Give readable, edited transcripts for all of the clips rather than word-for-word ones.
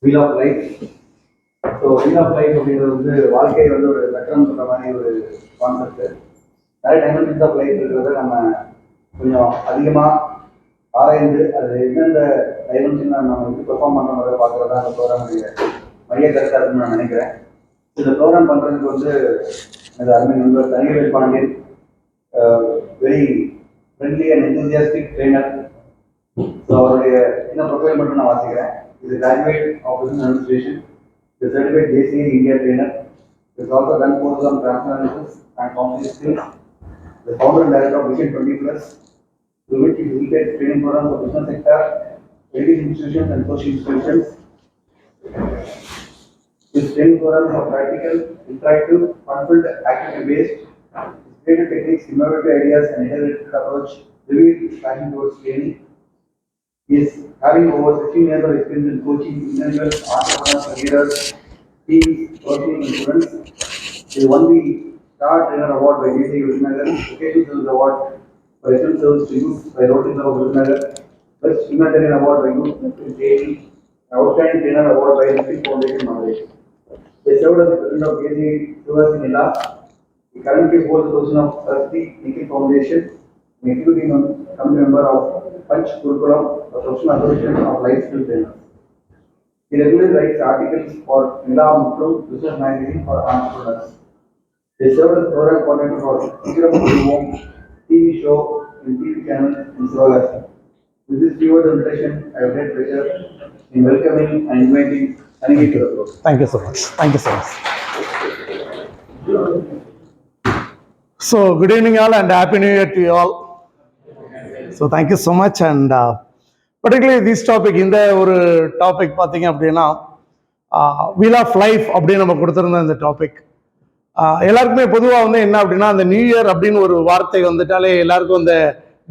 Wheel of life. So wheel of life அப்படின்றது வந்து வாழ்க்கை வந்து ஒரு சக்கரம் சொல்ற மாதிரி ஒரு கான்செப்ட். நிறைய டைமென்ஷன்ஸ் ஆஃப் லைஃப் இருக்கிறத நம்ம கொஞ்சம் அதிகமாக ஆராய்ந்து அது எந்தெந்த டைமென்ஷன் நம்ம வந்து பெர்ஃபார்ம் பண்ணுறதை பார்க்குறது தான் அந்த ப்ரோக்ராமுடைய மைய கருத்தாக இருக்குன்னு நான் நினைக்கிறேன். இந்த ப்ரோக்ராம் பண்ணுறதுக்கு வந்து எனது அருமை நண்பர் Thanivel Pandian, very friendly and enthusiastic trainer. So அவருடைய சின்ன ப்ரொஃபைல் மட்டும் நான் வாசிக்கிறேன். இது graduate of business administration, the certified JCA India trainer. He has also done courses on transfer analysis and complex skills. The founder and director of Vision 20 Plus, through which he facilitates training programs for business sector, education institutions and social institutions. His training programs are practical, interactive, fun-filled, activity-based. His creative techniques, innovative ideas and integrated approach reveal his passion towards training. He is having over 16 years of experience in coaching individuals, entrepreneurs, leaders, teams, working with students. He won the Star Trainer Award by JCA Virudhunagar, Vocational Service Award for excellent service to youth by Rotary Club of Virudhunagar, Best Humanitarian Award by Youth in JC, Outstanding Trainer Award by Nikhil Foundation Maharashtra. He served as the president of JCA University Nilla. He currently holds the position of trustee Nikhil Foundation, an executive committee member of Punch Kurukulam, a professional association of life skill trainers. He regularly writes articles for Nila Mutlu Business Magazine for entrepreneurs. He served as program coordinator for Ikram Home TV show and TV channel in Sivagasi. With this viewer invitation, I have great pleasure in welcoming and inviting Anil to the program. Thank you so much. Thank you so much. So, good evening all and happy new year to you all. So, thank you so much and particularly this topic, இந்த ஒரு topic பார்த்தீங்க அப்படின்னா wheel of life அப்படின்னு நம்ம கொடுத்துருந்த இந்த topic எல்லாருக்குமே பொதுவாக வந்து என்ன அப்படின்னா அந்த நியூ இயர் அப்படின்னு ஒரு வார்த்தை வந்துட்டாலே எல்லாருக்கும் இந்த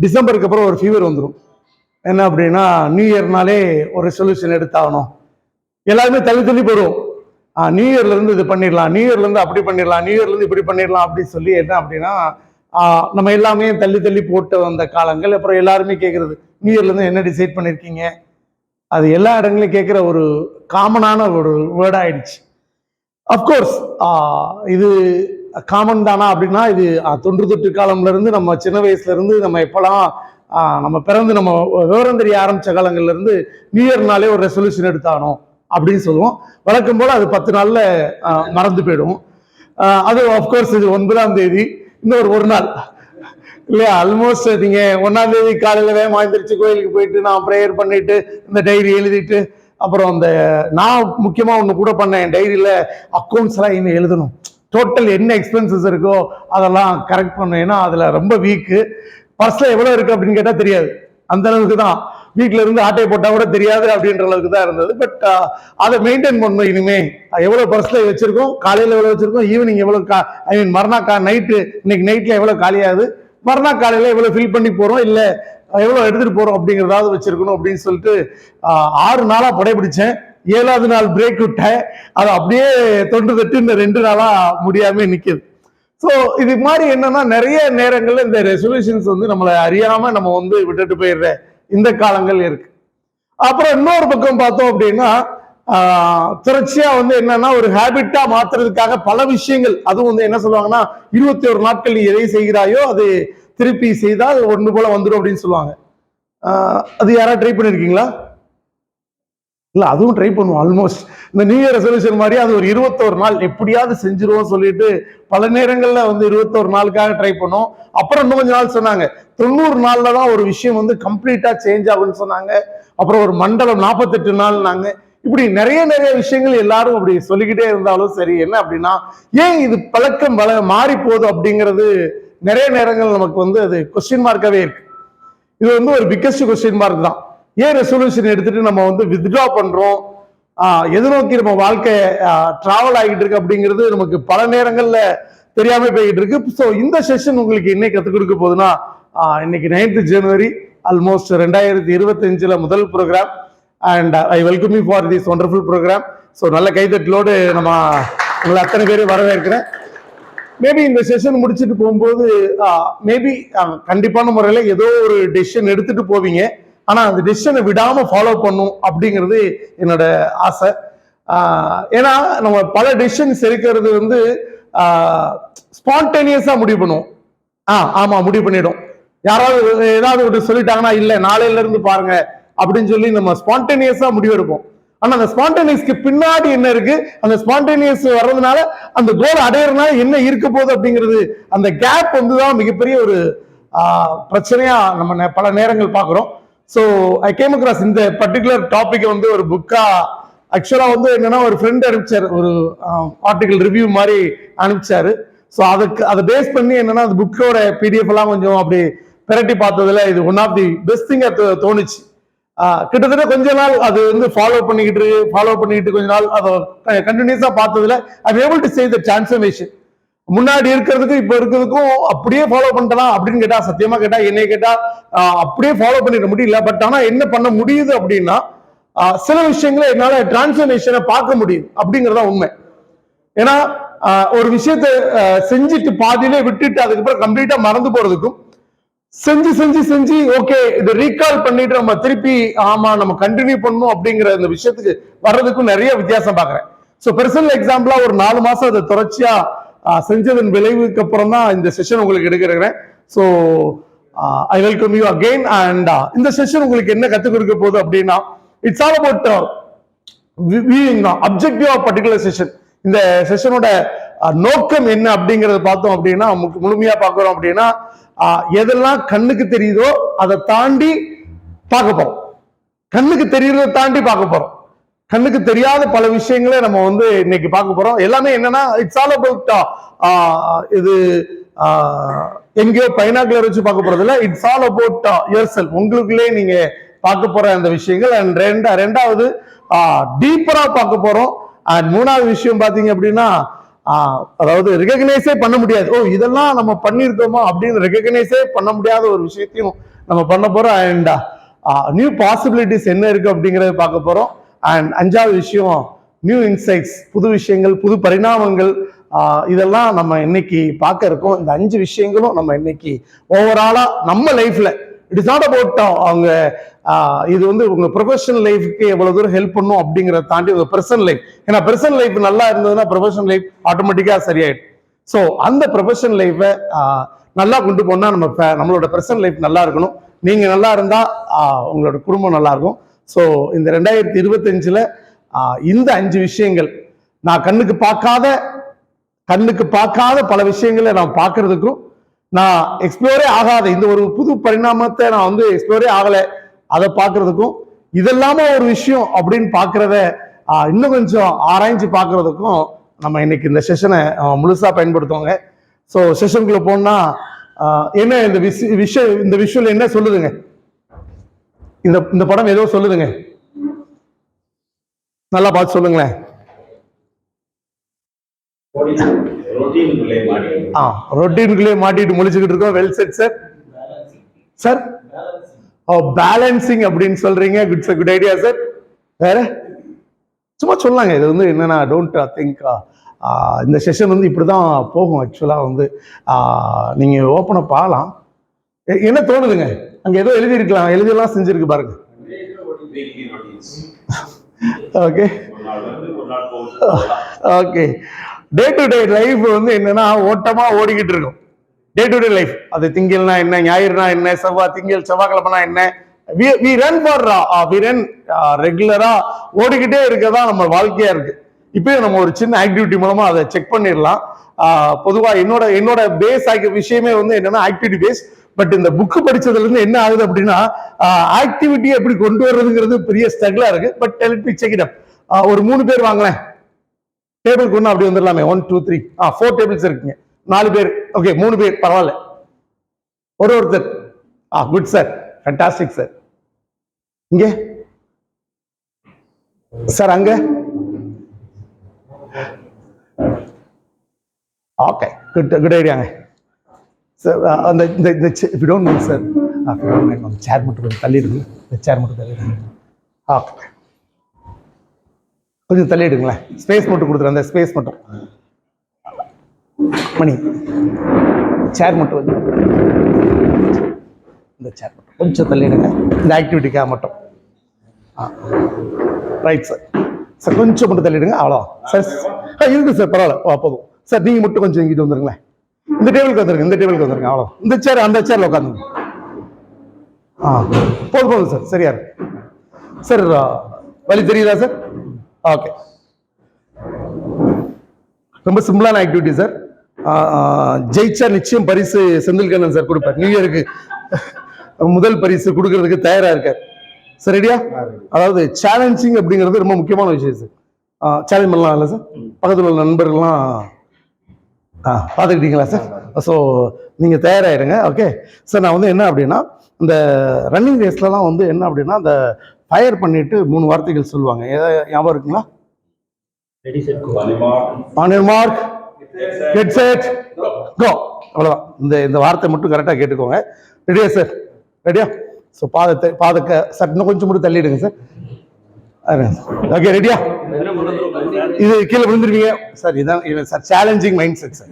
டிசம்பருக்கு அப்புறம் ஒரு ஃபீவர் வந்துடும். என்ன அப்படின்னா நியூ இயர்னாலே ஒரு ரெசல்யூஷன் எடுத்தாகணும், எல்லாருமே தள்ளி போடுவோம். நியூ இயர்லேருந்து இது பண்ணிடலாம், நியூ இயர்லேருந்து அப்படி பண்ணிடலாம், நியூ இயர்லேருந்து இப்படி பண்ணிடலாம் அப்படின்னு சொல்லி என்ன அப்படின்னா நம்ம எல்லாமே தள்ளி போட்டு வந்த காலங்கள். அப்புறம் எல்லாருமே கேட்குறது நியூ இயர்லேருந்து என்ன டிசைட் பண்ணியிருக்கீங்க, அது எல்லா இடங்களையும் கேட்குற ஒரு காமனான ஒரு வேர்ட் ஆயிடுச்சு. அஃப்கோர்ஸ் இது காமன் தானா அப்படின்னா இது தொன்று காலம்லேருந்து நம்ம சின்ன வயசுலேருந்து நம்ம எப்போலாம் நம்ம பிறந்து நம்ம விவரம் தெரிய ஆரம்பித்த காலங்கள்லேருந்து நியூ இயர்னாலே ஒரு ரெசல்யூஷன் எடுத்தாகணும் அப்படின்னு சொல்லுவோம். வழக்கம் போல் அது 10 நாளில் மறந்து போயிடும். அது அஃப்கோர்ஸ் இது 9ஆம் தேதி, இன்னொரு ஒரு நாள் இல்லையா, ஆல்மோஸ்ட் நீங்கள் 1ஆம் தேதி காலையில் வேகமாக எழுந்திரிச்சு கோயிலுக்கு போயிட்டு நான் ப்ரேயர் பண்ணிட்டு இந்த டைரி எழுதிட்டு அப்புறம் அந்த நான் முக்கியமாக ஒன்று கூட பண்ணேன், என் டைரியில் அக்கௌண்ட்ஸ்லாம் இன்னும் எழுதணும், டோட்டல் என்ன எக்ஸ்பென்சஸ் இருக்கோ அதெல்லாம் கரெக்ட் பண்ணேன். ஏன்னா அதில் ரொம்ப வீக்கு, பர்ஸில் எவ்வளோ இருக்குது அப்படின்னு கேட்டால் தெரியாது, அந்த அளவுக்கு தான். வீட்டில் இருந்து ஆட்டை போட்டால் கூட தெரியாது அப்படின்ற அளவுக்கு தான் இருந்தது. பட் அதை மெயின்டைன் பண்ணணும். இனிமே எவ்வளோ பர்ஸில் வச்சுருக்கோம், காலையில் எவ்வளோ வச்சுருக்கோம், ஈவினிங் எவ்வளோ ஐ மீன் மறுநாள் நைட்டு இன்னைக்கு நைட்டில் எவ்வளோ காலியாகுது, மறுநாள் காலையில் எவ்வளோ ஃபில் பண்ணி போகிறோம், இல்லை எவ்வளோ எடுத்துகிட்டு போகிறோம் அப்படிங்கிறதாவது வச்சுருக்கணும் அப்படின்னு சொல்லிட்டு 6 நாளாக படைப்பிடிச்சேன். 7ஆவது நாள் பிரேக் விட்டேன். அதை அப்படியே தொட்டு இந்த 2 நாளாக முடியாமல் நிற்கிது. ஸோ இது மாதிரி என்னன்னா நிறைய நேரங்களில் இந்த ரெசல்யூஷன்ஸ் வந்து நம்மளை அறியாமல் நம்ம வந்து விட்டுட்டு போயிடுற இந்த காலங்கள் இருக்கு. அப்புறம் இன்னொரு பக்கம் பார்த்தோம் அப்படின்னா தொடர்ச்சியா வந்து என்னன்னா ஒரு ஹேபிட்டா மாத்துறதுக்காக பல விஷயங்கள், அதுவும் வந்து என்ன சொல்லுவாங்கன்னா 21 நாட்கள் நீ எதை செய்கிறாயோ அது திருப்பி செய்தால் ஒன்று போல வந்துடும் அப்படின்னு சொல்லுவாங்க. அது யாராவது ட்ரை பண்ணிருக்கீங்களா? இல்ல, அதுவும் ட்ரை பண்ணுவோம். ஆல்மோஸ்ட் இந்த நியூ இயர் ரெசல்யூஷன் மாதிரி அது ஒரு 21 நாள் எப்படியாவது செஞ்சிருவோம் சொல்லிட்டு பல நேரங்கள்ல வந்து 21 நாளுக்காக ட்ரை பண்ணோம். அப்புறம் இன்னும் கொஞ்ச நாள் சொன்னாங்க 90 நாள்ல தான் ஒரு விஷயம் வந்து கம்ப்ளீட்டா சேஞ்ச் ஆகும்னு சொன்னாங்க. அப்புறம் ஒரு மண்டலம் 48 நாள் நாங்க இப்படி நிறைய விஷயங்கள் எல்லாரும் அப்படி சொல்லிக்கிட்டே இருந்தாலும் சரி, என்ன அப்படின்னா ஏன் இது பழக்கம் மாறி போகுது அப்படிங்கிறது நிறைய நேரங்கள் நமக்கு வந்து அது கொஸ்டின் மார்க்காவே இருக்கு. இது வந்து ஒரு பிக்கஸ்ட் கொஸ்டின் மார்க் தான். ஏன் ரெசல்யூஷன் எடுத்துட்டு நம்ம வந்து வித்ட்ரா பண்றோம், எது நோக்கி நம்ம வாழ்க்கை டிராவல் ஆகிட்டு இருக்கு அப்படிங்கிறது நமக்கு பல நேரங்கள்ல தெரியாம போய்கிட்டு இருக்கு. ஸோ இந்த செஷன் உங்களுக்கு இன்னைக்கு கற்றுக் கொடுக்க போகுதுன்னா இன்னைக்கு 9th January ஆல்மோஸ்ட் 2025 முதல் programme. And I welcome you for this wonderful programme. So நல்ல கைதட்டலோடு நம்ம உங்களை அத்தனை பேரும் வரவேற்கிறேன். மேபி இந்த செஷன் முடிச்சுட்டு போகும்போது மேபி கண்டிப்பான முறையில் ஏதோ ஒரு டெசிஷன் எடுத்துட்டு போவீங்க. ஆனால் அந்த டெசிஷனை விடாமல் ஃபாலோ பண்ணும் அப்படிங்கிறது என்னோட ஆசை. ஏன்னா நம்ம பல டெசிஷன்ஸ் எடுக்கிறது வந்து ஸ்பான்டேனியஸாக முடிவு பண்ணுவோம். ஆமாம் முடிவு பண்ணிடும். யாராவது ஏதாவது ஒரு சொல்லிட்டாங்கன்னா இல்லை நாளையில இருந்து பாருங்க அப்படின்னு சொல்லி நம்ம ஸ்பான்டேனியஸாக முடிவு எடுப்போம். ஆனா அந்த ஸ்பான்டேனியஸ்க்கு பின்னாடி என்ன இருக்கு, அந்த ஸ்பான்டேனியஸ் வர்றதுனால அந்த கோல் அடையறதுனால என்ன இருக்க போகுது அப்படிங்கிறது, அந்த கேப் வந்துதான் மிகப்பெரிய ஒரு பிரச்சனையா நம்ம பல நேரங்கள் பார்க்கிறோம். ஸோ ஐ கேம் அக்ராஸ் இந்த பர்டிகுலர் டாபிக் வந்து ஒரு புக்கா ஆக்சுவலா வந்து என்னன்னா ஒரு ஃப்ரெண்ட் அனுப்பிச்சாரு, ஒரு ஆர்டிகல் ரிவ்யூ மாதிரி அனுப்பிச்சாரு. ஸோ அதை பேஸ் பண்ணி என்னன்னா அந்த புக்கோட பிடிஎஃப் எல்லாம் கொஞ்சம் அப்படி பிரட்டி பார்த்ததுல இது one of the best thing தோணுச்சு. கிட்டத்தட்ட கொஞ்ச நாள் அது வந்து ஃபாலோ பண்ணிக்கிட்டு கொஞ்ச நாள் அதை கண்டினியூஸா பார்த்ததுல ஐ able to say the transformation. முன்னாடி இருக்கிறதுக்கும் இப்ப இருக்கிறதுக்கும் அப்படியே ஃபாலோ பண்ணிட்டலாம் அப்படின்னு கேட்டா, சத்தியமா கேட்டா என்னை கேட்டா அப்படியே ஃபாலோ பண்ணிட முடியல. பட் ஆனா என்ன பண்ண முடியுது அப்படின்னா சில விஷயங்களை என்னால டிரான்ஸ்ஃபர்மேஷனை பார்க்க முடியுது அப்படிங்கறதா உண்மை. ஏன்னா ஒரு விஷயத்த செஞ்சுட்டு பாதியிலே விட்டுட்டு அதுக்கப்புறம் கம்ப்ளீட்டா மறந்து போறதுக்கும் செஞ்சு ஓகே இதை ரீகால் பண்ணிட்டு நம்ம திருப்பி நம்ம கண்டினியூ பண்ணணும் அப்படிங்கிற இந்த விஷயத்துக்கு வர்றதுக்கும் நிறைய வித்தியாசம் பாக்குறேன். ஸோ பெர்சனல் எக்ஸாம்பிளா ஒரு 4 மாசம் அதை தொடர்ச்சியா செஞ்சதன் விளைவுக்கு அப்புறம் தான் இந்த செஷன் உங்களுக்கு எடுக்கிறேன். So I welcome you again. And இந்த செஷன் உங்களுக்கு என்ன கற்றுக் கொடுக்க போகுது அப்படின்னா, it's all about objective of particular session. இந்த செஷனோட நோக்கம் என்ன அப்படிங்கறத பார்த்தோம் அப்படின்னா, முழுமையா பார்க்கிறோம் அப்படின்னா, எதெல்லாம் கண்ணுக்கு தெரியுதோ அதை தாண்டி பார்க்க போறோம். கண்ணுக்கு தெரியறதை தாண்டி பார்க்க போறோம். கண்ணுக்கு தெரியாத பல விஷயங்களை நம்ம வந்து இன்னைக்கு பார்க்க போறோம். எல்லாமே என்னன்னா இட்ஸ் ஆல் அபவுட் இது எங்கேயோ பைனாக்குலர் வச்சு பார்க்க போறது இல்லை. It's all about your self. உங்களுக்குள்ளே நீங்க பார்க்க போற அந்த விஷயங்கள். அண்ட் ரெண்டாவது டீப்பரா பார்க்க போறோம். அண்ட் மூணாவது விஷயம் பாத்தீங்க அப்படின்னா, அதாவது ரெகக்னைஸே பண்ண முடியாது. இதெல்லாம் நம்ம பண்ணிருக்கோமா அப்படின்னு ரெகக்னைஸே பண்ண முடியாத ஒரு விஷயத்தையும் நம்ம பண்ண போறோம். அண்ட் நியூ பாசிபிலிட்டிஸ் என்ன இருக்கு அப்படிங்கறத பார்க்க போறோம். அண்ட் 5வது விஷயம் நியூ இன்சைட்ஸ், புது விஷயங்கள், புது பரிணாமங்கள், இதெல்லாம் நம்ம இன்னைக்கு பார்க்க இருக்கோம். இந்த 5 விஷயங்களும் நம்ம இன்னைக்கு ஓவராலா நம்ம லைஃப்ல இட் இஸ் நாட் அபவுட் அவங்க இது வந்து உங்க ப்ரொஃபஷனல் லைஃப்க்கு எவ்வளவு தூரம் ஹெல்ப் பண்ணும் அப்படிங்கறத தாண்டி உங்க பர்சனல் லைஃப். ஏன்னா பர்சனல் லைஃப் நல்லா இருந்ததுன்னா ப்ரொஃபஷனல் லைஃப் ஆட்டோமேட்டிக்கா சரியாயிடும். ஸோ அந்த ப்ரொஃபஷனல் லைஃபை நல்லா கொண்டு போனா நம்மளோட பர்சனல் லைஃப் நல்லா இருக்கணும். நீங்க நல்லா இருந்தா உங்களோட குடும்பம் நல்லா இருக்கும். ஸோ இந்த 2025ல இந்த 5 விஷயங்கள் நான் கண்ணுக்கு பார்க்காத பல விஷயங்களை நான் பார்க்கறதுக்கும், நான் எக்ஸ்ப்ளோரே ஆகாத இந்த ஒரு புது பரிணாமத்தை நான் வந்து எக்ஸ்ப்ளோரே ஆகல அதை பார்க்கறதுக்கும், இதெல்லாம ஒரு விஷயம் அப்படின்னு பார்க்கறத இன்னும் கொஞ்சம் ஆராய்ச்சி பார்க்கறதுக்கும் நம்ம இன்னைக்கு இந்த செஷனை முழுசா பயன்படுத்துவாங்க. ஸோ செஷனுக்குள்ள போனா என்ன இந்த விஷுவல் என்ன சொல்லுதுங்க? இந்த படம் ஏதோ சொல்லுதுங்க, நல்லா பார்த்து சொல்லுங்களேன். ரொட்டீனுக்குள்ளே மாட்டிட்டு முழிச்சுக்கிட்டு இருக்கோம். Well set sir. Sir balancing அப்படின்னு சொல்றீங்க. Good idea sir. வேற சும்மா சொல்லாங்க. இது வந்து என்னன்னா டோன்ட் திங்க் இந்த செஷன் வந்து இப்படிதான் போகும். ஆக்சுவலா வந்து நீங்க ஓப்பன் அப் ஆகலாம். என்ன தோணுதுங்க? அங்க ஏதோ எழுதியெல்லாம் செஞ்சிருக்கு பாருங்க. Okay okay. Day to day life வந்து என்னன்னா ஓட்டமா ஓடிக்கிட்டு இருக்கும். டே டு டே லைஃப் அது திங்கள்னா என்ன, ஞாயிறுனா என்ன, செவ்வாய்க்கிழமைனா என்ன, we run ரெகுலரா ஓடிக்கிட்டே இருக்கதான் நம்ம வாழ்க்கையா இருக்கு. இப்போ நம்ம ஒரு சின்ன ஆக்டிவிட்டி மூலமா அதை செக் பண்ணிடலாம். பொதுவா என்னோட பேஸ் விஷயமே வந்து என்னன்னா ஆக்டிவிட்டி பேஸ். பட் இந்த புக்கு படிச்சதுல இருந்து என்ன ஆகுது அப்படின்னா, ஆக்டிவிட்டியை எப்படி கொண்டு வர்றதுங்கிறது பெரிய ஸ்ட்ரகிளா இருக்கு. But let me check it அப். ஒரு 3 பேர் வாங்கலேன், டேபிளுக்கு ஒன்று அப்படி வந்துடலாமே. 1 2 3 4 டேபிள்ஸ் இருக்குங்க. 4 பேர் ஓகே, 3 பேர் பரவாயில்ல. ஒருத்தர் குட் சார், ஃபேண்டாஸ்டிக் சார். இங்க சார், அங்க ஓகே, குட் ஐடியாங்க சார். அந்த இந்த if you don't mind sir, chair மட்டும் கொஞ்சம் தள்ளிடுங்க. இந்த சேர் மட்டும் தள்ளிடுங்க. ஓகே, கொஞ்சம் தள்ளிடுங்களேன். ஸ்பேஸ் மட்டும் கொடுத்துருங்க. அந்த ஸ்பேஸ் மட்டும் மணி சேர் மட்டும் வந்து இந்த சேர் மட்டும் கொஞ்சம் தள்ளிடுங்க இந்த ஆக்டிவிட்டிக்காக மட்டும். Right sir. சார் கொஞ்சம் மட்டும் தள்ளிடுங்க, அவ்வளோ சார். இருக்கு சார், பரவாயில்ல, போதும் சார். நீங்கள் மட்டும் கொஞ்சம் இங்கிட்டு வந்துருங்களேன், இந்த டேபிளுக்கு வந்துருங்க, இந்த டேபிளுக்கு வந்துருங்க, அவ்வளோ. இந்த சேர், அந்த சேரில் உட்காந்துங்க. போதும் போதும் சார், சரியா இருக்கு சார். வழி தெரியுதா சார்? ஓகே. ரொம்ப சிம்பிளான ஆக்டிவிட்டி சார். ஜெயிச்சா நிச்சயம் பரிசு செந்தில்கண்ணன் சார் கொடுப்பார். நியூ இயருக்கு முதல் பரிசு கொடுக்கறதுக்கு தயாரா இருக்கார் சார். ரெடியா? அதாவது சேலஞ்சிங் அப்படிங்கிறது ரொம்ப முக்கியமான விஷயம் சார். சேலஞ்ச் பண்ணலாம் இல்லை சார்? பக்கத்தில் உள்ள நண்பர்கள்லாம் பார்த்துக்கிட்டீங்களா சார்? ஸோ நீங்கள் தயாராகிடுங்க. Okay sir. நான் வந்து என்ன அப்படின்னா, இந்த ரன்னிங் ரேஸ்லலாம் வந்து என்ன அப்படின்னா, அந்த ஃபயர் பண்ணிட்டு 3 வார்த்தைகள் சொல்லுவாங்க. ஏதாவது ஞாபகம் இருக்குங்களா? On your mark, get set, go. அவ்வளோதான். இந்த வார்த்தை மட்டும் கரெக்டாக கேட்டுக்கோங்க. ரெடியா சார்? ரெடியா? ஸோ பாதத்தை சார் இன்னும் கொஞ்சம் மட்டும் தள்ளிடுங்க சார். ஓகே, ரெடியா? இது கீழே விழுந்துருவீங்க சார். இதான் sir challenging mind set sir.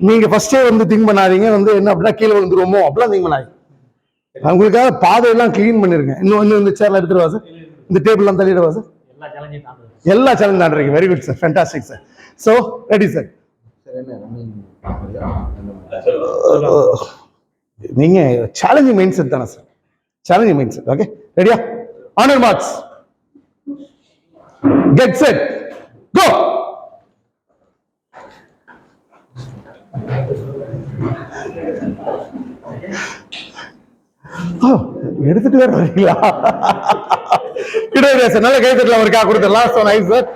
நீங்கள் ஃபர்ஸ்டே வந்து திங்க் பண்ணாதீங்க வந்து என்ன அப்படின்னா கீழே விழுந்துருவோமோ அப்படிலாம் திங்க் பண்ணாதீங்க. உங்களுக்காக பாதையெல்லாம் கிளீன் பண்ணிருங்க. இன்னும் இந்த சேர்ல எடுத்துருவா சார், இந்த டேபிள்லாம் தள்ளிடுவா சார். எல்லா சேலஞ்சும் தாண்டுறீங்க. Very good sir, fantastic sir. So ready sir. நீங்க சேலஞ்சிங் மைண்ட் செட் தானே sir? Challenging mind set. Okay, ரெடியா? On your marks, get set, go. எடுத்துட்டு வேற வரீங்களா? கிடையாது சார், நல்ல கைத்தட்டலாம் இருக்கா கொடுத்துடலாம். So nice sir,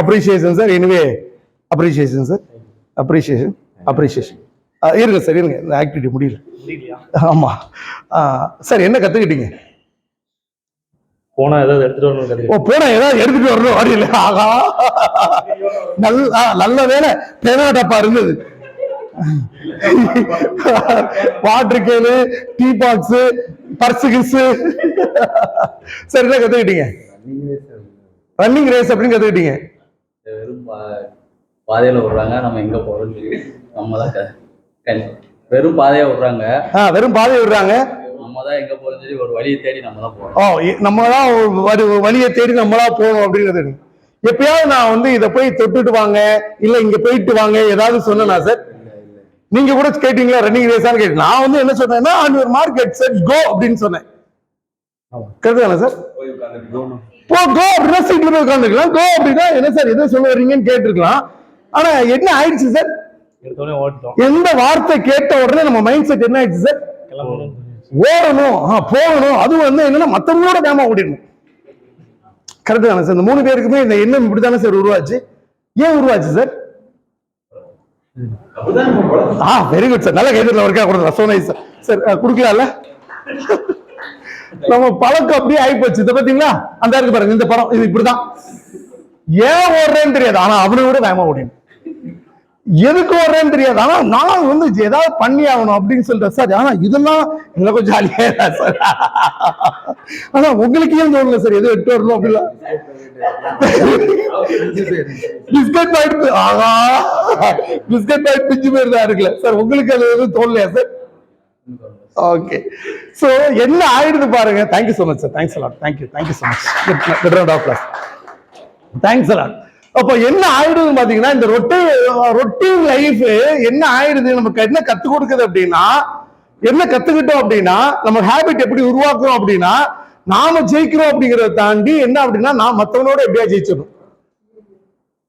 appreciation sir. Anyway appreciation sir, appreciation, appreciation. இருங்க சார், இருங்க, இந்த ஆக்டிவிட்டி முடியல. ஆமா சார். என்ன கத்துக்கிட்டீங்க? போனா ஏதாவது எடுத்துட்டு வரணும். போனா ஏதாவது எடுத்துட்டு வரணும் வரையில. ஆகா, நல்ல வேலை பேனா டப்பா இருந்தது. Water can, tea box, purse kiss. Sir என்ன கத்துக்கிட்டீங்க? ரன்னிங் ரேஸ் அப்படின்னு கத்துக்கிட்டீங்க. வெறும் பாதையில விடுறாங்க, நம்ம எங்க போறோம் நம்ம தான் வெறும் பாதையா விடுறாங்க. வெறும் பாதையை விடுறாங்க, நம்ம தான் எங்க போறோம் சொல்லி ஒரு வழியை தேடி நம்ம தான் போறோம். நம்ம தான் ஒரு வழியை தேடி நம்மளா போகணும் அப்படிங்கிறது. எப்பயாவது நான் வந்து இதை போய் தொட்டுட்டு வாங்க, இல்ல இங்க போயிட்டு வாங்க ஏதாவது சொன்னா சார்? நீங்க கூட கேட்டீங்களா ரன்னிங் ரேஸான்னு கேட்டீங்க. நான் வந்து என்ன சொன்னேன்னா on your mark, get set, go அப்படின்னு சொன்னேன். கரெக்டான சார்? கோ அப்படின்னா சீட்ல போய் உட்காந்துக்கலாம். கோ அப்படின்னா என்ன சார் எதை சொல்ல வர்றீங்கன்னு கேட்டிருக்கலாம். ஆனா என்ன ஆயிடுச்சு சார்? எந்த வார்த்தை கேட்ட உடனே நம்ம மைண்ட் செட் என்ன ஆயிடுச்சு சார்? ஓடணும், போகணும். அது வந்து என்னன்னா மத்தவங்களோட வேகமா ஓடிடணும். கரெக்ட் தானே சார்? இந்த 3 பேருக்குமே இந்த எண்ணம் இப்படித்தானே சார் உருவாச்சு? ஏன் உருவாச்சு சார்? வெரி குட் சார், நல்ல கைதட்டல ஒர்க்கா கொடுக்கலாம். So nice sir. சார் குடுக்கலாம்ல? நம்ம பழக்கம் அப்படியே ஆயிப்போச்சு. இதை பாத்தீங்களா? அந்த இருக்கு பாருங்க, இந்த படம் இது இப்படிதான். ஏன் ஓடுறேன்னு தெரியாது, ஆனா அவனை விட வேகமா ஓடிடும். எதுக்கு ஓடுறேன்னு தெரியாது, ஆனா நான் வந்து ஏதாவது பண்ணி ஆகணும் அப்படின்னு சொல்றேன் சார். ஆனா இதெல்லாம் எங்களை கொஞ்சம் ஜாலியா சார். ஆனா உங்களுக்கு ஏன் தோணல சார் எதுவும் எட்டு வரணும் அப்படிலாம்? பிஸ்கட் பாயிண்ட், ஆகா பிஸ்கட் பாயிண்ட் பிஞ்சு போயிருந்தா இருக்குல்ல சார். உங்களுக்கு அது எதுவும் தோணலையா சார்? ஓகே, சோ என்ன ஆயிடுது பாருங்க. Thank you so much sir. Thanks a lot. Thank you so much. Thanks a lot. அப்போ என்ன ஆயிடுது பாத்தீங்கன்னா, இந்த ரொட்டீன் லைஃப் என்ன ஆயிடுது, நமக்கு என்ன கத்து கொடுக்குது அப்படின்னா, என்ன கத்துக்கிட்டோம் அப்படின்னா, நம்ம ஹேபிட் எப்படி உருவாக்குறோம் அப்படின்னா, நாம ஜெயிக்கிறோம் அப்படிங்கறத தாண்டி என்ன அப்படின்னா, நான் மத்தவனோட எப்படியா ஜெயிச்சிடணும்,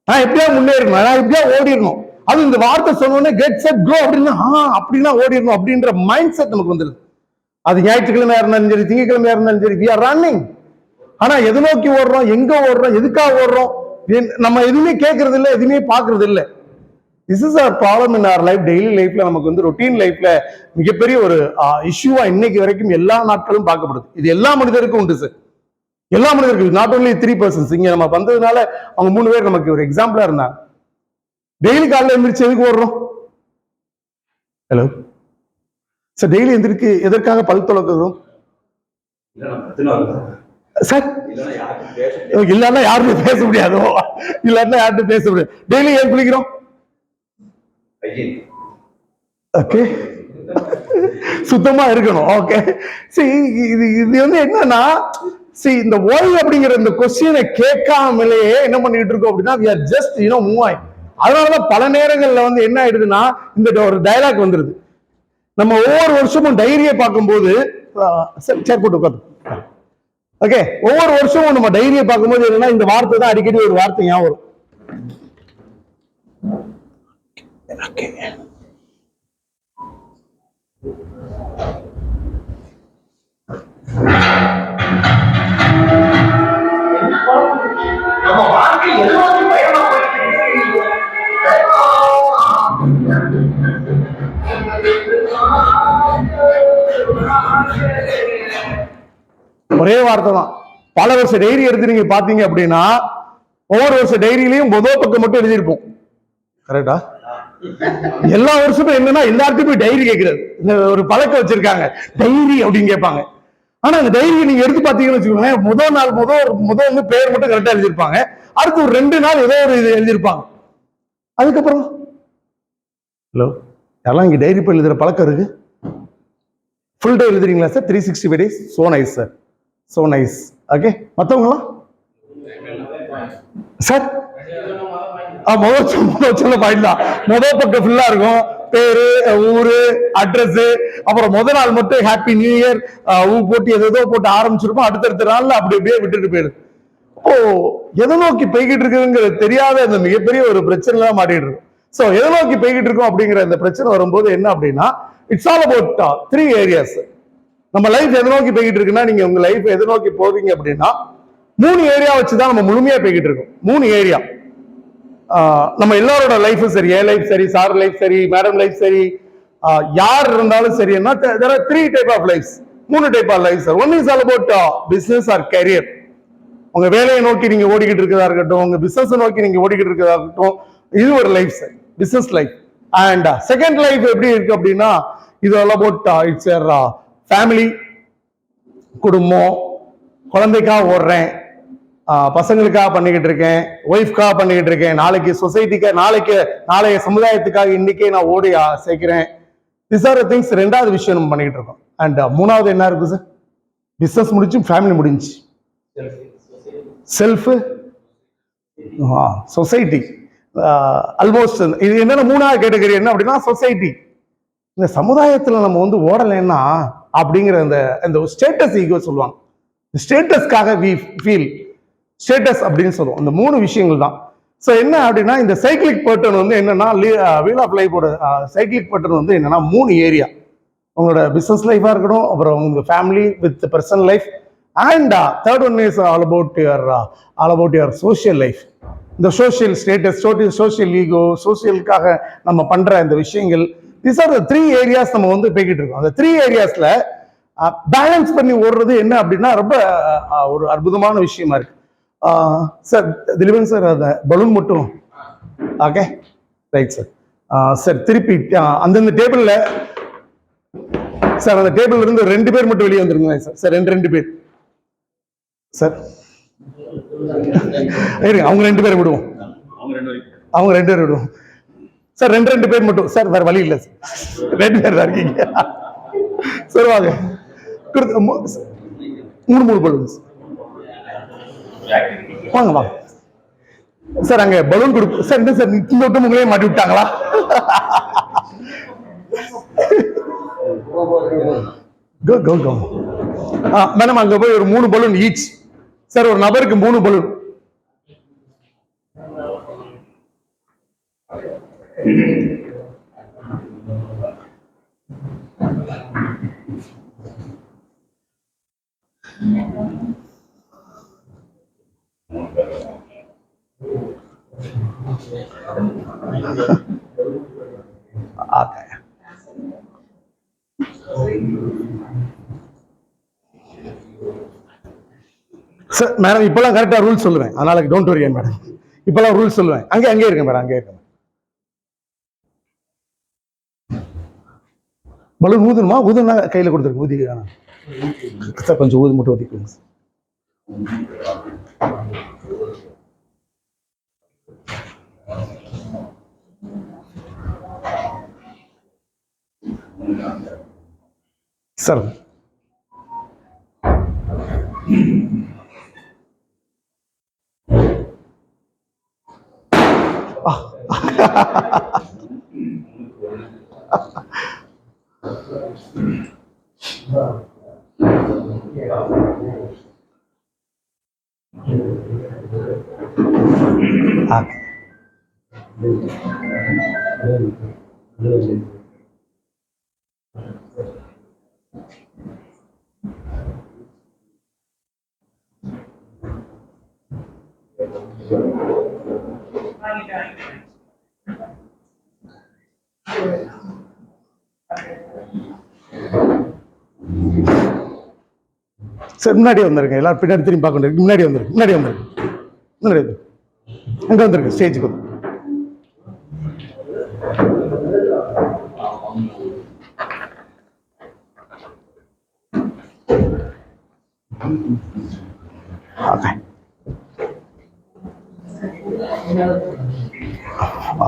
நான் எப்படியா முன்னேறணும், நான் எப்படியா ஓடிடணும். அது இந்த வார்த்தை சொன்னோடனே கெட் செட் கோ அப்படின்னா அப்படின்னா ஓடிடணும் அப்படின்ற மைண்ட் செட் நமக்கு வந்துருது. அது ஞாயிற்றுக்கிழமையா இருந்தாலும் சரி, திங்கக்கிழமையா இருந்தாலும் சரி, we are running. ஆனா எதை நோக்கி ஓடுறோம், எங்க ஓடுறோம், எதுக்காக ஓடுறோம், நம்ம எதுவுமே கேட்கறது இல்லை, எதுவுமே பாக்குறது இல்லை. This is our problem in our life. Daily லைஃப்ல நமக்கு வந்து ரொட்டீன் லைஃப்ல மிகப்பெரிய ஒரு இஷ்யூவா இன்னைக்கு வரைக்கும் எல்லா நாட்களும் பார்க்கப்படுது. இது எல்லா மனிதருக்கும் உண்டு சார், எல்லா மனிதருக்கும். Not only 3 persons. இங்க நம்ம வந்ததுனால அவங்க 3 பேர் நமக்கு ஒரு எக்ஸாம்பிளா இருந்தாங்க. டெய்லி காலையில் எந்திரிச்சு எதுக்கு ஓடுறோம்? ஹலோ சார், டெய்லி எந்திரிக்கு எதற்காக பல் துலக்குறோம் சார்? இல்லன்னா யாருமே பேச முடியாதோ, இல்லன்னா யார்கிட்ட பேச முடியாது. டெய்லி ஏன் குளிக்கிறோம்? ஓகே, சுத்தமா இருக்கணும். ஓகே, சரி, இது இது வந்து என்னன்னா, see இந்த ஒய் அப்படிங்கிற இந்த கொஸ்டினை கேட்காமலேயே என்ன பண்ணிட்டு இருக்கோம் அப்படின்னா, we are just மூவ் ஆகி. அதனாலதான் பல நேரங்கள்ல வந்து என்ன ஆயிடுதுன்னா, இந்த ஒரு டயலாக் வந்துருது. நம்ம ஒவ்வொரு வருஷமும் டைரியை பார்க்கும்போது சேர் போட்டு உட்காந்து, ஓகே, ஒவ்வொரு வருஷமும் நம்ம டைரியை பார்க்கும்போது என்னன்னா, இந்த வார்த்தை தான் அடிக்கடி ஒரு வார்த்தை ஞாபகம் வரும். ஓகே, நம்ம வாழ்க்கை எல்லாத்தையும் பயணமா போயிட்டு ஒரே வார்த்தை தான். பல வருஷ டைரி எடுத்து நீங்க பாத்தீங்க அப்படின்னா, ஒவ்வொரு வருஷ டைரியிலையும் முதல் பக்கம் மட்டும் எழுதியிருப்போம். கரெக்டா? எல்லா வருஷமும் என்னன்னா, எல்லாருக்கும் போய் டைரி கேட்கிறது. இந்த ஒரு பழக்கம் வச்சிருக்காங்க, டைரி அப்படின்னு கேட்பாங்க. ஆனா அந்த டைரியை நீங்க எடுத்து பாத்தீங்கன்னு வச்சுக்கோங்க, முதல் நாள் முதல் வந்து பேர் மட்டும் கரெக்டா எழுதியிருப்பாங்க. அடுத்து ஒரு 2 நாள் ஏதோ ஒரு இது எழுதியிருப்பாங்க. அதுக்கப்புறம் ஹலோ, யாரெல்லாம் இங்க டைரி போய் எழுதுற பழக்கம் இருக்கு? ஃபுல் டே எழுதுறீங்களா sir? 365 days. So nice sir, so nice. Okay, மற்றவங்களாம் சார்? முதல் சொல்ல பாயிண்ட். முதல் பக்கம் ஃபுல்லா இருக்கும், பேரு, ஊரு, அட்ரஸ். அப்புறம் முதல் நாள் மட்டும் ஹாப்பி நியூ இயர் போட்டு ஏதோ போட்டு ஆரம்பிச்சிருப்போம். அடுத்தடுத்த நாள்ல அப்படி அப்படியே விட்டுட்டு போயிடுது. ஓ, எதை நோக்கி போய்கிட்டு இருக்குங்கிறது தெரியாத அந்த மிகப்பெரிய ஒரு பிரச்சனை தான் மாட்டிட்டு இருக்கும். சோ எதை நோக்கி போய்கிட்டு இருக்கோம் அப்படிங்கிற இந்த பிரச்சனை வரும்போது என்ன அப்படின்னா, இட்ஸ் ஆல் அபவுட் 3 areas. நம்ம லைஃப் எதை நோக்கி போய்கிட்டு இருக்குன்னா, நீங்க உங்க லைஃப் எதை நோக்கி போவீங்க அப்படின்னா 3 ஏரியா வச்சுதான் நம்ம முழுமையா போய்கிட்டு இருக்கோம். 3 ஏரியா. நம்ம எல்லாரோட லைஃபும் சரி, என் லைஃப் சரி, சார் லைஃப் சரி, மேடம் லைஃப் சரி, யார் இருந்தாலும் சரின்னா, there are 3 type of lives. 3 type of lives. One is all about business or career. உங்க வேலையை நோக்கி நீங்க ஓடிக்கிட்டு இருக்கிறதா இருக்கட்டும், உங்க பிசினஸ் நோக்கி நீங்க ஓடிக்கிட்டு இருக்கிறதா இருக்கட்டும், இது ஒரு life, business life. And second life எப்படி இருக்கு அப்படின்னா, இது ஆல் அபவுட் இட்ஸ் ஃபேமிலி, குடும்பம், குழந்தைக்காக ஓடுறேன், பசங்களுக்காக பண்ணிக்கிட்டு இருக்கேன், ஒய்ஃப்காக பண்ணிக்கிட்டு இருக்கேன், நாளைக்கு சொசைட்டிக்கு, நாளைய சமுதாயத்துக்காக இன்னைக்கே நான் ஓடி சேர்க்கிறேன். This are things. 2வது விஷயம் நம்ம பண்ணிக்கிட்டு இருக்கோம். அண்ட் 3வது என்ன இருக்கு சார்? பிசினஸ் முடிச்சு ஃபேமிலி முடிஞ்சு, செல்ஃப், சொசைட்டி. ஆல்மோஸ்ட் இது என்னன்னா 3வது கேட்டகரி என்ன அப்படின்னா சொசைட்டி. இந்த சமுதாயத்துல நம்ம வந்து ஓடலைன்னா அப்படிங்கிற அந்த ஸ்டேட்டஸ் ஈகோ சொல்லுவாங்க. ஸ்டேட்டஸ்க்காக வி ஃபீல் ஸ்டேட்டஸ் அப்படின்னு சொல்லுவோம். இந்த 3 விஷயங்கள் தான். ஸோ என்ன அப்படின்னா, இந்த சைக்கிளிக் பேட்டர்ன் வந்து என்னன்னா, வீல் ஆஃப் லைஃபோட சைக்கிளிக் பேட்டர்ன் வந்து என்னன்னா 3 ஏரியா. உங்களோட பிசினஸ் லைஃபா இருக்கணும், அப்புறம் உங்க family with personal life, and third one is all about your social life. இந்த சோஷியல் ஸ்டேட்டஸ், சோஷியல் ஈகோ, சோஷியலுக்காக நம்ம பண்ற இந்த விஷயங்கள், திஸ் ஆர் 3 ஏரியாஸ் நம்ம வந்து போய்கிட்டு இருக்கோம். அந்த 3 ஏரியாஸ்ல பேலன்ஸ் பண்ணி ஓடுறது என்ன அப்படின்னா ரொம்ப ஒரு அற்புதமான விஷயமா இருக்கு. சார் திலீபன் சார், அந்த பலூன் மட்டும். Okay, right sir. சார் திருப்பி அந்தந்த டேபிள்ல சார், அந்த டேபிள்ல இருந்து 2 பேர் மட்டும் வெளியே வந்துருங்க சார். சார் 2 பேர் சார், அவங்க 2 பேரை விடுவோம். அவங்க 2 பேர் விடுவோம் சார். 2 பேர் மட்டும் சார், வேற வழி இல்லை சார். 2 பேர் தான் இருக்கீங்க சார். வாங்க, 3 பலூன்ஸ். வாங்க வாங்க சார். அங்க பலூன் கொடுப்பு சார். என்ன சார், இந்த விட்டு உங்களே மாட்டி விட்டாங்களா? மேடம், அங்க போய் ஒரு 3 பலூன் ஈச் சார். ஒரு நபருக்கு 3 பலூன். சார் மேடம், இப்பெல்லாம் கரெக்டா ரூல்ஸ் சொல்லுவேன், அதனால டோன்ட் வரி மேடம். இப்பெல்லாம் ரூல்ஸ் சொல்லுவேன். அங்கே இருக்க மேடம், அங்கே இருக்க. பலூன் ஊதுணுமா? ஊதுனா கையில கொடுத்துருக்கு. ஊதி சார், கொஞ்சம் ஊது மட்டும் ஊதிக்கோங்க சார். சார். சார் முன்னாடி வந்துருங்க, எல்லாரும் பின்னாடி திரும்பி பார்க்க முன்னாடி வந்துருக்கு, முன்னாடி வந்துருக்கு, முன்னாடி வந்து அங்கே வந்துருக்கு ஸ்டேஜுக்கு வந்து. ஓகே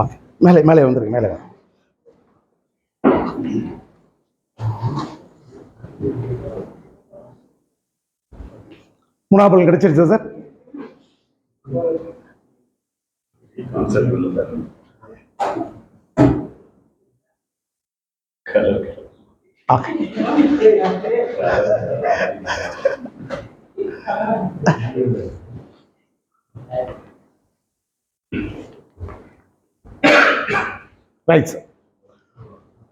ஓகே, மேலே மேலே வந்துருக்கு, மேலே மூணாவது கிடைச்சிருச்சா sir? Okay right sir.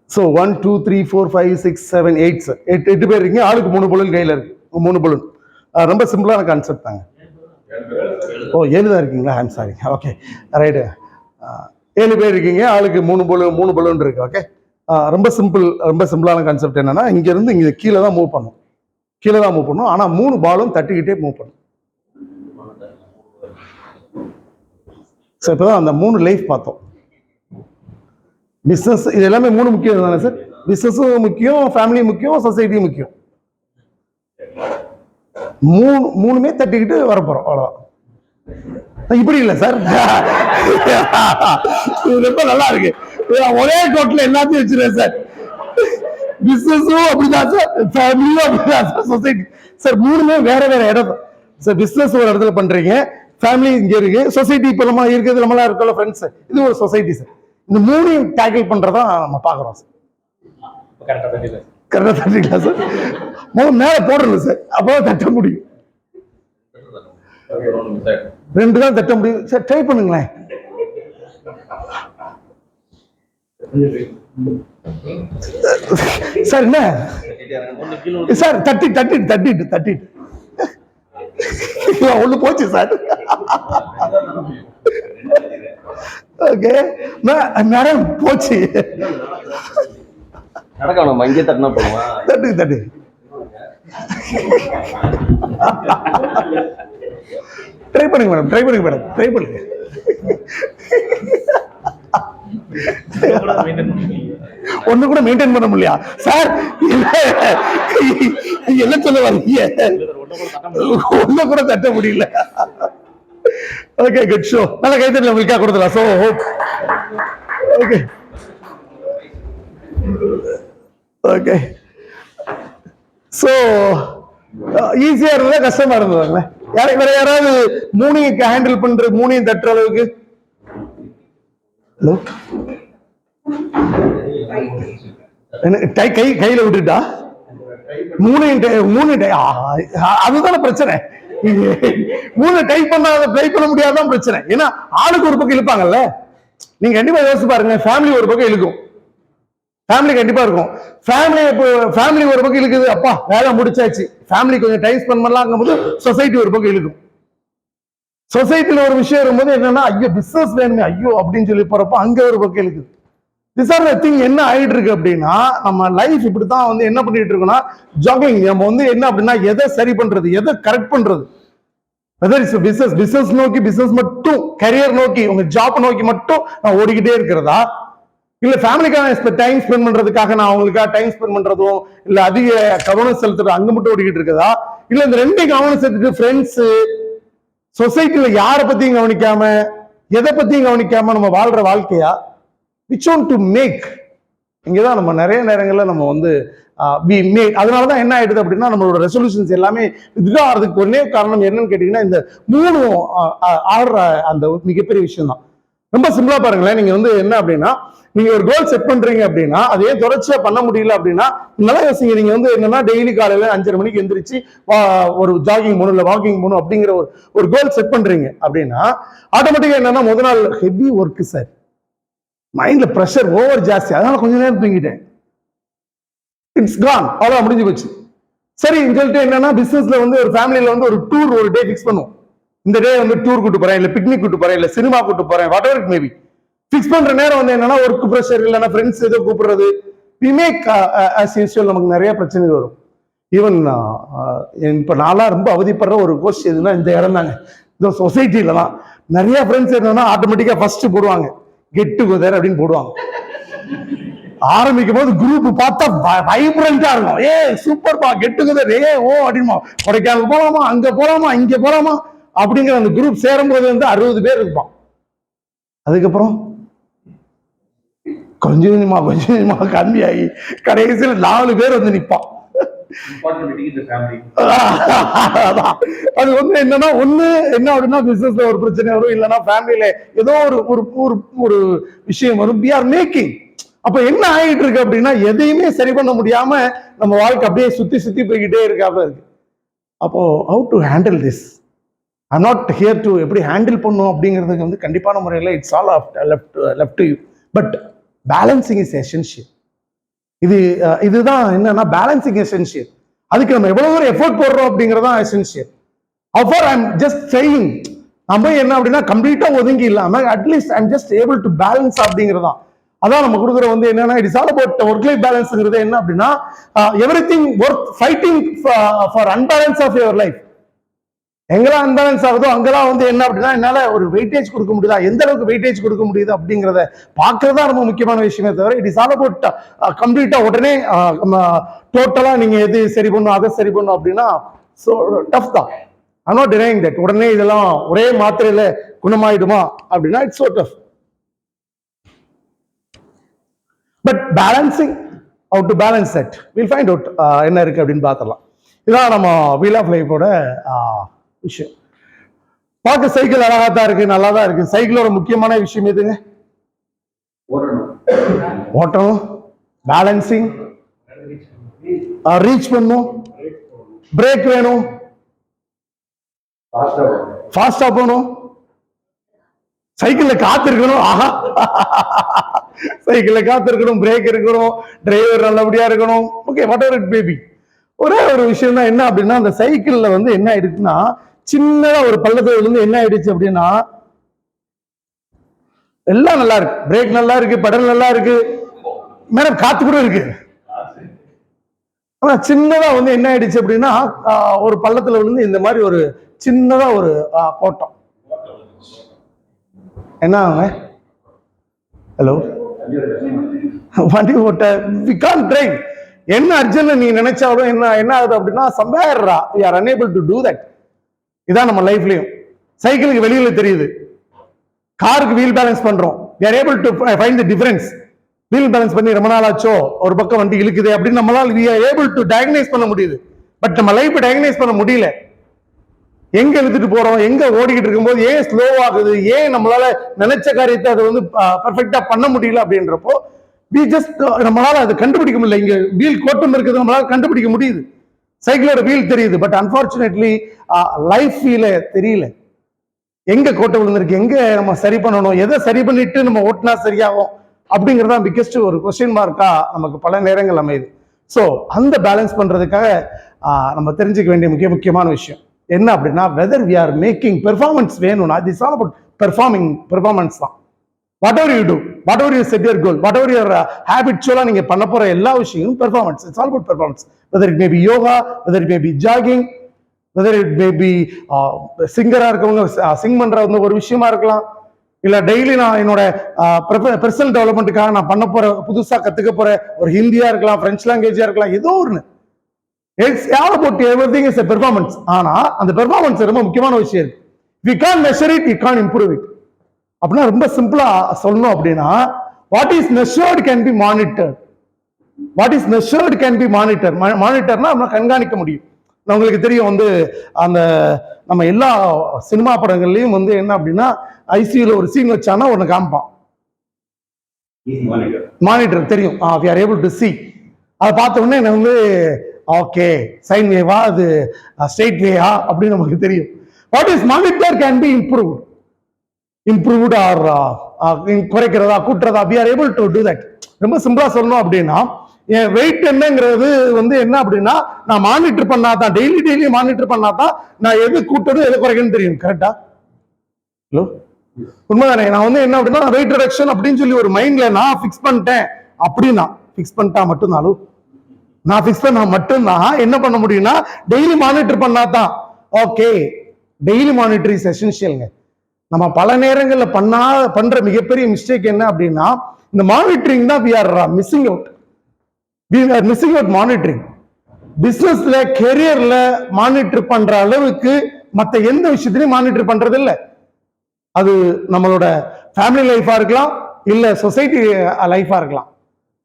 So 1 2 3 4 5 6 7 8 sir, 8 பேர் இருக்கீங்க. ஆளுக்கு 3 பலூன் கையில் இருக்கு, 3 பலூன். ரொம்ப சிம்பிளான கான்செப்ட் தாங்க. ஓ 7 தான் இருக்கீங்களா? I'm sorry. Okay right. 7 பேர் இருக்கீங்க, ஆளுக்கு 3 பலூன் இருக்கு. ஓகே, ரொம்ப சிம்பிளான கான்செப்ட் என்னன்னா, இங்கேருந்து இங்கே கீழே தான் மூவ் பண்ணும், ஆனால் 3 பாலும் தட்டிக்கிட்டே மூவ் பண்ணும். சார் இப்போ தான் அந்த 3 லைஃப் பார்த்தோம். பிஸ்னஸ் இது எல்லாமே 3 முக்கியம் தானே சார்? பிஸ்னஸும் முக்கியம், ஃபேமிலி முக்கியம், சொசைட்டி முக்கியம். 3மே தட்டிக்கிட்டு வரப்போறோம், அவ்வளோதான். இப்படி இல்லை சார், ரொம்ப நல்லா இருக்கு. ஒரே டோட்டல் எல்லாத்தையும் வச்சிருக்கேன் சார். பிசினஸும் அப்படிதான் சார், ஃபேமிலியும் அப்படிதான் சார், சொசைட்டி சார். 3மே வேற வேற இடம் சார். பிசினஸ் ஒரு இடத்துல பண்றீங்க, ஃபேமிலி இங்க இருக்கு, சொசைட்டி இப்ப நம்ம இருக்கிறது நம்மளா இருக்கோம்ல ஃப்ரெண்ட்ஸ், இது ஒரு சொசைட்டி சார். இந்த 3ஐயும் டேக்கிள் பண்றதா நம்ம பாக்குறோம் சார். கரெக்டா தட்டிக்கலாம் சார். மேல போடணும் சார், அப்பதான் தட்ட முடியும். 2 தான் தட்ட முடியும் சார். ட்ரை பண்ணுங்களேன் சார். என்ன சார், தட்டிட்டு ஒண்ணு போச்சு சார். ஓகே மேடம், போச்சு. நடக்கணும், இங்கே தட்டினா போடுவா. தட்டு ட்ரை பண்ணுங்க மேடம், ட்ரை பண்ணுங்க. ஒண்ணு கூட மெயின்டைன் பண்ண முடியல சார். என்ன சொல்ல வரீங்க? ஒண்ணு கூட தட்ட முடியல. Okay, good show. நல்ல கைத்தறி உங்களுக்கா கொடுத்துலாம். So hope. ஓகே சோ ஈஸியா இருந்ததா கஷ்டமா இருந்ததுங்களே? வேற யாராவது 3ஐயும் ஹேண்டில் பண்ற, 3ஐயும் தட்டுற அளவுக்கு? ஹலோ, கையில விட்டுட்டா 3 அதுதானே பிரச்சனை. 3 டைப் பண்ண முடியாதான் பிரச்சனை. ஏன்னா ஆளுக்கு ஒரு பக்கம் இழுப்பாங்கல்ல. நீங்க கண்டிப்பா யோசிச்சு பாருங்க, ஃபேமிலி ஒரு பக்கம் இழுக்கும், ஃபேமிலி கண்டிப்பா இருக்கும். ஃபேமிலி ஒரு பக்கம் இழுக்குது, அப்பா வேலை முடிச்சாச்சு, ஃபேமிலி கொஞ்சம் டைம் ஸ்பெண்ட் பண்ணலாம் போது சொசைட்டி ஒரு பக்கம் இழுக்கும். சொசைட்டில ஒரு விஷயம் இருக்கும்போது என்னன்னா, ஐயோ பிசினஸ் வேணுமே ஐயோ அப்படின்னு சொல்லி போறப்ப அங்க ஒரு பக்கம் இழுக்குது. This are the thing. என்ன ஆயிட்டு இருக்கு அப்படின்னா, நம்ம லைஃப் இப்படித்தான் என்ன பண்ணிட்டு இருக்கோம்னா, ஜாகிங். நம்ம என்ன அப்படின்னா, எதை சரி பண்றது, எதை கரெக்ட் பண்றது, வெதர் இட்ஸ் பிசினஸ் நோக்கி, பிசினஸ் மட்டும் கரியர் நோக்கி, உங்க ஜாப் நோக்கி மட்டும் நான் ஓடிக்கிட்டே இருக்கிறதா, இல்ல ஃபேமிலிக்கான டைம் ஸ்பெண்ட் பண்றதுக்காக நான் அவங்களுக்காக டைம் ஸ்பெண்ட் பண்றதும், இல்ல அதிக கவனம் செலுத்துறது அங்க மட்டும் ஓடிக்கிட்டு இருக்கதா, இல்ல இந்த 2 கவனம் செலுத்திட்டு ஃப்ரெண்ட்ஸ், சொசைட்டில யாரை பத்தியும் கவனிக்காம, எதை பத்தியும் கவனிக்காம நம்ம வாழ்ற வாழ்க்கையா? Which one to make? இங்கதான் நம்ம நிறைய நேரங்கள்ல நம்ம வி மேட். அதனால தான் என்ன ஆயிடுது அப்படின்னா நம்மளோட ரெசல்யூஷன்ஸ் எல்லாமே வித்ட்ரா ஆகிறதுக்கு ஒரே காரணம் என்னன்னு கேட்டீங்கன்னா இந்த 3 ஆடுற அந்த மிகப்பெரிய விஷயம் தான். ரொம்ப சிம்பிளா பாருங்களேன். நீங்க வந்து என்ன அப்படின்னா நீங்க ஒரு கோல் செட் பண்றீங்க அப்படின்னா அதே தொடர்ச்சியா பண்ண முடியல அப்படின்னா நல்லா யோசிங்க. நீங்க வந்து என்னன்னா டெய்லி காலையில 5:30 மணிக்கு எந்திரிச்சு ஒரு ஜாகிங் போகணும் இல்ல வாக்கிங் போகணும் அப்படிங்கிற ஒரு கோல் செட் பண்றீங்க அப்படின்னா ஆட்டோமேட்டிக்கா என்னன்னா முதல் நாள் ஹெவி ஒர்க் சார், மைண்ட்ல ப்ரெஷர் ஓவர் ஜாஸ்தி, அதனால கொஞ்ச நேரம் தூங்கிட்டேன், இட்ஸ் கான், அவ்வளவு முடிஞ்சு போச்சு. சரி சொல்லிட்டு என்னன்னா பிசினஸ்ல வந்து ஒரு ஃபேமிலியில வந்து ஒரு டூர் ஒரு டே ஃபிக்ஸ் பண்ணுவோம். இந்த டே வந்து டூர் கூட்டு போறேன், இல்ல பிக்னிக் கூட்டு போறேன், இல்ல சினிமா கூட்டு போறேன், what ever it maybe. Fix பண்ற நேரம் வந்து என்னன்னா ஒர்க் ப்ரெஷர் இல்லைன்னா ஃப்ரெண்ட்ஸ் ஏதோ கூப்பிடுறது, வி மேக் ஆஸ் யூஸ்வல் நமக்கு நிறைய பிரச்சனைகள் வரும். ஈவன் இப்ப நான்லாம் ரொம்ப அவதிப்படுற ஒரு கோர்ஸ் எதுனா இந்த இடம் தாங்க. இந்த சொசைட்டில தான் நிறைய ஃப்ரெண்ட்ஸ் என்னன்னா ஆட்டோமேட்டிக்கா ஃபர்ஸ்ட் போடுவாங்க கெட் டுகெதர் அப்படின்னு போடுவாங்க. ஆரம்பிக்கும் போது குரூப் பார்த்தா வைப்ரண்டா இருக்கும். ஏ சூப்பர் பா கெட் டுகெதர், ஏ ஓ அப்படிமா கொடைக்கானல் போலாமா, அங்க போலாமா, இங்க போலாமா அப்படிங்கிற அந்த குரூப் சேரும் போது வந்து 60 பேர் இருப்பான். அதுக்கப்புறம் கொஞ்சம் கொஞ்சமா கம்மியாகி கடைசியில் 4 பேர் வந்து நிற்பான். அது வந்து என்னன்னா ஒண்ணு என்ன அப்படின்னா பிசினஸ்ல ஒரு பிரச்சனை வரும், இல்லைன்னா ஃபேமிலியில ஏதோ ஒரு விஷயம் வரும். we are making. அப்ப என்ன ஆகிட்டு இருக்கு அப்படின்னா எதையுமே சரி பண்ண முடியாம நம்ம வாழ்க்கை அப்படியே சுத்தி போய்கிட்டே இருக்காம இருக்கு. அப்போ how to handle this? I'm not here to எப்படி ஹேண்டில் பண்ணும் அப்படிங்கிறதுக்கு வந்து கண்டிப்பான முறையில் it's all left to you. But balancing is essential. இதுதான் என்னன்னா பேலன்சிங் எசென்ஷியல். அதுக்கு நம்ம எவ்வளவு தூரம் எஃபோர்ட் போடுறோம் அப்படிங்கறதான் எசென்ஷியல். அப்போ ஐ எம் ஜஸ்ட் சேயிங் நம்ம என்ன அப்படின்னா கம்ப்ளீட்டா ஒதுங்கி இல்லாம at least I am just able to balance அப்படிங்கிறதான். அதான் நம்ம கொடுக்குற வந்து என்னன்னா it is all about work life பேலன்ஸ்ங்கிறது என்ன அப்படின்னா everything worth fighting for unbalance of your life. எங்கெல்லாம் அன்பேலன்ஸ் ஆகுதோ அங்கெல்லாம் வந்து என்ன அப்படின்னா என்னால ஒரு வெயிட்டேஜ் கொடுக்க முடியுதா, எந்த அளவுக்கு வெயிட்டேஜ் கொடுக்க முடியுது அப்படிங்கிறத பார்க்கறதா ரொம்ப முக்கியமான விஷயமே தவிர இட் இஸ் ஆல் அபவுட் கம்ப்ளீட்டா உடனே டோட்டலா நீங்க எது சரி பண்ணும் அதை சரி பண்ணும் அப்படின்னா ஸோ டஃப் தான். ஐ நாட் டினைங் தட் உடனே இதெல்லாம் ஒரே மாத்திரையில குணமாயிடுமா அப்படின்னா it's so tough. But balancing how to balance that we'll find out என்ன இருக்கு அப்படின்னு பார்த்துடலாம். இதான் நம்ம வீல் ஆஃப் லைஃபோட விஷயம். பார்க்க சைக்கிள் அழகா தான் இருக்கு, நல்லா தான் இருக்கு. சைக்கிளோட முக்கியமான விஷயம் எதுங்க? ஓட்டணும், பேலன்சிங், ரீச் பண்ணும், பிரேக் வேணும், ஃபாஸ்டா போகணும், சைக்கிள்ல காத்து இருக்கணும். ஆஹா, சைக்கிள்ல காத்து இருக்கணும், பிரேக் இருக்கணும், டிரைவர் நல்லபடியா இருக்கணும். Okay, what ever it maybe. ஒரே ஒரு விஷயம் தான் என்ன அப்படின்னா அந்த சைக்கிள்ல வந்து என்ன ஆயிடுச்சுன்னா சின்னதா ஒரு பள்ளத்துல இருந்து என்ன ஆயிடுச்சு அப்படின்னா எல்லாம் நல்லா இருக்கு, பிரேக் நல்லா இருக்கு, பெடல் நல்லா இருக்கு, மேடம் காத்து கூட இருக்கு. ஆனா சின்னதா வந்து என்ன ஆயிடுச்சு அப்படின்னா ஒரு பள்ளத்துல விழுந்து இந்த மாதிரி ஒரு சின்னதா ஒரு கோட்டம். என்ன ஆகுங்க? ஹலோ, வண்டி ஓட்ட we can't drive. என்ன அர்ஜென்ட் நீ நினைச்சாலும் என்ன ஆகுது அப்படின்னா somewhere we are unable to do that. இதான் நம்ம லைஃப்லயும். சைக்கிளுக்கு வெளியில தெரியுது, காருக்கு வீல் பேலன்ஸ் பண்றோம், we are able to find the difference. Wheel balance பண்ணி ரொம்ப நாள் ஆச்சோ ஒரு பக்கம் வண்டி இழுக்குது அப்படின்னு நம்மளால we are able to diagnose பண்ண முடியுது. பட் நம்ம லைஃப் டயக்னைஸ் பண்ண முடியல. எங்க இழுத்துட்டு போறோம், எங்க ஓடிக்கிட்டு இருக்கும்போது ஏன் ஸ்லோ ஆகுது, ஏன் நம்மளால நினைச்ச காரியத்தை அதை வந்து பர்ஃபெக்டா பண்ண முடியல அப்படின்றப்போ we just நம்மளால அதை கண்டுபிடிக்க முடியல. இங்க வீல் கோட்டம் இருக்குது, நம்மளால கண்டுபிடிக்க முடியுது, சைக்கிளோட வீல் தெரியுது. பட் அன்பார்ச்சுனேட்லி லைஃப் வீல தெரியல. எங்க கோட்டை விழுந்திருக்கு, எங்க நம்ம சரி பண்ணணும், எதை சரி பண்ணிட்டு நம்ம ஓட்டினா சரியாகும் அப்படிங்கறதா பிக்கஸ்ட் ஒரு கொஸ்டின் மார்க்கா நமக்கு பல நேரங்கள் அமையுது. ஸோ அந்த பேலன்ஸ் பண்றதுக்காக நம்ம தெரிஞ்சுக்க வேண்டிய முக்கியமான விஷயம் என்ன அப்படின்னா whether we are making performance வேணும்னா திஸ் ஆல் அபவுட் பெர்ஃபார்மன்ஸ் தான். Whatever you do, whatever you set your goal, whatever your ஹேபிட்ஸுவலா நீங்க பண்ண போற எல்லா விஷயங்களும் performance. It's all about performance. Whether it may be yoga, whether it may be jogging, whether it may be சிங்கரா இருக்கவங்க sing பண்ற ஒரு விஷயமா இருக்கலாம், இல்ல டெய்லி நான் என்னோட பர்சனல் டெவலப்மெண்ட்டுக்காக நான் பண்ண போற புதுசா கத்துக்க போற ஒரு ஹிந்தியா இருக்கலாம், பிரெஞ்சு லாங்குவேஜா இருக்கலாம், ஏதோ ஒன்று. It's all about everything is a performance. ஆனா அந்த பெர்ஃபார்மன்ஸ் ரொம்ப முக்கியமான விஷயம் இருக்கு. We can't measure it, we can't improve it. அப்படின்னா ரொம்ப சிம்பிளா சொல்லணும் அப்படின்னா what is measured can be monitored. What is measured can be monitor. மானிட்டர்னா நம்ம கண்காணிக்க முடியும். உங்களுக்கு தெரியும் வந்து அந்த நம்ம எல்லா சினிமா படங்கள்லயும் வந்து என்ன அப்படின்னா ஐசியூல ஒரு சீன் வச்சானா ஒன்று காமிப்பான், மானிட்டர் தெரியும். We are able to see. அதை பார்த்த உடனே எனக்கு வந்து ஓகே சைன் வேவா அது ஸ்ட்ரெயிட் வேயா அப்படின்னு நமக்கு தெரியும். What is monitor can be improved or குறைக்கிறதா கூட்டுறதா, we are able to do that. ரொம்ப சிம்பிளா சொல்லணும் அப்படின்னா என் வெயிட் என்னங்கிறது வந்து என்ன அப்படின்னா நான் மானிட்டர் பண்ணாதான், டெய்லி மானிட்டர் பண்ணாதான் நான் எது கூட்டணும் எது குறைக்கணும்னு தெரியும். கரெக்டா? ஹலோ, உண்மைதானே? நான் வந்து என்ன அப்படின்னா வெயிட் ரிடக்ஷன் அப்படின்னு சொல்லி ஒரு மைண்ட்ல நான் ஃபிக்ஸ் பண்ணிட்டேன் அப்படின்னா, ஃபிக்ஸ் பண்ணிட்டா மட்டும்தாலும் நான் ஃபிக்ஸ் பண்ணா மட்டும்தான் என்ன பண்ண முடியும்னா டெய்லி மானிட்டர் பண்ணாதான். ஓகே, டெய்லி மானிட்டர் இஸ் எசென்ஷியல்ங்க. நம்ம பல நேரங்களில் பண்ற மிகப்பெரிய மிஸ்டேக் என்ன அப்படின்னா இந்த மானிட்டரிங் தான் we are missing out. We are missing out monitoring. பிசினஸ்ல கெரியர்ல மானிட்டர் பண்ற அளவுக்கு மற்ற எந்த விஷயத்திலையும் மானிட்டர் பண்றது இல்லை. அது நம்மளோட ஃபேமிலி லைஃபா இருக்கலாம், இல்ல சொசைட்டி லைஃபா இருக்கலாம்.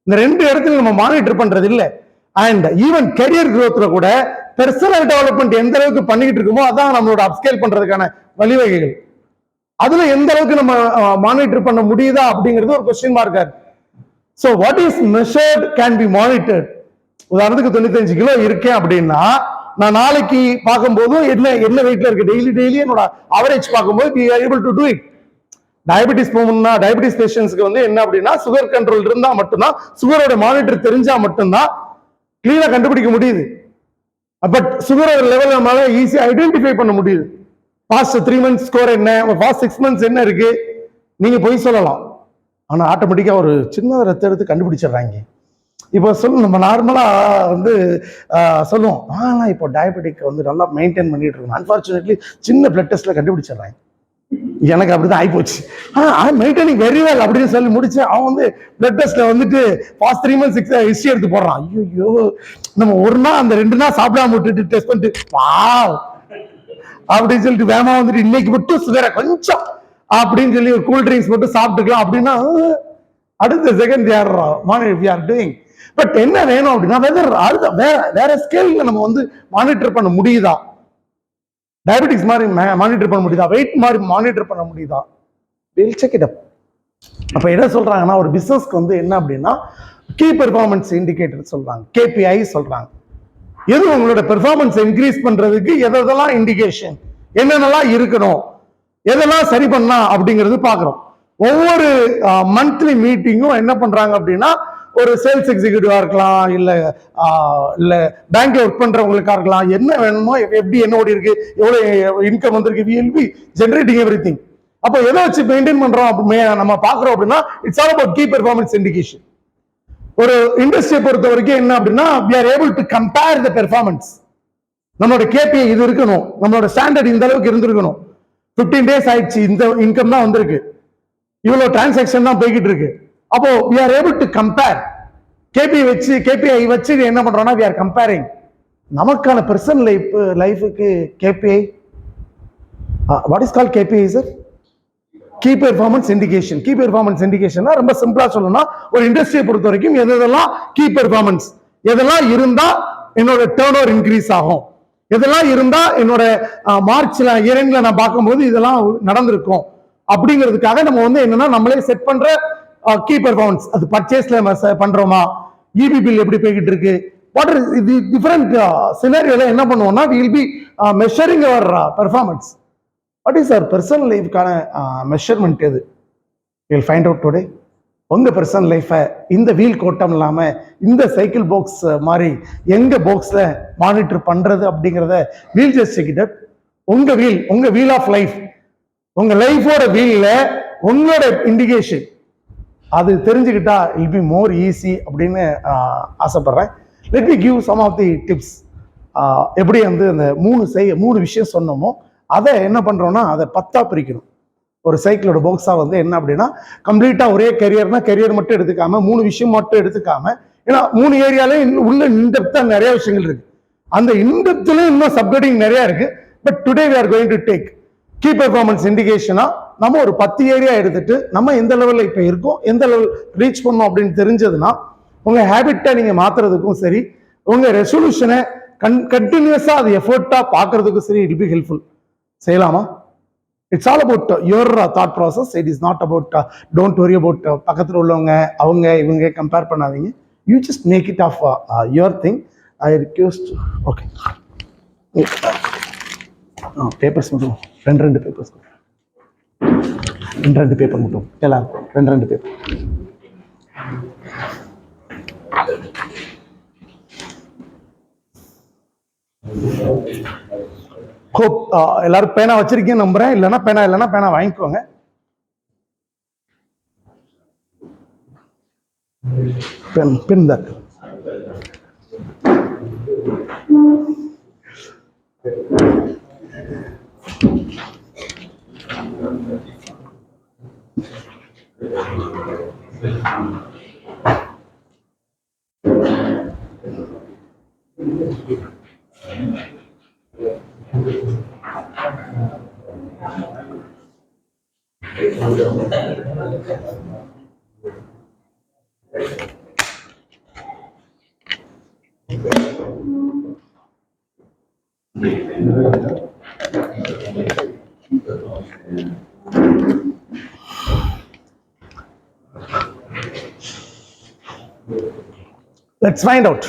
இந்த ரெண்டு இடத்துல நம்ம மானிட்டர் பண்றது இல்லை. அண்ட் ஈவன் கெரியர் growthல கூட பெர்சனல் டெவலப்மெண்ட் எந்த அளவுக்கு பண்ணிக்கிட்டு இருக்குமோ அதான் நம்மளோட அப்ஸ்கேல் பண்றதுக்கான வழிவகைகள். அதுல எந்த அளவுக்கு நம்ம மானிட்டர் பண்ண முடியுதா அப்படிங்கிறது ஒரு கொஸ்டின் மார்க்கா இருக்கு. So what is measured can be monitored. உதாரணத்துக்கு 95 கிலோ இருக்கேன் அப்படின்னா நான் நாளைக்கு பார்க்கும்போது என்ன வெயிட்ல இருக்கு டெய்லி என்னோட அவரேஜ் பார்க்கும்போது we are able to do it. Diabetes போகணும்னா டயபெட்டிஸ் பேஷண்ட்ஸ்க்கு வந்து என்ன அப்படின்னா சுகர் கண்ட்ரோல் இருந்தா மட்டும்தான், சுகரோட மானிட்டர் தெரிஞ்சா மட்டும்தான் கிளீனா கண்டுபிடிக்க முடியுது. பட் சுகரோட லெவல் நம்மளால ஈஸியா ஐடென்டிஃபை பண்ண முடியுது. பாஸ்ட் 3 months ஸ்கோர் என்ன, பாஸ்ட் 6 months என்ன இருக்கு நீங்க போய் சொல்லலாம். ஆனா ஆட்டோமேட்டிக்கா ஒரு சின்ன ரத்த எடுத்து கண்டுபிடிச்சிடுறாங்க. இப்போ நம்ம நார்மலா வந்து சொல்லுவோம் இப்போ டயபெட்டிக் வந்து நல்லா மெயின்டைன் பண்ணிட்டு இருக்கோம். அன்பார்ச்சுனேட்லி சின்ன பிளட் டெஸ்ட்ல கண்டுபிடிச்சிடுறாங்க. எனக்கு அப்படிதான் ஆயிப்போச்சு. மெயின்டைனிங் வெரி வெல் அப்படின்னு சொல்லி முடிச்சேன். அவன் வந்து பிளட் டெஸ்ட்ல வந்துட்டு பாஸ்ட் 3 months ஹிஸ்டரி எடுத்து போடுறான். ஐயோ, நம்ம ஒரு நாள் அந்த 2 நாள் சாப்பிடாம விட்டுட்டு டெஸ்ட் பண்ணிட்டு அப்படின்னு சொல்லிட்டு வேமா வந்துட்டு இன்னைக்கு மட்டும் சுகரை கொஞ்சம் அப்படின்னு சொல்லி ஒரு கூல் ட்ரிங்க்ஸ் மட்டும் சாப்பிட்டுக்கலாம் அப்படின்னா அடுத்த செகண்ட் ஆர் டூயிங். பட் என்ன வேணும் அப்படின்னா வேற ஸ்கேல்ல நம்ம வந்து மானிட்டர் பண்ண முடியுதா, டயபெட்டிக்ஸ் மாதிரி மானிட்டர் பண்ண முடியுதா, வெயிட் மாதிரி மானிட்டர் பண்ண முடியுதா, we'll check it up. அப்ப என்ன சொல்றாங்கன்னா ஒரு பிசினஸ்க்கு வந்து என்ன அப்படின்னா கீ பெர்ஃபார்மன்ஸ் இண்டிகேட்டர் சொல்றாங்க, KPI சொல்றாங்க. எது உங்களோட பெர்ஃபார்மன்ஸ் இன்க்ரீஸ் பண்றதுக்கு எதெல்லாம் இண்டிகேஷன், என்னென்னலாம் இருக்கணும், எதெல்லாம் சரி பண்ணா அப்படிங்கிறது பாக்குறோம். ஒவ்வொரு மந்த்லி மீட்டிங்கும் என்ன பண்றாங்க அப்படின்னா ஒரு சேல்ஸ் எக்ஸிக்யூட்டிவா இருக்கலாம், இல்ல பேங்க்ல ஒர்க் பண்றவங்களுக்கா இருக்கலாம், என்ன வேணுமோ எப்படி என்ன ஓடி இருக்கு, எவ்வளவு இன்கம் வந்திருக்கு, we will be generating everything. அப்போ எதை வச்சு மெயின்டைன் பண்றோம் நம்ம பாக்குறோம் அப்படின்னா it's all about key performance indication. ஒரு இண்டஸ்ட்ரியை பொறுத்த வரைக்கும் என்ன அப்படின்னா we are able to compare the performance. நம்மளோட KPI இது இருக்கணும், நம்மளோட ஸ்டாண்டர்ட் இந்த அளவுக்கு இருந்திருக்கணும், 15 days ஆயிடுச்சு இந்த இன்கம் தான் வந்திருக்கு, இவ்வளவு டிரான்சாக்ஷன் தான் போய்கிட்டு இருக்கு. அப்போ we are able to compare. KPI வச்சு என்ன பண்றோம்னா we are comparing. நமக்கான பர்சனல் லைஃபுக்கு KPI what is called KPI sir? Key performance indication. Key performance indication ரொம்ப சிம்பிளா சொல்லணும்னா ஒரு இண்டஸ்ட்ரியை பொறுத்த வரைக்கும் எதெல்லாம் கீ பெர்ஃபார்மன்ஸ், எதெல்லாம் இருந்தா என்னோட டர்ன் ஓவர் இன்க்ரீஸ் ஆகும், எதெல்லாம் இருந்தா என்னோட மார்ச்ல இயர்ல நான் பார்க்கும்போது இதெல்லாம் நடந்திருக்கும் அப்படிங்கிறதுக்காக நம்ம வந்து என்னன்னா நம்மளே செட் பண்ற கீ பெர்ஃபார்மன்ஸ். அது பர்ச்சேஸ்ல பண்றோமா, EB பில் எப்படி போய்கிட்டு இருக்கு, வாட் ஆர் தி டிஃபரண்ட் சினாரியோல என்ன பண்ணுவோம்னா we will be measuring our performance. What is our personal லைஃப்கான மெஷர்மெண்ட் எது? we'll find out today. உங்க பர்சனல் லைஃபை இந்த வீல் கோட்டம் இல்லாம இந்த சைக்கிள் பாக்ஸ் மாதிரி எங்க பாக்ஸ்ல மானிட்டர் பண்றது அப்படிங்கிறத வீல் ஜஸ்ட் செக் இட் அப். உங்க வீல் ஆஃப் லைஃப், உங்க லைஃபோட வீல்ல உங்களோட இண்டிகேஷன் அது தெரிஞ்சுக்கிட்டா இல் பி மோர் ஈஸி அப்படின்னு ஆசைப்படுறேன். Let me give some of the tips. எப்படி வந்து அந்த 3 விஷயம் சொன்னோமோ அதை என்ன பண்றோம்னா அதை 10ஆ பிரிக்கணும். ஒரு சைக்கிளோட பாக்ஸா வந்து என்ன அப்படின்னா கம்ப்ளீட்டா ஒரே கெரியர்னா கெரியர் மட்டும் எடுத்துக்காம 3 விஷயம் மட்டும் எடுத்துக்காம, ஏன்னா 3 ஏரியாலே உள்ள இன்டெப்தா நிறைய விஷயங்கள் இருக்கு, அந்த இன்டெப்த்ல இன்னும் சப்கட்டிங் நிறைய இருக்கு. But today we are going to take key performance இண்டிகேஷனா நம்ம ஒரு 10 ஏரியா எடுத்துட்டு நம்ம எந்த லெவல்ல இப்ப இருக்கோம், எந்த லெவல் ரீச் பண்ணோம் அப்படின்னு தெரிஞ்சதுன்னா உங்கள் ஹேபிட்டை நீங்கள் மாற்றுறதுக்கும் சரி, உங்கள் ரெசல்யூஷனை கண்டினியூஸாக அது எஃபர்ட்டாக பார்க்குறதுக்கும் சரி, இட் பி ஹெல்ப்ஃபுல். செய்யலாமா? It's all about your thought process. It is not about don't worry about பக்கத்தில் உள்ளவங்க அவங்க இவங்க கம்பேர் பண்ணாதீங்க. You just make it of your thing. I request. Okay, papers மட்டும் ரெண்டு பேப்பர்ஸ், ரெண்டு பேப்பர் மட்டும் எல்லாருக்கும் ரெண்டு பேப்பர். ஹோப் எல்லாரும் பேனா வச்சிருக்கேன் நம்புறேன். இல்லைன்னா பேனா வாங்கிக்கோங்க. பென் தான். Let's find out.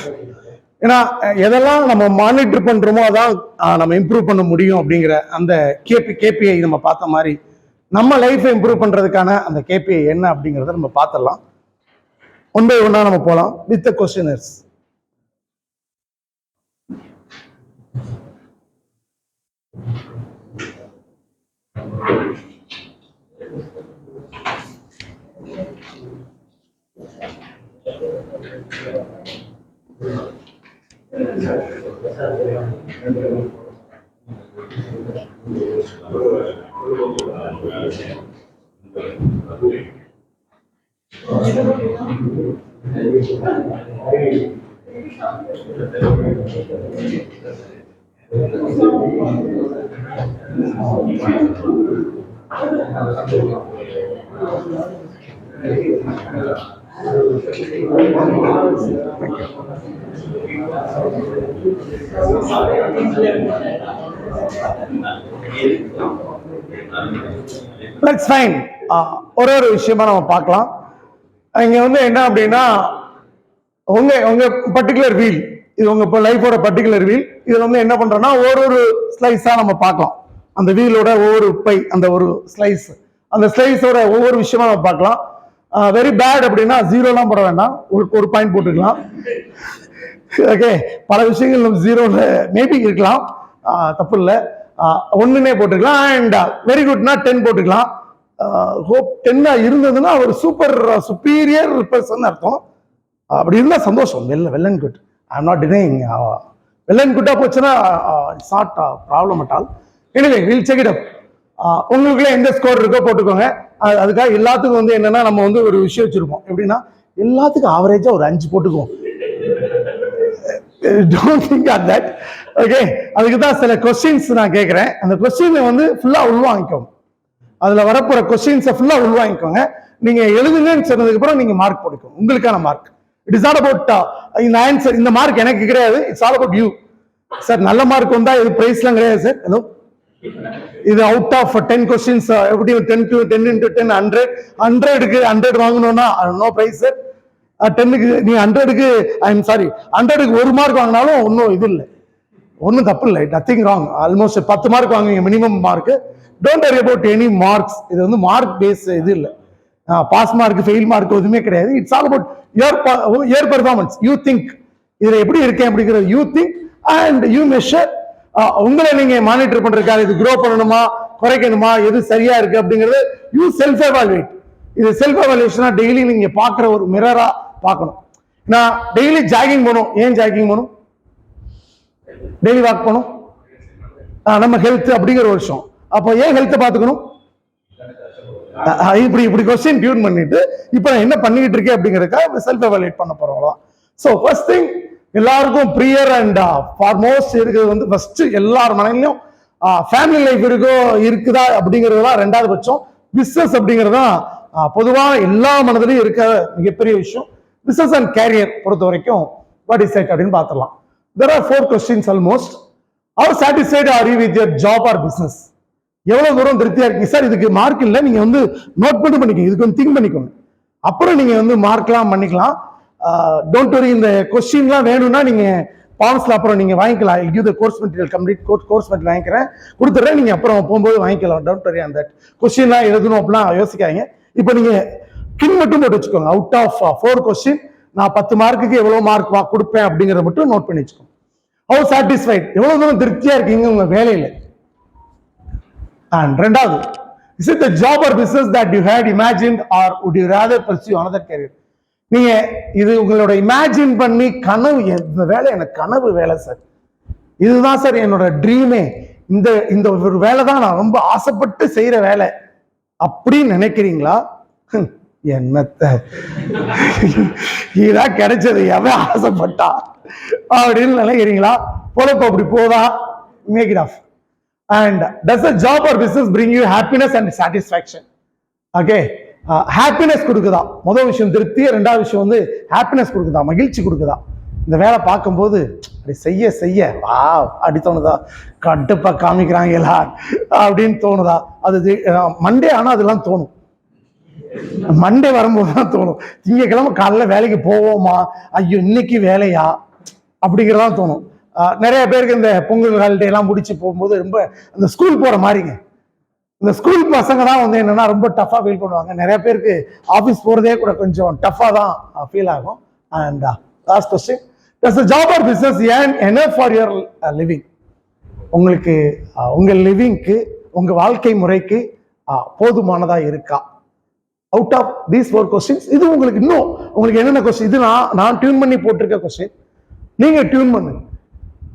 ஏன்னா எதெல்லாம் நம்ம மானிட்டர் பண்றோமோ அதான் நம்ம இம்ப்ரூவ் பண்ண முடியும் அப்படிங்கிற அந்த கேபிஐ நம்ம பார்த்த மாதிரி நம்ம லைஃப்பை இம்ப்ரூவ் பண்றதுக்கான அந்த கேபிஐ என்ன அப்படிங்கிறத நம்ம பார்த்துடலாம். ஒன் பை ஒன்னா நம்ம போகலாம் வித் கொஸ்டினர்ஸ். Let's find. ஒரு விஷயமா நம்ம பார்க்கலாம். இங்க வந்து என்ன அப்படின்னா உங்க பர்டிகுலர் வீல், இது உங்க லைஃபோட பர்டிகுலர் வீல். இதுல வந்து என்ன பண்றோம்னா ஒரு ஸ்லைஸா நம்ம பார்க்கலாம். அந்த வீலோட ஒவ்வொரு பை, அந்த ஒரு ஸ்லைஸ், அந்த ஸ்லைஸோட ஒவ்வொரு விஷயமா நம்ம பார்க்கலாம். வெரி பேட் அப்படின்னா ஜீரோலாம் போட வேண்டாம், ஒரு பாயிண்ட் போட்டுக்கலாம். ஓகே, பல விஷயங்கள் நம்ம ஜீரோல மேபி இருக்கலாம், தப்பு இல்லை. ஒன்னுனே போட்டுக்கலாம். அண்ட் வெரி குட்னா 10 போட்டுக்கலாம். ஹோப் 10 இருந்ததுன்னா ஒரு சுப்பீரியர் பர்சன் அர்த்தம். அப்படி இருந்தா சந்தோஷம். Well and good. I am not denying. Well and குட்டா போச்சுன்னா it's not problem at all. Anyway will check it up. உங்களுக்குள்ள எந்த ஸ்கோர் இருக்கோ போட்டுக்கோங்க. அதுக்காக எல்லாத்துக்கும் வந்து என்னன்னா நம்ம வந்து ஒரு விஷயம் வச்சிருப்போம். எப்படின்னா எல்லாத்துக்கும் ஆவரேஜா ஒரு 5 போட்டுக்குவோம். Don't think of that. Okay, அதுக்கு தான் சில கொஸ்டின்ஸ் நான் கேட்கிறேன். அந்த கொஸ்டினை வந்து ஃபுல்லா உள்வாங்கிக்கோங்க. அதுல வரப்போற கொஸ்டின்ஸை ஃபுல்லா உள்வாங்கிக்கோங்க. நீங்க எழுதுங்கன்னு சொன்னதுக்கு அப்புறம் நீங்க மார்க் போட்டுக்கோங்க, உங்களுக்கான mark. It is not about இந்த ஆன்சர், இந்த மார்க் எனக்கு கிடையாது. It's all about you. Sir நல்ல மார்க் வந்தா இது பிரைஸ்லாம் கிடையாது சார். ஹலோ, இது அவுட் ஆஃப் 10 கொஸ்டின்ஸ் எப்படி 10 × 10 100க்கு 100 வாங்கணும்னா நோ பிரைஸ் சார். 10க்கு நீ 100க்கு ஐ எம் சாரி 100க்கு 1 மார்க் வாங்கினாலும் ஒன்றும் இது இல்லை, ஒன்றும் தப்பு இல்லை, நத்திங் ராங். ஆல்மோஸ்ட் 10 மார்க் வாங்குவீங்க minimum mark. Don't worry about any marks. இது வந்து மார்க் பேஸ் இது இல்லை. பாஸ் மார்க் ஃபெயில் மார்க் எதுவுமே கிடையாது. It's all about your performance. You think இதுல எப்படி இருக்கேன் அப்படிங்கிறது you think and you measure. உங்களை நீங்க மானிட்டர் பண்றதுக்காக இது க்ரோ பண்ணணுமா குறைக்கணுமா எது சரியா இருக்கு அப்படிங்கிறது யூ செல்ஃப் எவாலுவேட். இது செல்ஃப் எவாலுவேஷனா டெய்லி நீங்க பாக்குற ஒரு மிரரா பார்க்கணும். நான் டெய்லி ஜாகிங் போகணும். ஏன் ஜாகிங் போகணும்? டெய்லி வாக் போகணும், நம்ம ஹெல்த் அப்படிங்கிற ஒரு விஷயம். அப்போ ஏன் ஹெல்த்தை பார்த்துக்கணும்? இப்படி கொஸ்டின் டியூன் பண்ணிட்டு இப்போ நான் என்ன பண்ணிக்கிட்டு இருக்கேன் அப்படிங்கிறதுக்காக செல்ஃப் எவாலுவேட் பண்ண போறோம். ஸோ ஃபர்ஸ்ட் திங் எல்லாருக்கும் ப்ரியர் அண்ட் ஃபார்மோஸ்ட் இருக்கிறது வந்து ஃபர்ஸ்ட் எல்லார் மனதிலையும் ஃபேமிலி லைஃப் இருக்குதா அப்படிங்கிறது தான் ரெண்டாவது பட்சம். பிஸ்னஸ் அப்படிங்கிறது தான் பொதுவாக எல்லா மனதிலையும் இருக்க மிகப்பெரிய விஷயம். பிசினஸ் அண்ட் கேரியர் பொறுத்த வரைக்கும் வாட் இஸ் இட் அப்படின்னு பார்த்துடலாம். there are 4 questions almost. how satisfied are you with your job or business? எவ்வளவு தூரம் திருப்தியா இருக்கீங்க சார்? இதுக்கு மார்க் இல்லை, நீங்க வந்து நோட் பண்ணி பண்ணிக்கோங்க, இதுக்கு வந்து திங்க் பண்ணிக்கோங்க, அப்புறம் நீங்க வந்து மார்க்லாம் பண்ணிக்கலாம். டோன்ட் வரி, இந்த கொஸ்டின்லாம் வேணும்னா நீங்க பான்ஸ்ல அப்புறம் நீங்க வாங்கிக்கலாம். I'll give the course material, complete course material வாங்கிக்கிறேன், கொடுத்துட்றேன், நீங்க அப்புறம் போகும்போது வாங்கிக்கலாம். டோன்ட் வரி அந்த கொஸ்டின்லாம் எழுதணும் அப்படிலாம் யோசிக்காதீங்க. இப்போ நீங்க கின் மட்டும் போட்டு வச்சுக்கோங்க. அவுட் ஆஃப் 4 கொஸ்டின் நான் 10 மார்க்குக்கு எவ்வளவு மார்க் கொடுப்பேன் அப்படிங்கிறத மட்டும் நோட் பண்ணி வச்சுக்கோங்க. how satisfied, எவ்வளவு தூரம் திருப்தியா இருக்கீங்க உங்க வேலையில. அண்ட் ரெண்டாவது, is it the job or business that you had imagined or would you rather pursue another career? நீங்க இது உங்களோட இமேஜின் பண்ணி கனவு, இந்த வேலை எனக்கு கனவு வேலை சார், இதுதான் சார் என்னோட ட்ரீமே, இந்த ஒரு வேலை தான் நான் ரொம்ப ஆசைப்பட்டு செய்யற வேலை அப்படின்னு நினைக்கிறீங்களா? என்னத்த இதான் கிடைச்சது, எவன் ஆசைப்பட்டா அப்படின்னு நினைக்கிறீங்களா? பொழப்பு அப்படி போதா? Make it off. And does a job or business bring you happiness and satisfaction? Okay, happiness கொடுக்குதா? முதல் விஷயம் திருப்தி, ரெண்டாவது விஷயம் வந்து happiness கொடுக்குதா, மகிழ்ச்சி கொடுக்குதா? இந்த வேலை பார்க்கும்போது அப்படி செய்ய செய்ய வா அப்படி தோணுதா? கடுப்பா காமிக்கிறாங்களா அப்படின்னு தோணுதா? அது மண்டே ஆனா அதெல்லாம் தோணும், மண்டே வரும்போது தான் தோணும். திங்கக்கிழமை காலைல வேலைக்கு போவோமா, ஐயோ இன்னைக்கு வேலையா அப்படிங்கிறதான் தோணும். நிறைய பேருக்கு இந்த பொங்கல் ஹாலிடே எல்லாம் முடிச்சு போகும்போது ரொம்ப அந்த ஸ்கூல் போற மாதிரிங்க, இந்த ஸ்கூல் பசங்க தான் வந்து என்னன்னா ரொம்ப டஃபா ஃபீல் பண்ணுவாங்க. நிறைய பேருக்கு ஆஃபீஸ் போறதே கூட கொஞ்சம் டஃபா தான் ஃபீல் ஆகும். And last question, does the job or business earn enough for your living? உங்களுக்கு உங்க லிவிங்க்கு, உங்க வாழ்க்கை முறைக்கு போதுமானதா இருக்கா? அவுட் ஆஃப் தீஸ் 4 கொஸ்டின்ஸ், இது உங்களுக்கு இன்னும் உங்களுக்கு என்னென்ன கொஸ்டின், இது நான் டியூன் பண்ணி போட்டிருக்க கொஸ்டின், நீங்க டியூன் பண்ணுங்க.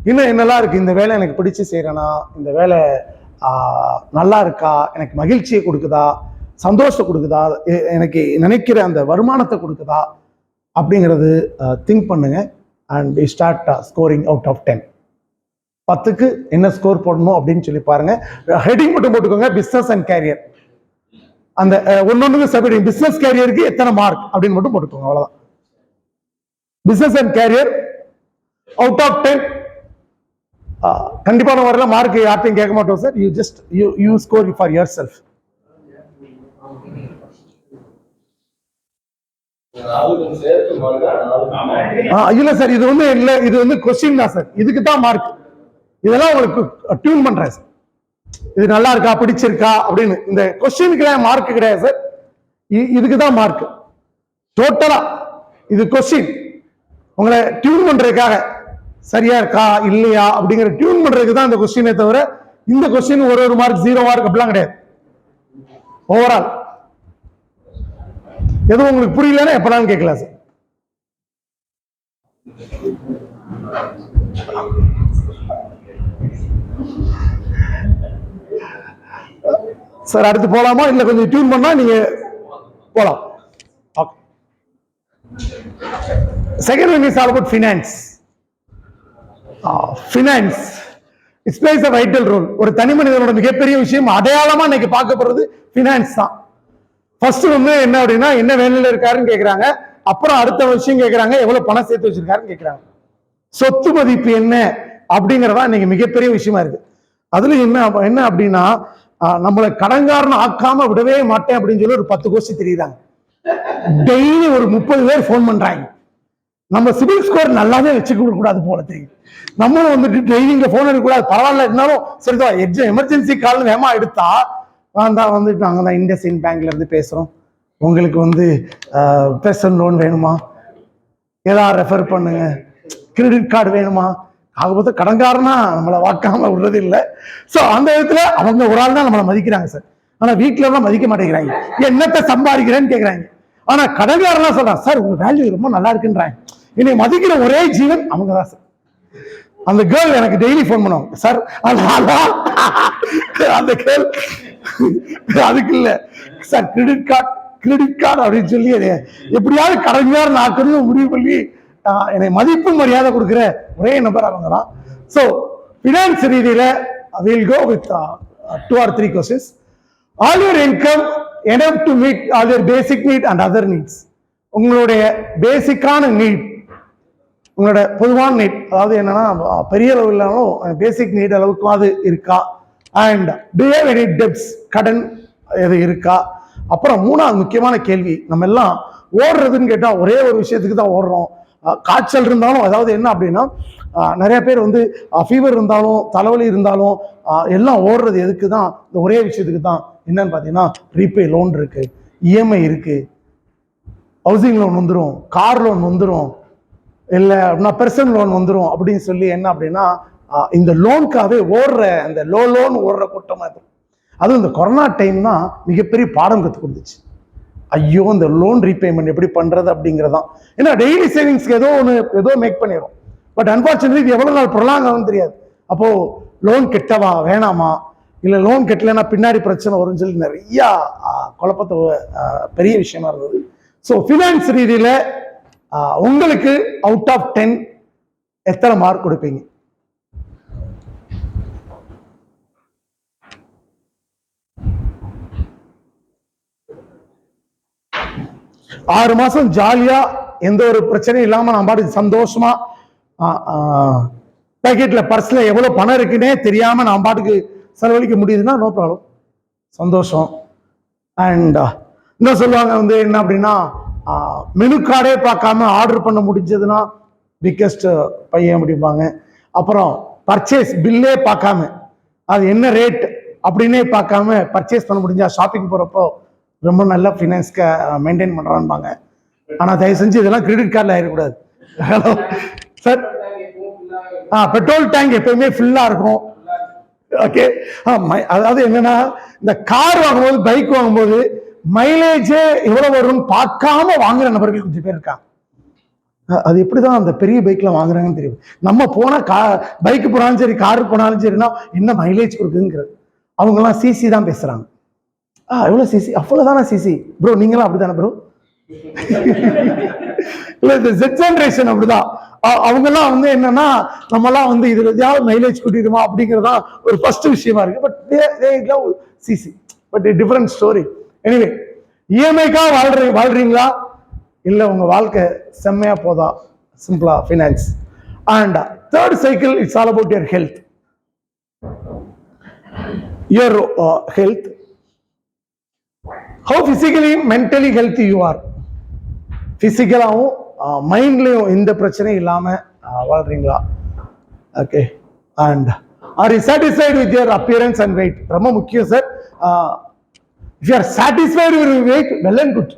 இன்னும் என்னெல்லாம் இருக்கு, இந்த வேலை எனக்கு பிடிச்சு செய்யறேனா, இந்த வேலை நல்லா இருக்கா, எனக்கு மகிழ்ச்சியை கொடுக்குதா, சந்தோஷத்தை கொடுக்குதா, எனக்கு நினைக்கிற அந்த வருமானத்தை கொடுக்குதா அப்படிங்கிறது திங்க் பண்ணுங்க. And you start scoring out of 10. 10க்கு என்ன ஸ்கோர் போடணும் அப்படின்னு சொல்லி பாருங்க. ஹெட்டிங் மட்டும் போட்டுக்கோங்க, பிசினஸ் அண்ட் கேரியர். அந்த ஒன்னொன்னு சப்ஹெட்டிங், பிசினஸ் கேரியருக்கு எத்தனை மார்க் அப்படின்னு மட்டும் போட்டுக்கோங்க, அவ்வளவுதான். Business and career out of 10. கண்டிப்பான வரல மார்க் யார்ட்டையும் கேட்க மாட்டோம் sir. You just you score for yourself. இல்ல சார், இது வந்து இல்ல, இது வந்து கொஸ்டின் தான் சார், இதுக்கு தான் மார்க். இதெல்லாம் உங்களுக்கு டியூன் பண்றேன் சார், இது நல்லா இருக்கா, பிடிச்சிருக்கா அப்படின்னு. இந்த கொஸ்டினுக்கு மார்க் கிடையாது சார், இதுக்கு தான் மார்க் டோட்டலா. இது கொஸ்டின் உங்களை டியூன் பண்றதுக்காக, சரியா இருக்கா இல்லையா அப்படிங்கிற டியூன் பண்றதுக்கு தான் இந்த கொஸ்டினே தவிர, இந்த கொஸ்டின் ஒரு மார்க் 0 மார்க் அப்படிலாம் கிடையாது. ஓவரால் எதுவும் உங்களுக்கு புரியலன்னா எப்பனாலும் கேட்கலாம் சார். சார் அடுத்து போலாமா, இல்ல கொஞ்சம் டியூன் பண்ணா நீங்க போலாம். Okay. Second one is all about finance. Finance it's place a vital role. ஒரு தனி மனிதனோட மிகப்பெரிய விஷயம், அடையாளமா இன்னைக்கு பார்க்கப்படுறது ஃபினான்ஸ் தான். ஃபர்ஸ்ட் வந்து என்ன அப்படின்னா, என்ன வேலையில இருக்காருன்னு கேட்கறாங்க. அப்புறம் அடுத்த விஷயம் கேட்கறாங்க, எவ்வளவு பணம் சேர்த்து வச்சிருக்காருன்னு கேட்கறாங்க. சொத்து மதிப்பு என்ன அப்படிங்கறதா இன்னைக்கு மிகப்பெரிய விஷயமா இருக்கு. அதுல என்ன அப்படின்னா, நம்மளை கடன்காரன் ஆக்காம விடவே மாட்டேன் அப்படின்னு சொல்லி ஒரு 10 கோஷ்டி தெரியுறாங்க. டெய்லி ஒரு 30 பேர் போன் பண்றாங்க. நம்ம சிபில் ஸ்கோர் நல்லாவே வச்சுக்க கூடாது போல தெரியும். நம்மளும் வந்துட்டு டெய்லிங்க போன் எடுக்கக்கூடாது, பரவாயில்ல இருந்தாலும் சரிதான், எமர்ஜென்சி கால் வேகமா எடுத்தா தான் வந்துட்டு நாங்கள் தான் இண்டஸ்இண்ட் பேங்க்ல இருந்து பேசுறோம், உங்களுக்கு வந்து பர்சனல் லோன் வேணுமா, ஏதாவது ரெஃபர் பண்ணுங்க, கிரெடிட் கார்டு வேணுமா. ஆகப்போது கடன்காரனா நம்மளை வாக்காம விடுறது இல்லை. ஸோ அந்த விதத்துல அவங்க ஒரு ஆள் தான் நம்மளை மதிக்கிறாங்க சார். ஆனா வீட்டுல எல்லாம் மதிக்க மாட்டேங்கிறாங்க. என்னத்தை சம்பாதிக்கிறேன்னு கேட்கறாங்க. ஆனா கடன்காரனா சொல்றான், சார் உங்க வேல்யூ ரொம்ப நல்லா இருக்குன்றாங்க. என்னை மதிக்கிற ஒரே ஜீவன் அவங்க தான் சார். அந்த கேர்ள் எனக்கு டெய்லி போன் பண்ணுவாங்க, சார் அந்த கேர்ள் அதுக்கு இல்ல சார், கிரெடிட் கார்டு அப்படின்னு சொல்லி எப்படியாவது கடன்காரன் ஆக்குறது முடிவு பண்ணி என்னை மதிப்பு மரியாதை கொடுக்கிற ஒரே நபர் அவங்க தான். ஸோ ஃபினான்ஸ் ரீதியில we'll go with 2 or 3 questions. All your income enough to meet all your basic need and other needs. உங்களுடைய பேசிக்கான நீட், உங்களோட பொதுவான நீட், அதாவது என்னன்னா பெரிய அளவு இல்லாமலும் பேசிக் நீட் அளவுக்கு அது இருக்கா? And to have any debts, கடன் எது இருக்கா? அப்புறம் மூணாவது முக்கியமான கேள்வி, நம்ம எல்லாம் ஓடுறதுன்னு கேட்டால் ஒரே ஒரு விஷயத்துக்கு தான் ஓடுறோம். காய்ச்சல் இருந்தாலும், அதாவது என்ன அப்படின்னா நிறைய பேர் வந்து ஃபீவர் இருந்தாலும் தலைவலி இருந்தாலும் எல்லாம் ஓடுறது எதுக்கு தான்? இந்த ஒரே விஷயத்துக்கு தான். என்னன்னு பார்த்தீங்கன்னா ரீபே லோன் இருக்கு, இஎம்ஐ இருக்கு, ஹவுசிங் லோன் வந்துடும், கார் லோன் வந்துடும், இல்லை அப்படின்னா பெர்சனல் லோன் வந்துடும் அப்படின்னு சொல்லி என்ன அப்படின்னா இந்த லோனுக்காகவே ஓடுற அந்த லோன் ஓடுற கூட்டமாக இருக்கும். அதுவும் இந்த கொரோனா டைம் தான் மிகப்பெரிய பாடம் கற்றுக் கொடுத்துச்சு. ஐயோ இந்த லோன் ரீபேமெண்ட் எப்படி பண்ணுறது அப்படிங்கிறதான். ஏன்னா டெய்லி சேவிங்ஸ்க்கு ஏதோ மேக் பண்ணிடும். பட் அன்பார்ச்சுனேட்லி இது எவ்வளோ நாள் ப்ரொலாங் ஆகும்னு தெரியாது. அப்போது லோன் கெட்டவா வேணாமா, இல்லை லோன் கெட்டலைன்னா பின்னாடி பிரச்சனை வரும்னு சொல்லி நிறையா குழப்பத்தை பெரிய விஷயமா இருந்தது. ஸோ ஃபினான்ஸ் ரீதியில் உங்களுக்கு அவுட் ஆஃப் 10 எத்தனை மார்க் கொடுப்பீங்க? ஆறு மாசம் ஜாலியா எந்த ஒரு பிரச்சனையும் இல்லாம நான் பாட்டு சந்தோஷமா பேக்கெட்ல பர்ஸ்ல எவ்வளவு பணம் இருக்குன்னே தெரியாம நான் பாட்டுக்கு செலவழிக்க முடியுதுன்னா நோ ப்ராப்ளம், சந்தோஷம். அண்ட் என்ன சொல்லுவாங்க வந்து என்ன அப்படின்னா மெனு கார்டே பார்க்காம ஆர்டர் பண்ண முடிஞ்சதுன்னா பிக்கஸ்ட் பையன் அப்படிம்பாங்க. அப்புறம் பர்ச்சேஸ் பில்லே பார்க்காம அது என்ன ரேட் அப்படின்னே பார்க்காம பர்ச்சேஸ் பண்ண முடிஞ்சா ஷாப்பிங் போறப்போ ரொம்ப நல்லா ஃபினான்ஸ்க்கு மெயின்டைன் பண்ணுறான்பாங்க. ஆனால் தயவு செஞ்சு இதெல்லாம் கிரெடிட் கார்டில் ஆயிடக்கூடாது. ஹலோ சார், பெட்ரோல் டேங்க் எப்பயுமே ஃபுல்லாக இருக்கும். ஓகே, அதாவது என்னன்னா இந்த கார் வாங்கும்போது பைக் வாங்கும்போது மைலேஜே எவ்வளோ வரும்னு பார்க்காம வாங்குற நபர்கள் கொஞ்சம் பேர் இருக்காங்க. அது எப்படிதான் அந்த பெரிய பைக்ல வாங்குறாங்கன்னு தெரியும். நம்ம போனா பைக்கு போனாலும் சரி காரு போனாலும் சரின்னா என்ன மைலேஜ் கொடுக்குங்கிறது. அவங்கெல்லாம் சிசி தான் பேசுறாங்க. எவ்வளோ சிசி, அவ்வளோதானே சிசி ப்ரோ, நீங்களாம் அப்படித்தானே ப்ரோ? இல்லை இந்த ஜெட் ஜென்ரேஷன் அப்படிதான். அவங்கெல்லாம் வந்து என்னன்னா நம்மலாம் வந்து இதுல எதாவது மைலேஜ் கூட்டிடுமா அப்படிங்கிறதா ஒரு ஃபர்ஸ்ட் விஷயமா இருக்கு. But CC, but different story. Anyway, இஎம்ஐக்கா வாழ்றீங்களா இல்லை உங்க வாழ்க்கை செம்மையா போதா? சிம்பிளா finance. And third cycle, it's all about your health. Your health, how physically mentally healthy you are. பிசிக்கலாகவும் மைண்ட்லையும் எந்த பிரச்சனையும் இல்லாம வாழ்றீங்களா? Okay. And are you satisfied with your appearance and weight? ரொம்ப முக்கியம் sir. If you are satisfied with weight, well and good,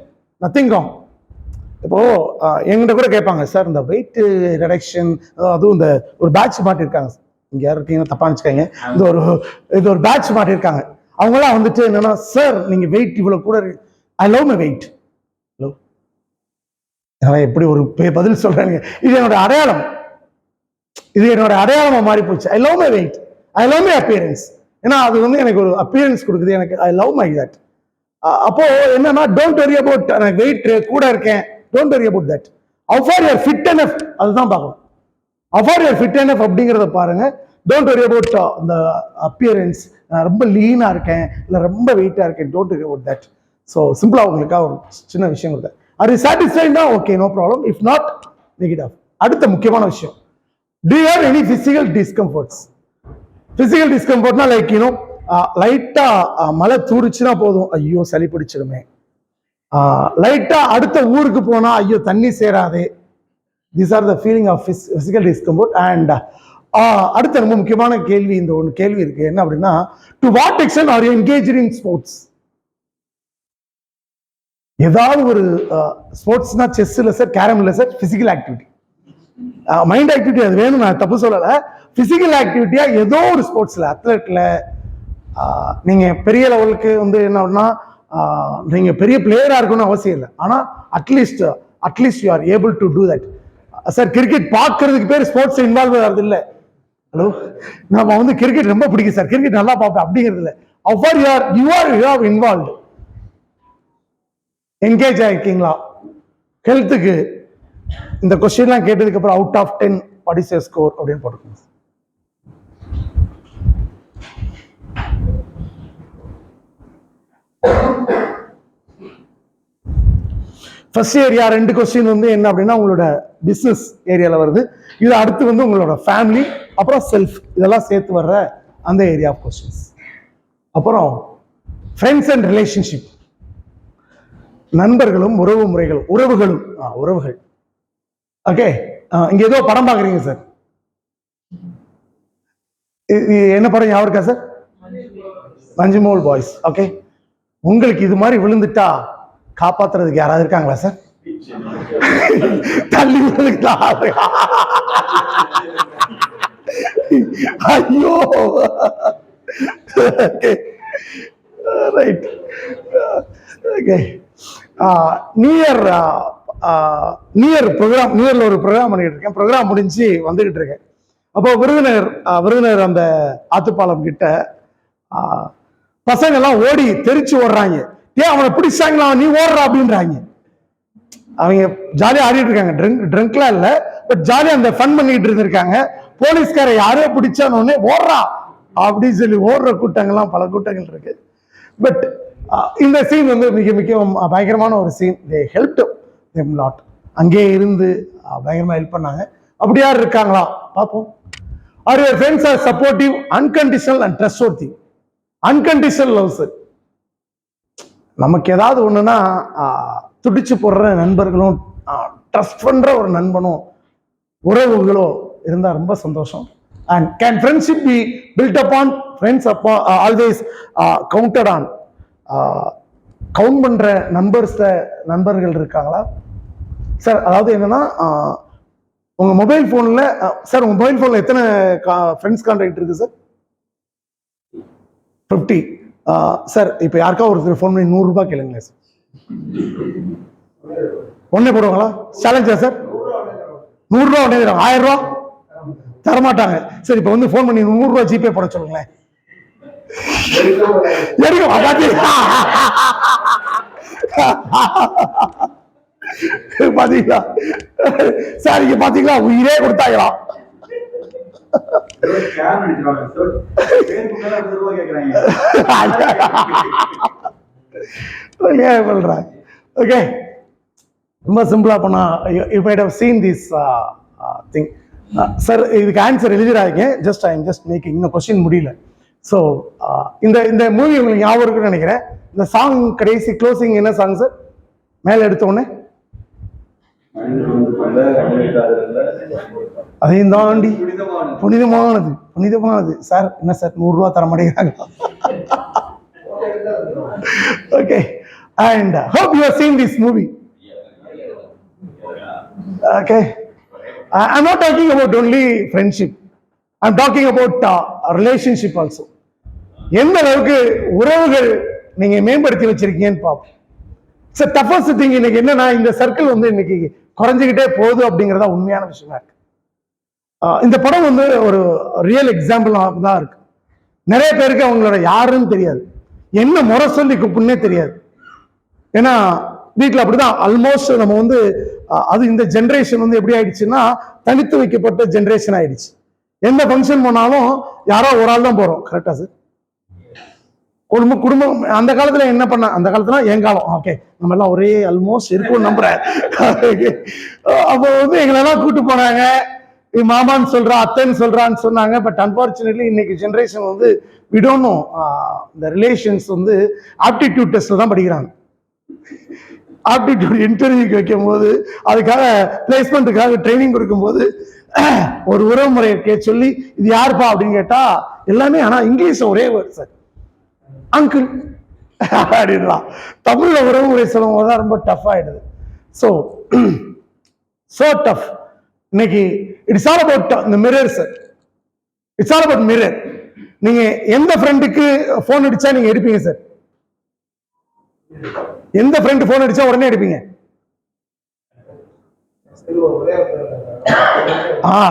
nothing wrong. இப்போ எங்கிட்ட கூட கேட்பாங்க, சார் இந்த வெயிட் ரிடக்ஷன், அதுவும் இந்த ஒரு பேட்ச் மாட்டிருக்காங்க, இங்க யாரும் இருக்கீங்க தப்பா நினைச்சுக்காங்க, இது ஒரு பேட்ச் மாட்டிருக்காங்க. அவங்களாம் வந்துட்டு என்னன்னா, சார் நீங்க வெயிட் இவ்வளவு கூட, I love my wait. Hello, எப்படி ஒரு பதில் சொல்றாங்க? இது என்னோட அடையாளம், இது என்னோட அடையாளமா மாறி போச்சு. I love my wait, I love my appearance. ஏன்னா அது வந்து எனக்கு ஒரு அப்பியரன்ஸ் கொடுக்குது, எனக்கு ஐ லவ் மை தட். அப்போ என்னன்னா, டோன்ட் வரி அபவுட் நான் வெயிட் கூட இருக்கேன், don't worry about that. How far you are fit enough, அதுதான் பார்க்கணும். How far you are fit enough அப்படிங்கிறத பாருங்க. டோன்ட் வரி அபவுட் இந்த அப்பியரன்ஸ், ரொம்ப லீனா இருக்கேன் இல்லை ரொம்ப வெயிட்டா இருக்கேன், don't worry about that. So சிம்பிளா உங்களுக்காக ஒரு சின்ன விஷயம் கொடுத்தேன். அது சாட்டிஸ்ஃபைடா okay, no problem. If not, negative. அடுத்த முக்கியமான விஷயம், do you have any physical discomforts? Physical discomfortனா லைக் யூனோ லைட்டா மழை தூரிச்சுன்னா போதும், ஐயோ சளி பிடிச்சிடுமே. லைட்டா அடுத்த ஊருக்கு போனா ஐயோ தண்ணி சேராதே. These are the feeling of physical discomfort. And அடுத்த ரொம்ப முக்கியமான கேள்வி, இந்த ஒன்று கேள்வி இருக்கு, என்ன அப்படின்னா, to what extend are you engaged in sports? ஏதாவது ஒரு ஸ்போர்ட்ஸ்னா செஸ் இல்லை சார், கேரம் இல்லை sir, physical activity, mind activity அது வேணும், நான் தப்பு சொல்லலை. பிசிக்கல் ஆக்டிவிட்டியா ஏதோ ஒரு ஸ்போர்ட்ஸ்ல, அத்லெட்ல நீங்க பெரிய லெவலுக்கு வந்து என்ன அப்படின்னா நீங்க பெரிய பிளேயரா இருக்கணும்னு அவசியம் இல்லை, ஆனா at least you are able to do that. Sir cricket பார்க்கறதுக்கு பேர் ஸ்போர்ட்ஸ் இன்வால்வ் ஆகிறது இல்லை. ஹலோ, நம்ம வந்து கிரிக்கெட் ரொம்ப பிடிக்கும் சார், கிரிக்கெட் நல்லா பார்ப்பேன் அப்படிங்கிறது இல்லை. அவர் யூ ஆர் இன்வால்வ், என்கேஜ் ஆயிருக்கீங்களா? ஹெல்த்துக்கு இந்த கொஸ்டின்லாம் கேட்டதுக்கு அப்புறம் out of 10 what is your score அப்படின்னு போட்டுக்கோங்க. ஃபர்ஸ்ட் ஏரியா 2 கொஸ்டின் வந்து என்ன அப்படின்னா உங்களோட பிஸ்னஸ் ஏரியாவில் வருது. இது அடுத்து வந்து உங்களோட ஃபேமிலி, அப்புறம் செல்ஃப், இதெல்லாம் சேர்த்து வர்ற அந்த ஏரியா ஆஃப் கொஸ்டின்ஸ். அப்புறம் ஃப்ரெண்ட்ஸ் அண்ட் ரிலேஷன்ஷிப், நண்பர்களும் உறவு முறைகள், உறவுகள். ஓகே, இங்க ஏதோ படம் பார்க்குறீங்க சார். என்ன படம் ஞாபகம் இருக்கா சார்? மஞ்சுமோல் பாய்ஸ். ஓகே, உங்களுக்கு இது மாதிரி விழுந்துட்டா காப்பாத்துறதுக்கு யாராவது இருக்காங்களா சார்? தள்ளி விழுந்துட்டா ஐயோ. Right. Okay, new year program, new இயர்ல ஒரு ப்ரோக்ராம் பண்ணிட்டு இருக்கேன். ப்ரோக்ராம் முடிஞ்சு வந்துகிட்டு இருக்கேன். அப்போ விருதுநகர் அந்த ஆத்துப்பாலம் கிட்ட பசங்க எல்லாம் ஓடி தெரிச்சு ஓடுறாங்க. ஏன் அவனை பிடிச்சாங்களா, நீ ஓடுறா அப்படின்றாங்க. அவங்க ஜாலியா ஆடிட்டு இருக்காங்க, ட்ரங்க்லாம் இல்ல, பட் ஜாலியா அந்த ஃபன் பண்ணிட்டு இருந்திருக்காங்க. போலீஸ்கார யாரோ பிடிச்சானோடனே ஓடுறா அப்படின்னு சொல்லி ஓடுற கூட்டங்கள்லாம் பல கூட்டங்கள் இருக்கு. பட் இந்த சீன் வந்து மிக பயங்கரமான ஒரு சீன். தே ஹெல்ப்ட் தெம் லாட். அங்கே இருந்து பயங்கரமா ஹெல்ப் பண்ணாங்க. அப்படி யார் இருக்காங்களா பார்ப்போம். Are your friends are supportive, unconditional and trustworthy? Unconditional love, sir. நமக்கு ஏதாவது ஒண்ணுன்னா துடிச்சு போடுற நண்பர்களும், ட்ரஸ்ட் பண்ற ஒரு நண்பனும் உறவுகளோ இருந்தா ரொம்ப சந்தோஷம். And can friendship be built upon? Friends upon always counted on. Count பண்ற நண்பர்கள் இருக்காங்களா சார்? அதாவது என்னன்னா, உங்க மொபைல் போன்ல சார், உங்க மொபைல் போன்ல எத்தனை ஃப்ரெண்ட்ஸ் கான்டாக்ட் இருக்கு சார்? 50. சார் இப்போ யாருக்கா ஒருத்தர் ஃபோன் பண்ணி 100 ரூபாய் கேளுங்களேன் சார். ஒன்னே போடுவாங்களா? சேலஞ்சா சார்? 100 ரூபா உடனே தருவாங்க. 1000 ரூபா தரமாட்டாங்க. சரி, இப்போ வந்து ஃபோன் பண்ணி 100 ரூபா ஜிபே போட சொல்லுங்களேன். பாத்தீங்களா சார், இங்க பாத்தீங்களா உயிரே கொடுத்தாங்களா? ஓகே, ரொம்ப சிம்பிளா பண்ணா, you might have seen this thing. Sir இதுக்கு ஆன்சர் எழுதிடாதீங்க, just I am just making. இன்னும் கொஸ்டின் முடியல. ஸோ இந்த மூவி உங்களுக்கு ஞாபகம் இருக்குன்னு நினைக்கிறேன். இந்த சாங் கடைசி க்ளோசிங் என்ன சாங் சார்? மேல எடுத்த உடனே அதையும் தாண்டி புனிதமானது. சார் என்ன சார் 100 ரூபா தர மாட்டேங்கிறாங்க? Okay, and hope you have seen this movie. Okay, I'm not talking about only friendship, I'm talking about relationship also. எந்த அளவுக்கு உறவுகள் நீங்க மேம்படுத்தி வச்சிருக்கீங்கன்னு பார்ப்போம். It's toughest thing. இன்னைக்கு என்னன்னா, இந்த சர்க்கிள் வந்து இன்னைக்கு குறைஞ்சிக்கிட்டே போகுது அப்படிங்கிறதா உண்மையான விஷயமா இருக்கு. இந்த படம் வந்து ஒரு ரியல் எக்ஸாம்பிள் தான் இருக்கு. நிறைய பேருக்கு அவங்களோட யாருன்னு தெரியாது, என்ன முறை சொல்லி கூப்பிடுன்னே தெரியாது. ஏன்னா வீட்டில் அப்படிதான் ஆல்மோஸ்ட் நம்ம வந்து அது இந்த ஜென்ரேஷன் வந்து எப்படி ஆயிடுச்சுன்னா, தனித்து வைக்கப்பட்ட ஜென்ரேஷன் ஆயிடுச்சு. எந்த ஃபங்க்ஷன் போனாலும் யாரோ ஒரு ஆள் தான் போறோம். கரெக்டா சார்? குடும்பம் அந்த காலத்துல என்ன பண்ண, அந்த காலத்துல என் காலம், ஓகே, நம்ம எல்லாம் ஒரே ஆல்மோஸ்ட் இருக்கும் நம்புறேன். அப்போ வந்து எங்களெல்லாம் கூட்டு போனாங்க, மாமான்னு சொல்றா, அத்தைன்னு சொல்றான்னு சொன்னாங்க. பட் அன்பார்ச்சுனேட்லி இன்னைக்கு ஜென்ரேஷன் வந்து we don't know. இந்த ரிலேஷன்ஸ் வந்து ஆப்டிடியூட் டெஸ்ட்ல தான் படிக்கிறாங்க. ஆப்டிடியூட் இன்டர்வியூக்கு வைக்கும் போது, அதுக்காக பிளேஸ்மெண்ட்டுக்காக ட்ரைனிங் கொடுக்கும்போது ஒரு உறவு முறையை சொல்லி இது யாருப்பா அப்படின்னு கேட்டா எல்லாமே, ஆனா இங்கிலீஷ் ஒரே வேர்ட் சார், அங்கிள் அப்படின்லாம். தமிழ்ல உறவு முறை சொல்லும் போது தான் ரொம்ப டஃப் ஆயிடுது. So tough. இன்னைக்கு இட்ஸ் ஆல் அபவுட் இந்த mirror sir. It's all about mirror. நீங்க எந்த ஃப்ரெண்டுக்கு போன் அடிச்சா நீங்க எடுப்பீங்க சார்? எந்த ஃப்ரெண்டு போன் அடிச்சா உடனே எடுப்பீங்க?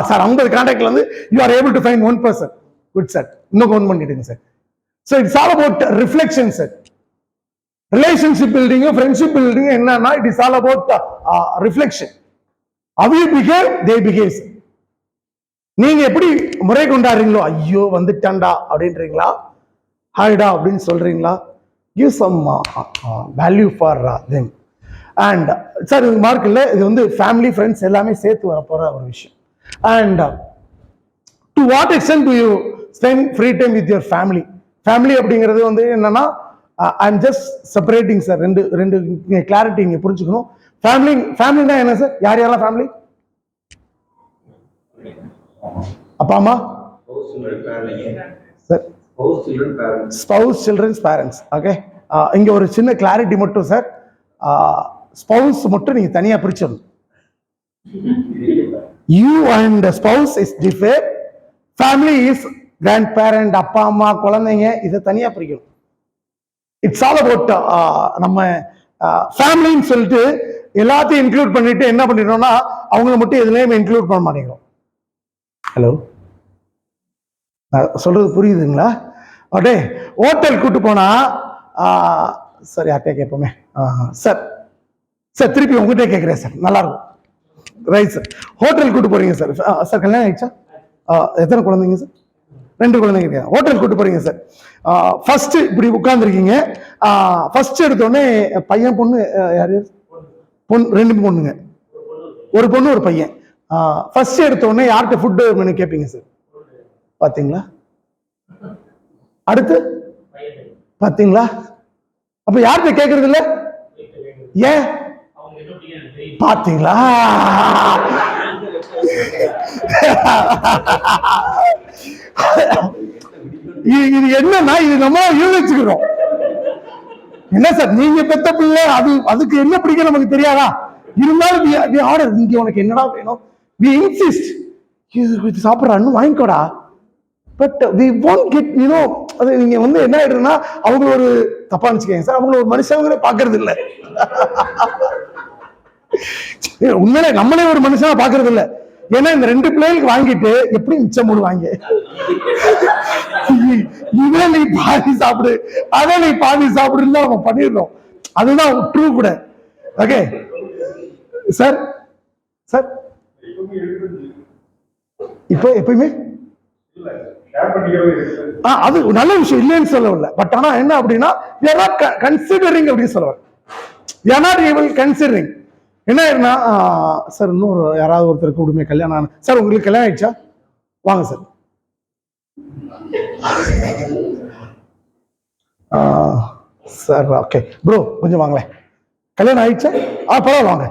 சார் 50 கான்டாக்ட்ல வந்து you are able to find 1 person. Good sir, இன்னும் கவுண்ட் பண்ணிடுங்க sir. So it's all about reflection, sir. Relationship building, friendship building, என்னன்னா it is all about reflection. How you behave, they behave, sir. நீங்க எப்படி முறை கொண்டாடுறீங்களோ, ஐயோ வந்துட்டான்டா அப்படின்றீங்களா, ஹாய்டா அப்படின்னு சொல்றீங்களா, give some value for them. And sir இது மார்க் இல்லை, இது வந்து ஃபேமிலி ஃப்ரெண்ட்ஸ் எல்லாமே சேர்த்து வரப்போகிற ஒரு விஷயம். And to what extend to you spend free time with your family? Family அப்படிங்கிறது வந்து என்னன்னா, ஐ எம் ஜஸ்ட் செப்பரேட்டிங் சார், ரெண்டு கிளாரிட்டி இங்கே புரிஞ்சுக்கணும். ஃபேமிலினா என்ன சார்? யார் யாரெல்லாம் ஃபேமிலி? அப்பா அம்மா sir, spouse, childrens, parents. Okay, இங்க ஒரு சின்ன கிளாரிட்டி மட்டும் சார், ஸ்பவுஸ் மட்டும் நீங்க தனியா பிரிச்சிடணும். You and spouse is differ, family is grand parent, அப்பா அம்மா குழந்தைங்க, இதை தனியா பிரிக்கணும். இட்ஸ் ஆல் அபவுட் நம்ம ஃபேமிலின்னு சொல்லிட்டு எல்லாத்தையும் இன்க்ளூட் பண்ணிட்டு என்ன பண்ணிடுறோம்னா அவங்கள மட்டும் எதுலையுமே இன்க்ளூட் பண்ண மாட்டேங்கிறோம். ஹலோ, சொல்றது புரியுதுங்களா? ஓகே, ஹோட்டல் கூட்டு போனா சார் யார்கிட்ட கேட்போமே சார், சார் திருப்பி உங்ககிட்ட கேட்குறேன் சார், நல்லா இருக்கும். ரைட் சார், ஹோட்டல் கூட்டு போறீங்க சார். சார் கல்யாணம் ஆயிடுச்சா? எத்தனை குழந்தைங்க சார்? 2 குழந்தைங்க இருக்காங்க. ஹோட்டல் கூட்டு போறீங்க சார். ஃபர்ஸ்ட் இப்படி உட்கார்ந்துருக்கீங்க. ஃபர்ஸ்ட் எடுத்தோடனே பையன் பொண்ணு யாரு? பொண்ணு, 2 பொண்ணுங்க, ஒரு பொண்ணு ஒரு பையன். ஃபர்ஸ்ட் எடுத்தோடனே யார்கிட்ட ஃபுட்டு மெனு கேட்பீங்க சார்? பாத்தீங்களா? அடுத்து பாத்தீங்களா? அப்ப யார்கிட்ட கேட்கறது இல்ல? ஏன்? பாத்தீங்களா? இது என்னன்னா, இது நம்ம யூகிச்சுக்கிறோம். என்ன சார் நீங்க பெத்த பிள்ளை, அதுக்கு என்ன பிடிக்கும் நமக்கு தெரியாதா? இருந்தாலும் ஆர்டர், இங்க உனக்கு என்னடா வேணும், we insist, இது சாப்பிட்றான்னு வாங்கிக்கோடா. பட் we won't get, அது நீங்க வந்து என்ன ஆயிடுதுன்னா, அவங்க ஒரு தப்பா நினைச்சுக்கங்க சார், அவங்க ஒரு மனுஷங்களே பாக்குறது இல்லை. உண்மையிலே நம்மளே ஒரு மனுஷனா பாக்குறது இல்லை. ஏன்னா இந்த 2 பிள்ளைகளுக்கு வாங்கிட்டு எப்படி மிச்சம் 3 வாங்க, இதை நீ பாதி சாப்பிடு, அதை நீ பாதி சாப்பிடுன்னு நம்ம பண்ணிடுறோம். அதுதான் ட்ரூ கூட. ஓகே சார், சார் இப்போ எப்பயுமே அது நல்ல விஷயம் இல்லைன்னு சொல்லவில்லை. பட் ஆனா என்ன அப்படின்னா, கன்சிடரிங் அப்படின்னு சொல்லுவாங்க. கன்சிடரிங் என்ன சார், இன்னொரு யாராவது ஒருத்தருக்கு கூடுமே கல்யாணம் ஆன சார், உங்களுக்கு கல்யாணம் ஆயிடுச்சா? வாங்க சார். சார் ஓகே ப்ரோ, கொஞ்சம் வாங்களேன். கல்யாணம் ஆயிடுச்சா? பரவாயில்ல வாங்க.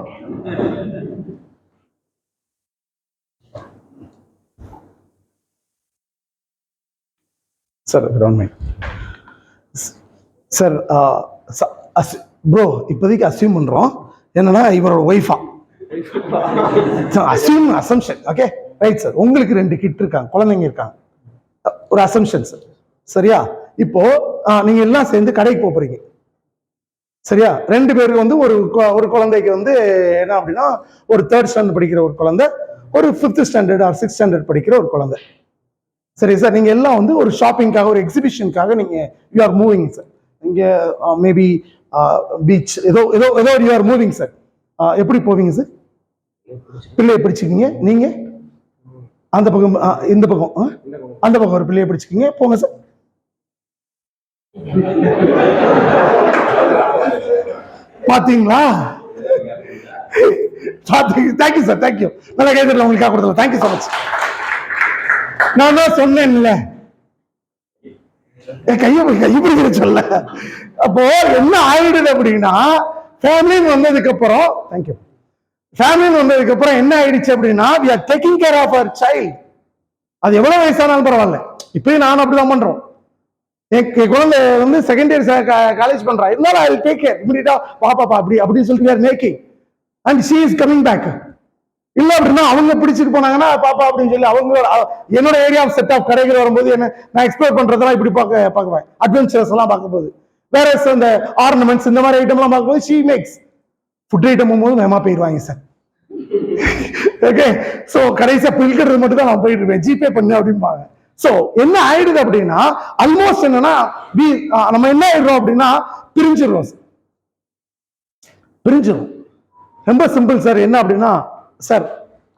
சார் சார் ப்ரோ, இப்போதைக்கு அசியூம் பண்றோம் என்னன்னா இவரோட ஒய்ஃபா, அசம்ஷன். ஓகே ரைட் சார், உங்களுக்கு 2 கிட் இருக்காங்க, குழந்தைங்க இருக்காங்க, ஒரு அசம்ஷன் சார். சரியா? இப்போ நீங்க எல்லாம் சேர்ந்து கடைக்கு போறீங்க. சரியா? 2 பேருக்கு வந்து ஒரு குழந்தைக்கு வந்து என்ன அப்படின்னா, ஒரு 3rd ஸ்டாண்டர்ட் படிக்கிற ஒரு குழந்தை, ஒரு 5th standard R 6th standard படிக்கிற ஒரு குழந்தை. சரி சார், நீங்க எல்லாம் வந்து ஒரு ஷாப்பிங்காக, ஒரு எக்ஸிபிஷனுக்காக நீங்க யூ ஆர் மூவிங் சார். நீங்க மேபி பீச் ஏதோ யூ ஆர் மூவிங் சார். எப்படி போவீங்க சார்? பிள்ளையை பிடிச்சிக்கிங்க, நீங்க அந்த பக்கம், இந்த பக்கம், அந்த பக்கம் ஒரு பிள்ளையை பிடிச்சிக்கிங்க, போங்க சார். பாத்தீங்களா? Thank you sir, thank you. நல்லா கேட்கல உங்களுக்காக கொடுத்தல, தேங்க்யூ ஸோ மச். நான் தான் சொன்னேன்ல, கைப்பிடிக்கிற சொல்ல. அப்போ என்ன ஆயிடுது அப்படின்னா, ஃபேமிலின்னு வந்ததுக்கு அப்புறம், தேங்க்யூ, ஃபேமிலின்னு வந்ததுக்கு அப்புறம் என்ன ஆயிடுச்சு அப்படின்னா, we are taking care of our child. அது எவ்வளவு வயசானாலும் பரவாயில்ல. இப்பயும் நான் அப்படிதான் பண்றோம். என் குழந்தை வந்து 2nd இயர் காலேஜ் பண்றா, இருந்தாலும் I will take care immediately. பாப்பா அப்படின்னு சொல்லிட்டு we are making, and she is coming back. இல்ல அப்படின்னா அவங்க பிடிச்சிட்டு போனாங்கன்னா பாப்பா அப்படின்னு சொல்லி அவங்க என்னோட ஏரியா செட் ஆஃப் கடைகள் வரும்போது என்ன நான் எக்ஸ்ப்ளோர் பண்றதெல்லாம் இப்படி பார்க்குவேன். அட்வென்ச்சர்ஸ் எல்லாம் பார்க்கும்போது, வேற இந்த ஆர்னமெண்ட்ஸ் இந்த மாதிரி ஐட்டம் எல்லாம் பார்க்கும்போது ஷீ மேக்ஸ். ஃபுட் ஐட்டம் போகும்போது வேமா போயிடுவாங்க சார். ஓகே, ஸோ கடைசியா பில்கிறது மட்டும் தான் நான் போயிட்டு இருப்பேன், ஜிபே பண்ணு அப்படிம்பாங்க. ஸோ என்ன ஆயிடுது அப்படின்னா, ஆல்மோஸ்ட் என்னன்னா நம்ம என்ன ஆயிடுறோம் அப்படின்னா பிரிஞ்சிடுறோம். ரொம்ப சிம்பிள் சார். என்ன அப்படின்னா, சார்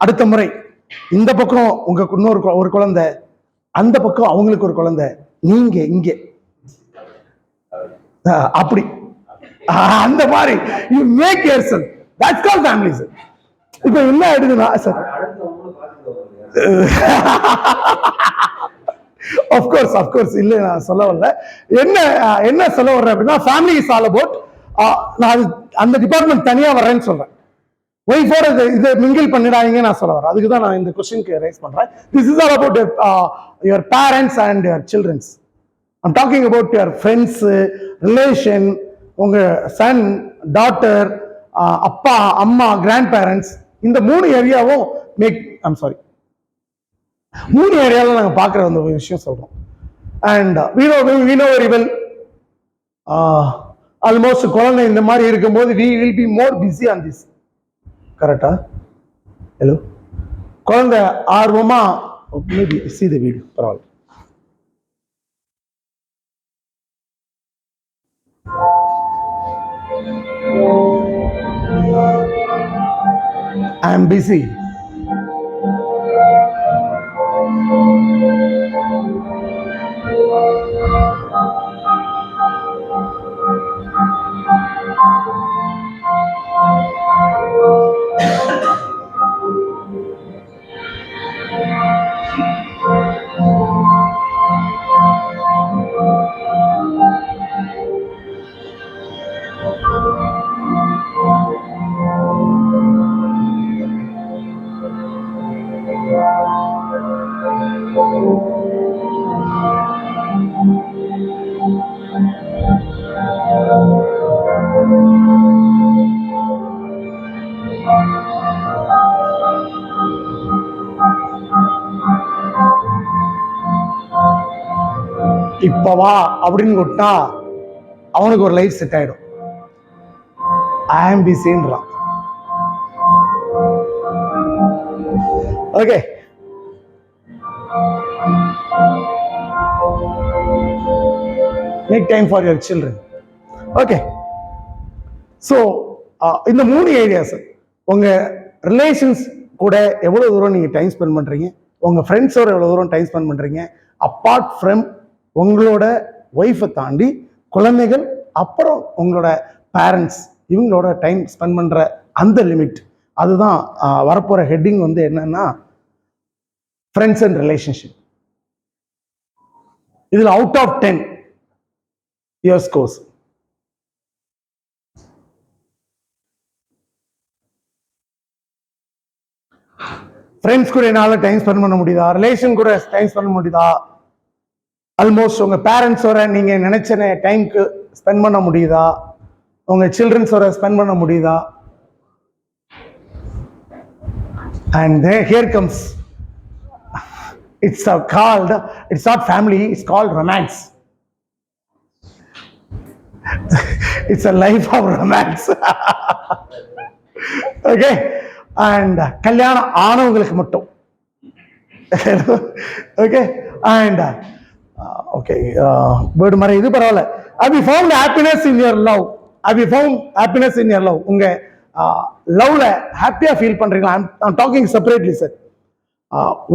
அடுத்த முறை இந்த பக்கம் உங்க இன்னொரு ஒரு குழந்தை, அந்த பக்கம் அவங்களுக்கு ஒரு குழந்தை, நீங்க இங்க அப்படி அந்த மாதிரி you make your cell, that's call family sir. இப்போ என்ன ஆயிடுதுன்னா சார், அஃப்கோர்ஸ் இல்லை, நான் சொல்ல வரல. என்ன சொல்ல வர்றேன் அப்படின்னா, ஃபேமிலி இஸ் ஆல் அபவுட், நான் அந்த டிபார்ட்மெண்ட் தனியா வர்றேன்னு சொல்றேன். ஒய்ஃபோட இதை மிங்கிள் பண்ணிடாதீங்க நான் சொல்ல வரேன். அதுக்கு தான் நான் இந்த கொஸ்டினுக்கு ரைஸ் பண்றேன். This is all about your parents and your childrens. I'm talking about your friends, relation, உங்க சன், டாட்டர், அப்பா, அம்மா, கிராண்ட் பேரண்ட்ஸ், இந்த 3 ஏரியாவும் மூணு ஏரியாவில் நாங்கள் பார்க்குற அந்த ஒரு விஷயம் சொல்றோம். And we know very well, almost குழந்தை இந்த மாதிரி இருக்கும்போது we will be more busy on this. கரெக்டா? ஹலோ, குழந்தை ஆர்வமா மேபி see the video, பரவாயில்ல. I am busy. இப்ப வா அப்படின்னு கூட்டா அவனுக்கு ஒரு லைஃப் செட் ஆயிடும். ஐ ஆம் பிஸின்றான். Okay, make time for your children. Okay, so இந்த 3 ஏரியாஸ், உங்க ரிலேஷன்ஸ் கூட எவ்வளவு தூரம் நீங்க டைம் ஸ்பெண்ட் பண்றீங்க, உங்க ஃப்ரெண்ட்ஸோட எவ்வளவு தூரம் டைம் ஸ்பெண்ட் பண்றீங்க, அப்பார்ட் ஃப்ரம் உங்களோட ஒய்ஃபை தாண்டி குழந்தைகள், அப்புறம் உங்களோட பேரண்ட்ஸ், இவங்களோட டைம் ஸ்பெண்ட் பண்ற அந்த லிமிட், அதுதான் வரப்போற ஹெட்டிங் வந்து என்னன்னா friends and relationship. Out of of 10 your scores. Friends கூட என்னால் டைம் ஸ்பெண்ட் பண்ண முடியுதா, ரிலேஷன் கூட டைம் ஸ்பெண்ட் பண்ண முடியுதா, ஆல்மோஸ்ட் உங்க பேரண்ட்ஸோட நீங்க நினைச்ச டைம்க்கு ஸ்பெண்ட் பண்ண முடியுதா, உங்க சில்ட்ரன்ஸோட ஸ்பெண்ட் பண்ண முடியுதா? And here comes, it's not family, it's called romance. It's a life of romance. Okay, and கல்யாணம் ஆனவங்களுக்கு மட்டும். ஓகே, அண்ட் ஓகே, வேர்டு மாதிரி இது பரவாயில்ல. Have you found happiness in your love? Have you found happiness in your love? உங்க லவ்ல ஹாப்பியா feel பண்றீங்களா? I'm talking separately sir.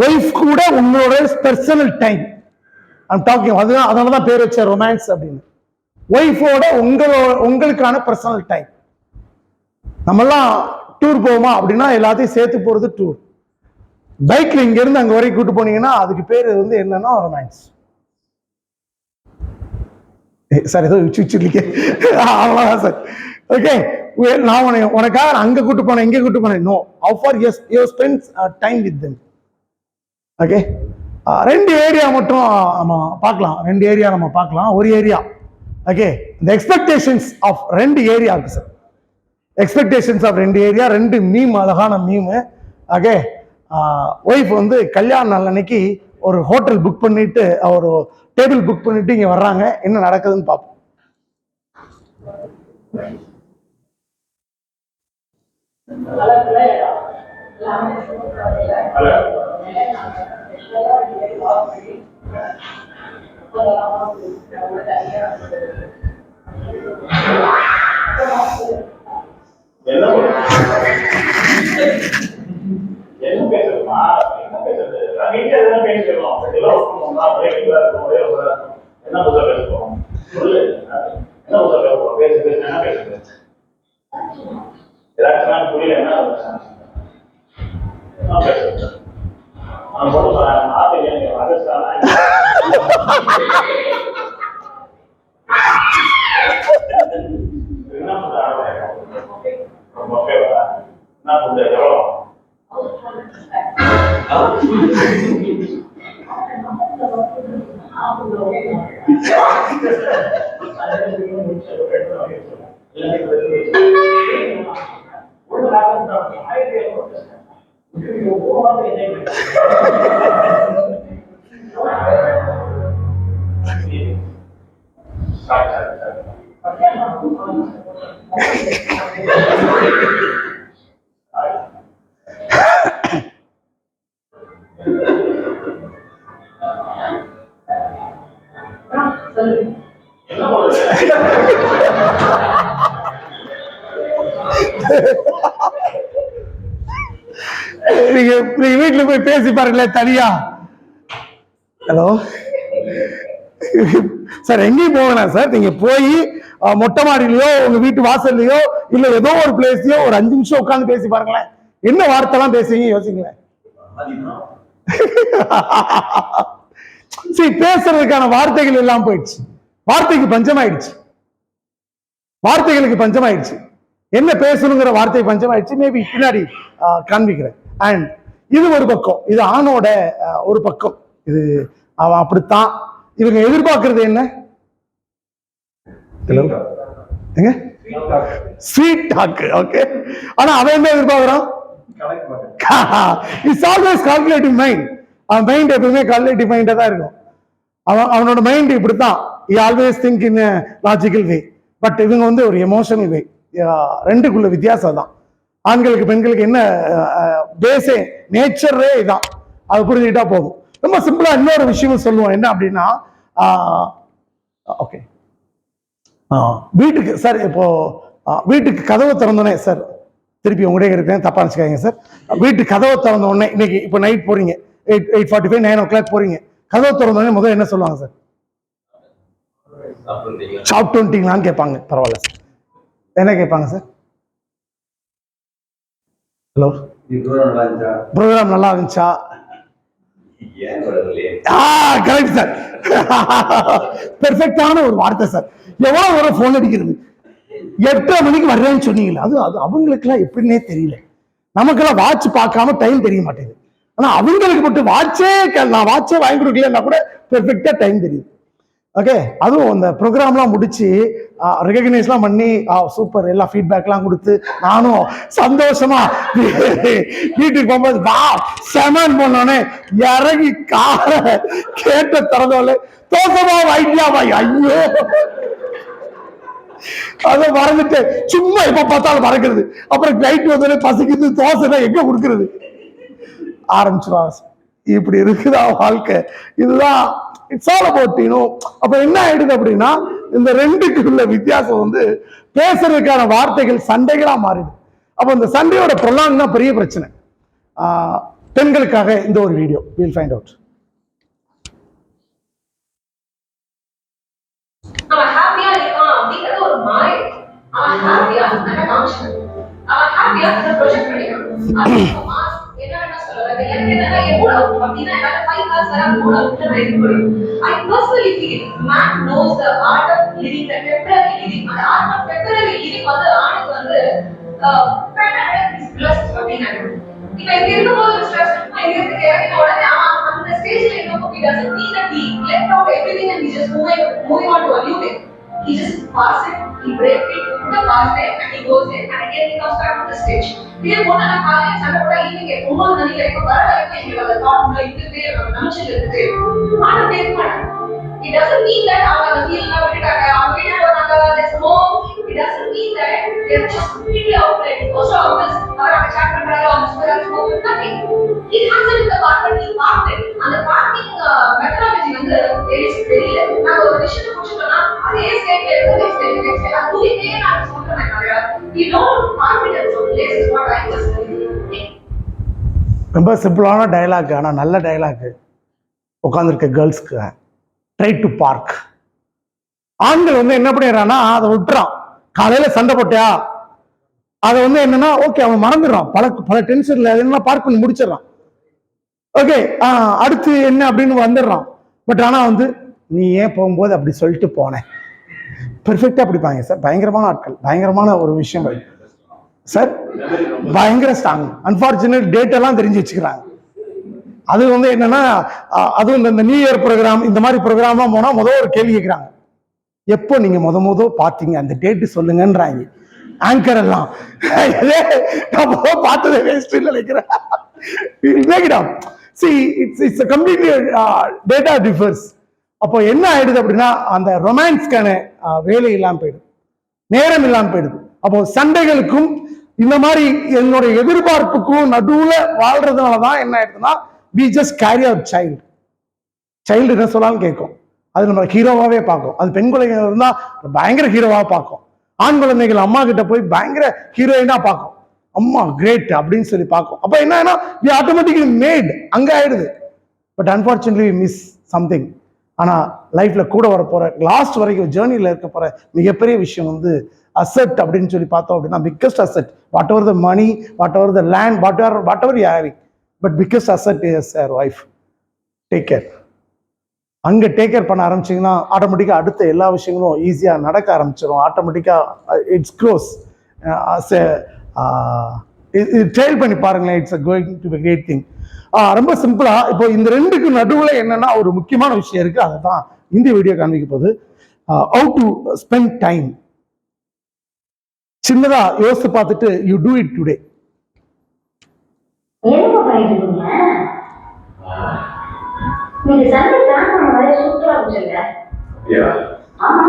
Wife கூட உங்களோட பர்சனல் டைம் I'm talking, அதனால தான் பேர் வச்ச ரொமான்ஸ் அப்படின்னு. ஒய்ஃபோட உங்களுக்கான பர்சனல் டைம். நம்மெல்லாம் டூர் போவோமா அப்படின்னா எல்லாத்தையும் சேர்த்து போறது டூர். பைக்ல இங்க இருந்து அங்க வரைக்கும் கூட்டு போனீங்கன்னா அதுக்கு பேர் வந்து என்னன்னா ரொமான்ஸ். சார் ஏதோ அவ்வளவுதான் சார். ஓகே, நான் உனக்காக அங்க கூட்டு போனேன் இங்க கூட்டு போனேன். No, how far you spend time with them. Okay, 2 area மட்டும் நம்ம பார்க்கலாம். 2 ஏரியா நம்ம பார்க்கலாம். ஒரு area, okay, the expectations of 2 area இருக்கு sir. Expectations of 2 area, 2 meme, அழகான மீம். ஓகே, ஒய்ஃப் வந்து கல்யாண நாள் அன்னைக்கு ஒரு ஹோட்டல் புக் பண்ணிட்டு, ஒரு டேபிள் புக் பண்ணிட்டு இங்க வர்றாங்க. என்ன நடக்குதுன்னு பார்ப்போம். என்ன பேசுறதுமா, என்ன பேசுறது? வீட்டுல எதாவது பேசிக்கலாம். என்ன புதுசா பேசுவோம் சொல்லு. என்ன சொல்ற பேசு பேசு என்ன பேசுறது ஏதாச்சும் புரியல என்ன பேசுறது நான் போட்டு சொல்றேன் ஆத்திரியா ராஜஸ்தான் என்ன சொல்றாங்க ஓகேவா என்ன சொல்ற எவ்வளோ நீங்க வீட்டுல போய் பேசி பாருங்களேன் தனியா. ஹலோ சார், எங்கேயும் போகலாம் சார். நீங்க போய் மொட்டை மாடியிலயோ உங்க வீட்டு வாசல்லையோ இல்ல ஏதோ ஒரு பிளேஸ்லயோ ஒரு 5 நிமிஷம் உட்கார்ந்து பேசி பாருங்களேன். என்ன வார்த்தை எல்லாம் பேசுவீங்க யோசிங்களேன். சரி, பேசுறதுக்கான வார்த்தைகள் எல்லாம் போயிடுச்சு. வார்த்தைக்கு பஞ்சமாயிடுச்சு. வார்த்தைகளுக்கு பஞ்சமாயிடுச்சு. என்ன பேசணுங்கிற வார்த்தை பஞ்சமாயிடுச்சு. மேபி பின்னாடி காண்பிக்கிறேன். அண்ட் இது ஒரு பக்கம், இது ஆணோட ஒரு பக்கம். இது அவன் அப்படித்தான். இவங்க எதிர்பார்க்கறது என்ன? Sweet talk. ஓகே, ஆனா அவன் என்ன எதிர்பார்க்கிறான்? It's always calculative mind. அவன் மைண்ட் எப்பவுமே கால்குலேட்டிவ் மைண்டா தான் இருக்கும். அவனோட மைண்ட் இப்படித்தான். he always think in a logical way. But இவங்க வந்து ஒரு எமோஷனல் வே. ரெண்டுக்குள்ள வித்தியாசம் தான். ஆண்களுக்கு பெண்களுக்கு என்ன பேஸே நேச்சரே இதான். அது புரிஞ்சுக்கிட்டா போதும். ரொம்ப சிம்பிளா இன்னொரு விஷயம் சொல்லுவோம். என்ன அப்படின்னா, ஓகே, வீட்டுக்கு சார், இப்போ வீட்டுக்கு கதவை திறந்தோடனே சார், திருப்பி உங்கள்கிட்ட இருக்கேன், தப்பா நினைச்சுக்காதீங்க சார். வீட்டுக்கு கதவை திறந்த உடனே, இன்னைக்கு இப்போ நைட் போறீங்க, 8:45 9 o'clock போறீங்க, கதவை திறந்த உடனே முதல்ல என்ன சொல்லுவாங்க சார்? சாப்பிட்டு வந்துட்டீங்களான்னு கேட்பாங்க. பரவாயில்ல சார், என்ன கேட்பாங்க சார்? ஹலோ, ப்ரோக்ராம் நல்லா இருந்துச்சா? கரெக்ட் சார், பெர்ஃபெக்டான ஒரு வார்த்தை சார். எவ்வளவு ஒரு போன் அடிக்கிறது, 8:30 மணிக்கு வர்றேன்னு சொன்னீங்களா? அது அவங்களுக்கு எல்லாம் எப்படின்னே தெரியல. நமக்கெல்லாம் வாட்ச் பார்க்காம டைம் தெரிய மாட்டேங்குது. ஆனா அவங்களுக்கு மட்டும் நான் வாட்சே வாங்கி கொடுக்கலன்னா கூட பெர்ஃபெக்டா டைம் தெரியுது. ஓகே, அதுவும் அந்த ப்ரோக்ராம்லாம் முடிச்சு ரெகக்னைஸ்லாம் பண்ணி சூப்பர் எல்லாம் ஃபீட்பேக்லாம் கொடுத்து நானும் சந்தோஷமா வீட்டுக்கு போகும்போது வா செமன் பண்ணோன்னே இறங்கி காரை கேட்ட திறந்தோல தோசமா வைட்டியாவா, ஐயோ அதை மறந்துட்டு சும்மா எப்ப பார்த்தாலும் மறக்கிறது. அப்புறம் நைட் வந்தோடனே பசிக்குது, தோசைனா எங்க கொடுக்கறது ஆரம்பிச்சிருவாங்க. இப்படி இருக்குதா வாழ்க்கை? இதுதான் இட்ஸ் ஆல் அபௌட் அப்ப என்ன ஆயிடுது அப்படின்னா, இந்த ரெண்டுக்கு உள்ள வித்தியாசம் வந்து பேசுறதுக்கான வார்த்தைகள் சண்டைகளா மாறிடுது. அப்ப இந்த சண்டையோட ப்ரொலாங் தான் பெரிய பிரச்சனை. பெண்களுக்காக இந்த ஒரு வீடியோ வில் ஃபைண்ட் அவுட். அவன் ஹாப்பியா இருக்கான் அப்படிங்கிறது ஒரு மாயை. அவன் ஹாப்பியா அவன் ஹாப்பியா ப்ரொஜெக்ட் பண்ணிக்கிறான். என்ன வேணா சொல்லுவாங்க. எனக்கு என்னன்னா எவ்வளவு அப்படின்னா என்னால 5 hours வரை கூட இருக்க முடியும். I personally feel man knows the art of living, the temporary living. அந்த art of temporary living வந்து ஆணுக்கு வந்து is blessed அப்படின்னா இப்ப இங்க இருக்கும்போது ஸ்ட்ரெஸ் இங்க இருக்கு இறங்கின உடனே அந்த ஸ்டேஜ்ல இருக்கும். He doesn't need that he left out everything and he just moving on to a new day. He just pass it, he break it, put the pass there and he goes in and again he comes back to the stage. இதே போனா நான் காலையில சண்டை போட evening 9 மணிக்கு இப்ப வர வரைக்கும் எங்களுக்கு அந்த தாட்ல இருக்குதே, நினைச்சிட்டு இருக்குது. ஆனா பேச மாட்டாங்க. It doesn't mean that அவங்க வீட்டுல விட்டுட்டாங்க, அவங்க வீட்டுல போனாங்க, there's no, it doesn't mean that they're just completely outright. Also always அவங்க chat பண்றாங்க, அவங்க சொல்றாங்க, nothing. It happens in the parking part. அந்த பார்க்கிங் மெத்தடாலஜி வந்து தெரியல. நாங்க ஒரு விஷயத்தை முடிச்சிட்டோம்னா அதே ஸ்டேட்ல இருந்து நெக்ஸ்ட் ஸ்டேட் அதுவே நான் சொல்றேன். We don't confidence of place is what I was saying. ரொம்ப சிம்பிளான டயலாக், ஆனால் நல்ல டயலாக். உட்காந்துருக்க கேர்ள்ஸ்க்கு ட்ரை டு பார்க். ஆண்கள் வந்து என்ன பண்ணிடுறான்னா அதை விட்டுறான். காலையில சண்டை போட்டியா அதை வந்து என்னன்னா ஓகே அவன் மறந்துடுறான், பல பல டென்ஷன்ல என்ன பார்க் பண்ணி முடிச்சிடறான். ஓகே அடுத்து என்ன அப்படின்னு வந்துடுறான். பட் ஆனா வந்து நீ ஏன் போகும்போது அப்படி சொல்லிட்டு போனேன், பெர்ஃபெக்டா பிடிப்பாங்க சார். பயங்கரமான ஆட்கள், பயங்கரமான ஒரு விஷயம் சார், பயங்கர ஸ்ட்ராங். அன்பார்ச்சுனேட் டேட் எல்லாம் தெரிஞ்சு வச்சுக்கிறாங்க. அது வந்து என்னன்னா அதுவும் இந்த நியூ இயர் ப்ரோக்ராம் இந்த மாதிரி ப்ரோக்ராம்லாம் போனா முதல் ஒரு கேள்வி கேட்கிறாங்க, எப்போ நீங்க முத பாத்தீங்க அந்த டேட்டு சொல்லுங்கன்றாங்க. ஆங்கர் எல்லாம் பார்த்ததை வேஸ்ட் நினைக்கிறேன். Completely data differs. அப்போ என்ன ஆயிடுது அப்படின்னா அந்த ரொமான்ஸ்க்கான வேலை இல்லாம போயிடுது, நேரம் இல்லாம போயிடுது. அப்போ சண்டைகளுக்கும் இந்த மாதிரி என்னுடைய எதிர்பார்ப்புக்கும் நடுவுல வாழ்றதுனாலதான் என்ன ஆயிடுதுன்னா we just carry our child என்ன சொன்னாலும் கேட்கும். அது நம்ம ஹீரோவாவே பார்க்கும். அது பெண் குழந்தைகள் இருந்தா பயங்கர ஹீரோவா பார்க்கும். ஆண் குழந்தைகள் அம்மா கிட்ட போய் பயங்கர ஹீரோயினா பார்க்கும், அம்மா கிரேட் அப்படின்னு சொல்லி பார்க்கும். அப்ப என்னன்னா we automatically made அங்க ஆயிடுது. But unfortunately we miss something. ஆனா லைஃப்ல கூட வர போற லாஸ்ட் வரைக்கும் ஜேர்னில இருக்க போற மிகப்பெரிய விஷயம் வந்து அசெட் அப்படின்னு சொல்லி பார்த்தோம் அப்படின்னா biggest asset, whatever the money, whatever the land, whatever you having, but biggest asset is your wife. Take care. அங்கே டேக் கேர் பண்ண ஆரம்பிச்சிங்கன்னா ஆட்டோமேட்டிக்காக அடுத்த எல்லா விஷயங்களும் ஈஸியாக நடக்க ஆரம்பிச்சிடும். ஆட்டோமேட்டிக்காக இட்ஸ் க்ளோஸ். ட்ரையல் பண்ணி பாருங்களேன், it's going to be great thing. ரொம்ப சிம்பிளாக இப்போ இந்த ரெண்டுக்கு நடுவில் என்னன்னா ஒரு முக்கியமான விஷயம் இருக்குது, அதை தான் இந்த வீடியோ காண்பிக்க போகுது. How to spend time. சின்னதா யோசித்து பார்த்துட்டு யூ டூ இட் டுடே. நீங்க சண்டை பிளான் பண்ண மாதிரி சூப்பரா இருந்துச்சுங்க. ஆமா,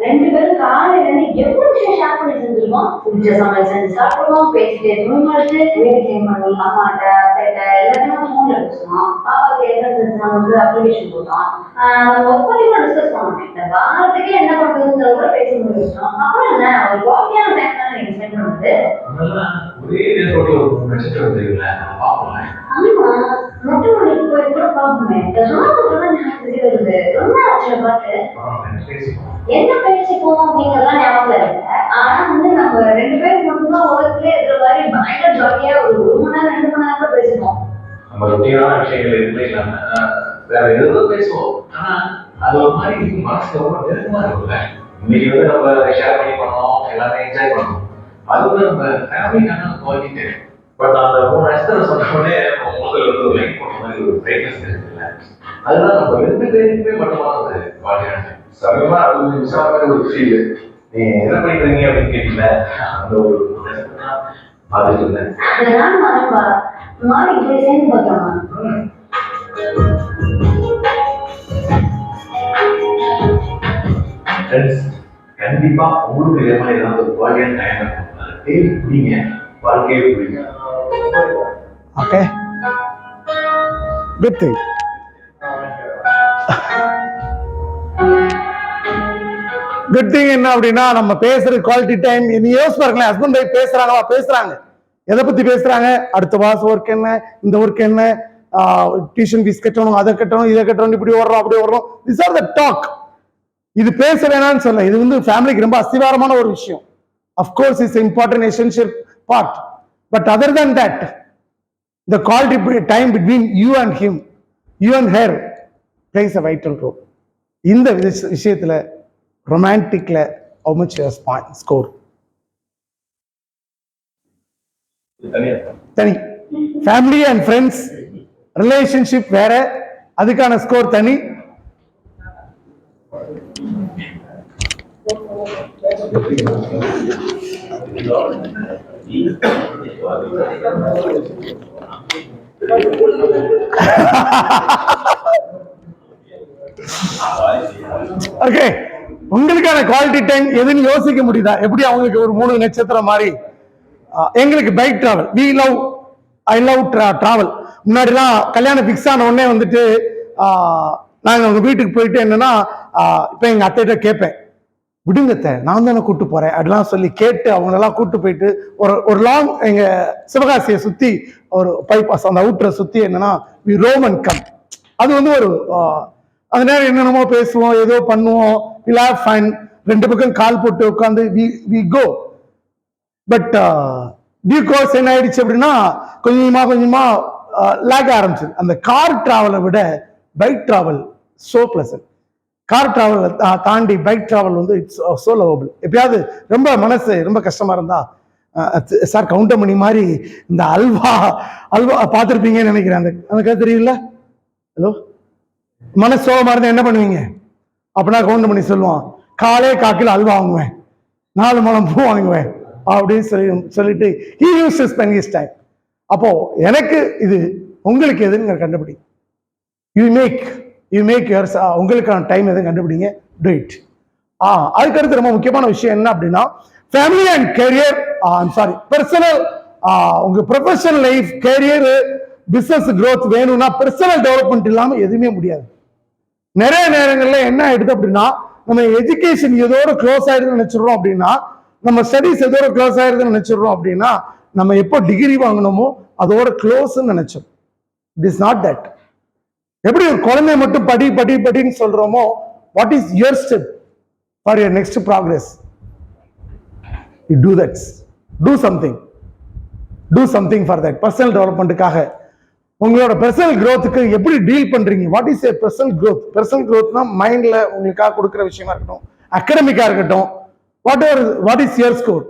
ரெண்டு பேரும் காலையில இருந்து எவ்வளவு விஷயம் ஷேர் பண்ணி செஞ்சிருக்கோம். பிடிச்ச சமையல் செஞ்சு சாப்பிடுவோம், பேசிட்டே துணி மாட்டு, வீடு கிளீன் பண்ணி அம்மாட்ட அத்தைட்ட எல்லாத்தையும் ஃபோன்ல பேசுவோம். பாப்பாக்கு என்ன செஞ்சு நம்ம அப்ளிகேஷன் போட்டோம். நம்ம ஒர்க் பண்ணி டிஸ்கஸ் பண்ணோம். இந்த வாரத்துக்கு என்ன பண்றதுங்கிற கூட பேசி முடிச்சோம். அப்புறம் என்ன ஒரு குவாலிட்டியான டைம் தான் நீங்க ஸ்பெண்ட் பண்ணுது. ஆமா, மொட்டை மாடிக்கு போய் கூட பாப்போமே. ரொம்ப ஆச்சுல பாத்து என்ன பேசிப்போம் அப்படிங்கறதெல்லாம் ஞாபகம் இருக்கு. ஆனா வந்து நம்ம ரெண்டு பேருக்கு மட்டும்தான் உலகத்திலே இருக்கிற மாதிரி பயங்கர ஜாலியா ஒரு மணி நேரம் 2 மணி நேரம் கூட பேசிப்போம். நம்ம ரொட்டீனான விஷயங்கள் எதுவுமே இல்லாம வேற எதுவும் பேசுவோம். ஆனா அது ஒரு மாதிரி மனசுக்கு ரொம்ப நெருக்கமா இருக்கும்ல. இன்னைக்கு வந்து நம்ம ஷேர் பண்ணி பண்ணோம், எல்லாமே என்ஜாய் பண்ணோம். அது வந்து நம்ம ஃபேமிலிக்கான குவாலிட்டி. பட் அந்த 3 வருஷத்துல சொன்ன உடனே முதல்ல வந்து ஒரு லைட் போட்ட மாதிரி ஒரு பிரைட்னஸ் இருக்குல்ல, அதுதான் நம்ம 2 பேருக்குமே மட்டுமான ஒரு குவாலிட்டியான சமயமா அது மிஸ் ஆகிற ஒரு ஃபீல். நீ என்ன பண்ணிக்கிறீங்க அப்படின்னு கேட்டீங்களா, அந்த ஒரு பார்த்துட்டு இருந்தேன். அதனால மரபா மாறி போய் சேர்ந்து பார்க்கலாமா? கண்டிப்பா உங்களுக்கு இதே மாதிரி ஏதாவது ஒரு குவாலிட்டியான டைம் இருக்கும். அதை தேடி பிடிங்க, வாழ்க்கையே பிடிங்க. Okay, good thing. Good thing என்ன அப்படின்னா நம்ம பேசுற குவாலிட்டி டைம். நீ யோசிச்சு பாருங்களேன், ஹஸ்பண்ட் ஒய்ஃப் பேசுறாங்க, எதை பத்தி பேசுறாங்க, அடுத்த மாசம் ஒர்க் என்ன, இந்த ஒர்க் என்ன, டியூஷன் ஃபீஸ் கட்டணும், அதை கட்டணும், இதை கட்டணும், இப்படி ஓடுறோம் அப்படி ஓடுறோம். This are the talk. இது பேச வேணாம்னு சொல்ல, இது வந்து ஃபேமிலிக்கு ரொம்ப அஸ்திவாரமான ஒரு விஷயம். Of course it's important essential part, but other than that the quality time between you and him, you and her plays a vital role. இந்த விஷயத்துல ரொமான்டிக்ல how much you score? தனி. ஃபேமிலி அண்ட் ஃப்ரெண்ட்ஸ் ரிலேஷன்ஷிப் வேற, அதுக்கான score தனி. Okay, உங்களுக்கான quality time எதுன்னு யோசிக்க முடியுதா? எப்படி அவங்களுக்கு ஒரு 3 நட்சத்திரம் மாதிரி. எங்களுக்கு bike travel, I love travel. முன்னாடிலாம் கல்யாணம் ஃபிக்ஸ் ஆன உடனே வந்துட்டு நாங்கள் உங்க வீட்டுக்கு போயிட்டு என்னன்னா இப்போ எங்க அத்தைகிட்ட கேட்பேன், விடுங்கத்தை நான் தானே கூட்டு போறேன் அப்படிலாம் சொல்லி கேட்டு அவங்களெல்லாம் கூட்டு போயிட்டு ஒரு லாங் எங்க சிவகாசியை சுத்தி ஒரு பைபாஸ் அந்த அவுட்டரை சுத்தி என்னன்னா வி ரோம் அண்ட் கம். அது வந்து ஒரு அந்த நேரம் என்னென்னமோ பேசுவோம், ஏதோ பண்ணுவோம், we'll have fun. ரெண்டு பக்கம் கால் போட்டு உட்காந்து we go. But due course என்ன ஆயிடுச்சு அப்படின்னா கொஞ்சமா லேக் ஆரம்பிச்சது. அந்த கார் டிராவலை விட bike travel so pleasant. Car travel தாண்டி பைக் டிராவல் வந்து இட்ஸ் சோ லவபிள். எப்பயாவது ரொம்ப மனசு ரொம்ப கஷ்டமா இருந்தா சார் கவுண்டமணி மாதிரி இந்த அல்வா பார்த்துருப்பீங்கன்னு நினைக்கிறேன். அந்த கதை தெரியல? ஹலோ, மனசு சோகமா இருந்தா என்ன பண்ணுவீங்க? அப்படின்னா கவுண்டமணி சொல்லுவான், காலே காக்கில் அல்வா வாங்குவேன், 4 முழம் பூ வாங்குவேன் அப்படின்னு சொல்லிட்டு he used to spend his time. அப்போ எனக்கு இது உங்களுக்கு எதுன்னு கண்டுபிடி. யூ மேக் யுவர்ஸ், உங்களுக்கான டைம் எதுவும் கண்டுபிடிங்க, do it. அதுக்கடுத்து ரொம்ப முக்கியமான விஷயம் என்ன அப்படின்னா ஃபேமிலி அண்ட் கேரியர், பர்சனல், உங்க professional life, career, business growth வேணும்னா பர்சனல் டெவலப்மெண்ட் இல்லாம எதுவுமே முடியாது. நிறைய நேரங்கள்ல என்ன ஆயிடுது அப்படின்னா நம்ம எஜுகேஷன் ஏதோட க்ளோஸ் ஆயிடுதுன்னு நினைச்சிடுறோம் அப்படின்னா, நம்ம ஸ்டடிஸ் ஏதோட க்ளோஸ் ஆயிடுதுன்னு நினைச்சிடுறோம் அப்படின்னா, நம்ம எப்போ டிகிரி வாங்கணுமோ அதோட க்ளோஸ்ன்னு நினைச்சோம். It is not that. எப்படி ஒரு குழந்தைய மட்டும் படின்னு சொல்றோமோ, what is your step for your next progress? You do that. Do something for that. Personal டெவலப்மெண்ட்டுக்காக உங்களோட பர்சனல் க்ரோத்துக்கு எப்படி டீல் பண்றீங்க? What is a personal growth? Personal க்ரோத்னா மைண்ட்ல உங்களுக்காக கொடுக்குற விஷயமா இருக்கட்டும், அகடமிக்கா இருக்கட்டும், what is your score?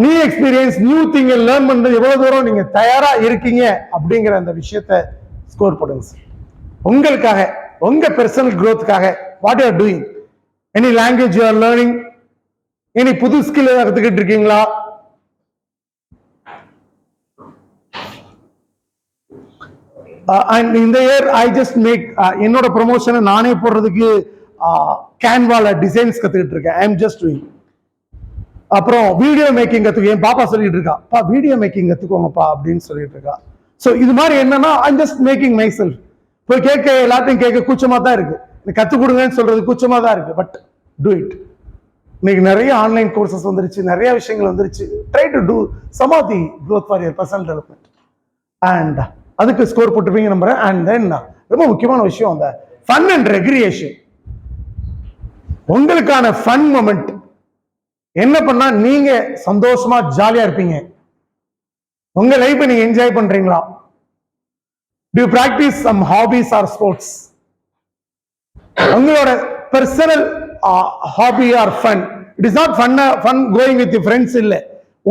New experience, new thing learn பண்றது எவ்வளவு தூரம் நீங்க தயாரா இருக்கீங்க அப்படிங்கிற அந்த விஷயத்தை ஸ்கோர் பண்ணுங்க சார். உங்களுக்காக, உங்க பர்சனல் க்ரோத்துக்காக what you are doing? Any language you are learning? Any புது ஸ்கில் கத்துக்கிட்டு இருக்கீங்களா? அண்ட் இந்த இயர் ஐ ஜஸ்ட் மேக் என்னோட ப்ரொமோஷனை நானே போடுறதுக்கு கேன்வால டிசைன்ஸ் கத்துக்கிட்டு இருக்கேன். ஐ எம் ஜஸ்ட் டூயிங். அப்புறம் வீடியோ மேக்கிங் கத்துக்க என் பாப்பா சொல்லிட்டு இருக்கா, பா வீடியோ மேக்கிங் கத்துக்கோங்கப்பா அப்படின்னு சொல்லிட்டு இருக்கா. ஸோ இது மாதிரி என்னன்னா I just making my self. போய் எல்லாத்தையும் கேட்க கூச்சமா தான் இருக்கு, கத்துக் கொடுங்கன்னு சொல்றது கூச்சமா தான் இருக்கு. But do it. இன்னைக்கு நிறைய ஆன்லைன் கோர்சஸ் வந்துருச்சு, நிறைய விஷயங்கள் வந்துருச்சு. Try to do some of the growth for your personal development. And அதுக்கு ஸ்கோர் போட்டுருப்பீங்க நம்புறேன். அண்ட் தென் ரொம்ப முக்கியமான விஷயம் அந்த ஃபன் அண்ட் ரெக்ரியேஷன். உங்களுக்கான ஃபன் மொமெண்ட் என்ன பண்ணா நீங்க சந்தோஷமா ஜாலியா இருப்பீங்க? உங்க லைஃபை நீங்க என்ஜாய் பண்றீங்களா? Do you practice some hobbies or sports? உங்களோட personal hobby or fun. It is not fun going with friends. இல்ல,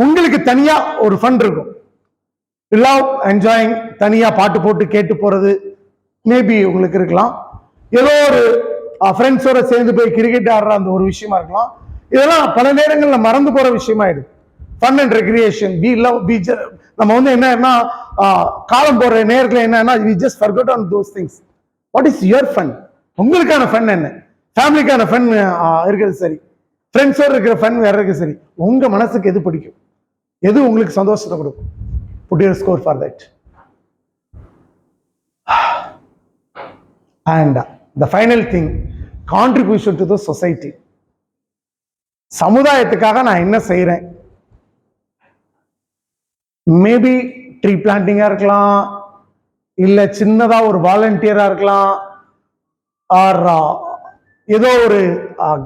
உங்களுக்கு தனியா ஒரு ஃபன் இருக்கும். லவ் என்ஜாயிங், தனியா பாட்டு போட்டு கேட்டு போறது மேபி உங்களுக்கு இருக்கலாம். ஏதோ ஒரு ஃப்ரெண்ட்ஸோட சேர்ந்து போய் கிரிக்கெட் ஆடுற அந்த ஒரு விஷயமா இருக்கலாம். இதெல்லாம் பல நேரங்கள்ல மறந்து போற விஷயமாயிடுது. Fun and recreation, we love, நம்ம வந்து என்னன்னா காலம் போற நேரத்தில் என்னன்னா we just forgot on those things. What is your fun? உங்களுக்கான ஃபன் என்ன? ஃபேமிலிக்கான ஃபன் இருக்கிறது சரி, ஃப்ரெண்ட்ஸோட இருக்கிற ஃபன் வேற இருக்கு சரி. உங்க மனசுக்கு எது பிடிக்கும், எது உங்களுக்கு சந்தோஷத்தை கொடுக்கும்? Put your score for that. And the final thing, contribution to the society. சமுதாயத்துக்காக நான் என்ன செய்யறேன்? மேபி ட்ரீ பிளான்டிங்கா இருக்கலாம், இல்ல சின்னதா ஒரு வாலண்டியரா இருக்கலாம், ஆர் ஏதோ ஒரு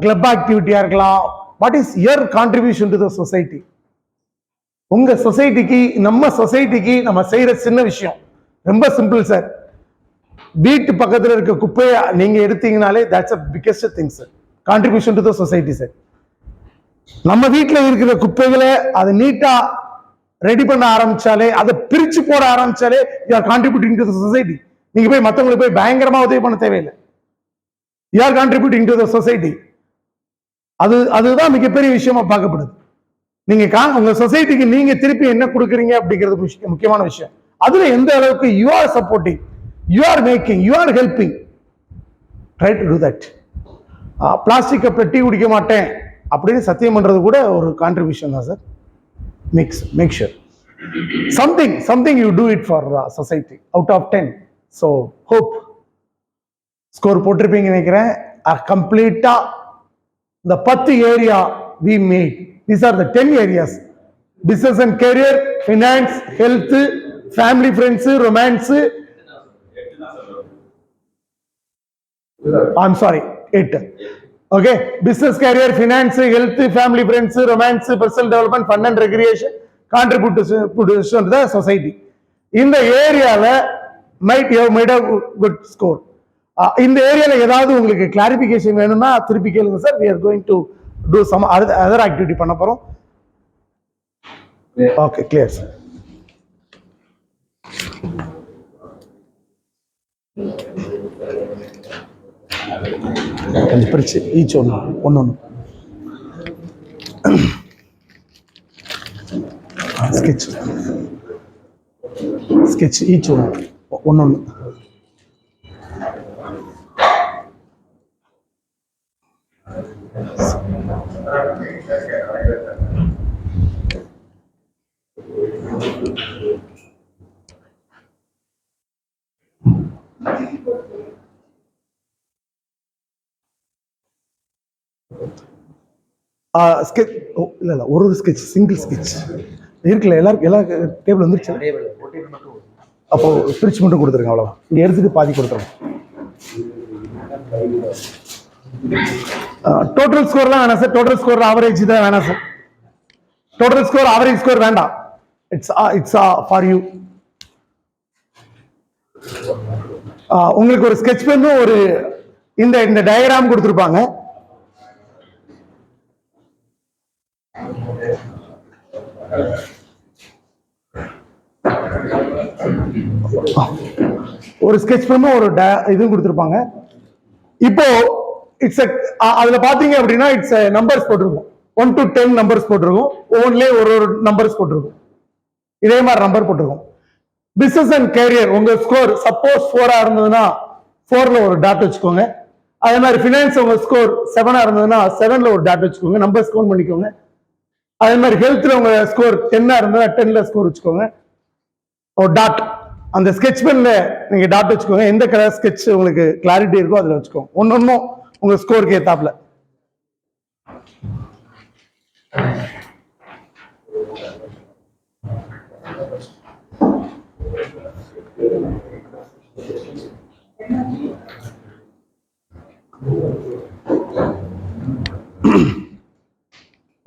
கிளப் ஆக்டிவிட்டியா இருக்கலாம். What is your contribution to the society? உங்க சொசைட்டிக்கு, நம்ம சொசைட்டிக்கு நம்ம செய்யற சின்ன விஷயம் ரொம்ப சிம்பிள் சார். வீட்டு பக்கத்துல இருக்க குப்பையை நீங்க எடுத்தீங்கனாலே that's a biggest thing sir. Contribution to the society sir. நம்ம வீட்டுல இருக்கிற குப்பைகளை அதை நீட்டா ரெடி பண்ண ஆரம்பிச்சாலே, அதை பிரிச்சு போட ஆரம்பிச்சாலே you are contributing to the society. நீங்க போய் மற்றவங்களுக்கு போய் பயங்கரமா உதவி பண்ண தேவையில்லை. You are contributing to the society. அதுதான் மிகப்பெரிய விஷயமா பார்க்கப்படுது. நீங்க உங்க சொசைட்டிக்கு நீங்க திருப்பி என்ன கொடுக்குறீங்க அப்படிங்கிறது முக்கியமான விஷயம். அதுல எந்த அளவுக்கு you are supporting, you are making, you are helping. Try to do that. Plastic கப்ல டீ குடிக்க மாட்டேன் அப்படின்னு சத்தியம் பண்றது கூட ஒரு கான்ட்ரிபியூஷன் தான் sir. Make sure something you do it for society out of 10. So hope score போட்டிருப்பீங்க நினைக்கிறேன். கம்ப்ளீட்டா the 10 area we made. These are the 10 areas: business and career, finance, health, family, friends, romance, I'm sorry, 8. Okay, business, career, finance, health, family, friends, romance, personal development, fun and recreation, contribution to the society. In the area might you have made a good score. இந்த ஏரியால ஏதாவது உங்களுக்கு clarification வேணும்னா திருப்பி கேளுங்க sir. we are going to do some other activity பண்ண போறோம். Okay, clear sir. கொஞ்சம் பிரிச்சு ஈச் ஒன்று ஸ்கெட்ச் ஈச் ஒன்று ஸ்கெட்ச் இல்லை ஒரு ஸ்கெட்ச் சிங்கிள் ஸ்கெட்ச் இருக்குல்ல. எல்லா டேபிள் வந்துருச்சு. அப்போ பிரிச்சு மட்டும் கொடுத்துருங்க, அவ்வளோதான். இங்கே எடுத்துட்டு பாதி கொடுத்துருங்க. டோட்டல் ஸ்கோர்லாம் வேணாம் சார். டோட்டல் ஸ்கோர் ஆவரேஜ் தான் வேணாம் sir. Total score average score வேண்டாம். It's for you. உங்களுக்கு ஒரு ஸ்கெட்ச் பென்னும் ஒரு இந்த டயக்ராம் கொடுத்துருப்பாங்க. ஒரு ஸ்கெட்ச் பென்னும் ஒரு இதுவும் கொடுத்துருப்பாங்க. இப்போ இட்ஸ் அதுல பாத்தீங்க அப்படின்னா இட்ஸ் நம்பர்ஸ் போட்டிருக்கும். 1 to 10 நம்பர்ஸ் போட்டிருக்கும். ஒவ்வொன்றிலே ஒரு நம்பர்ஸ் போட்டிருக்கும். இதே மாதிரி நம்பர் போட்டிருக்கும். பிசினஸ் அண்ட் கேரியர் உங்க ஸ்கோர் சப்போஸ் 4 இருந்ததுன்னா 4ல ஒரு டாட் வச்சுக்கோங்க. அதே மாதிரி ஃபினான்ஸ் உங்க ஸ்கோர் 7 இருந்ததுன்னா 7ல ஒரு டாட் வச்சுக்கோங்க. நம்பர்ஸ் கவுண்ட் பண்ணிக்கோங்க. அதே மாதிரி ஹெல்த்ல உங்க ஸ்கோர் 10 இருந்ததுன்னா 10ல ஸ்கோர் வச்சுக்கோங்க. ஒரு டாட் அந்த ஸ்கெட்ச் பென்ல நீங்க டாட் வச்சுக்கோங்க. எந்த கலர் ஸ்கெட்ச் உங்களுக்கு கிளாரிட்டி இருக்கோ அதுல வச்சுக்கோங்க. ஒன்னொன்னும் உங்க ஸ்கோருக்கு ஏத்தாப்ல.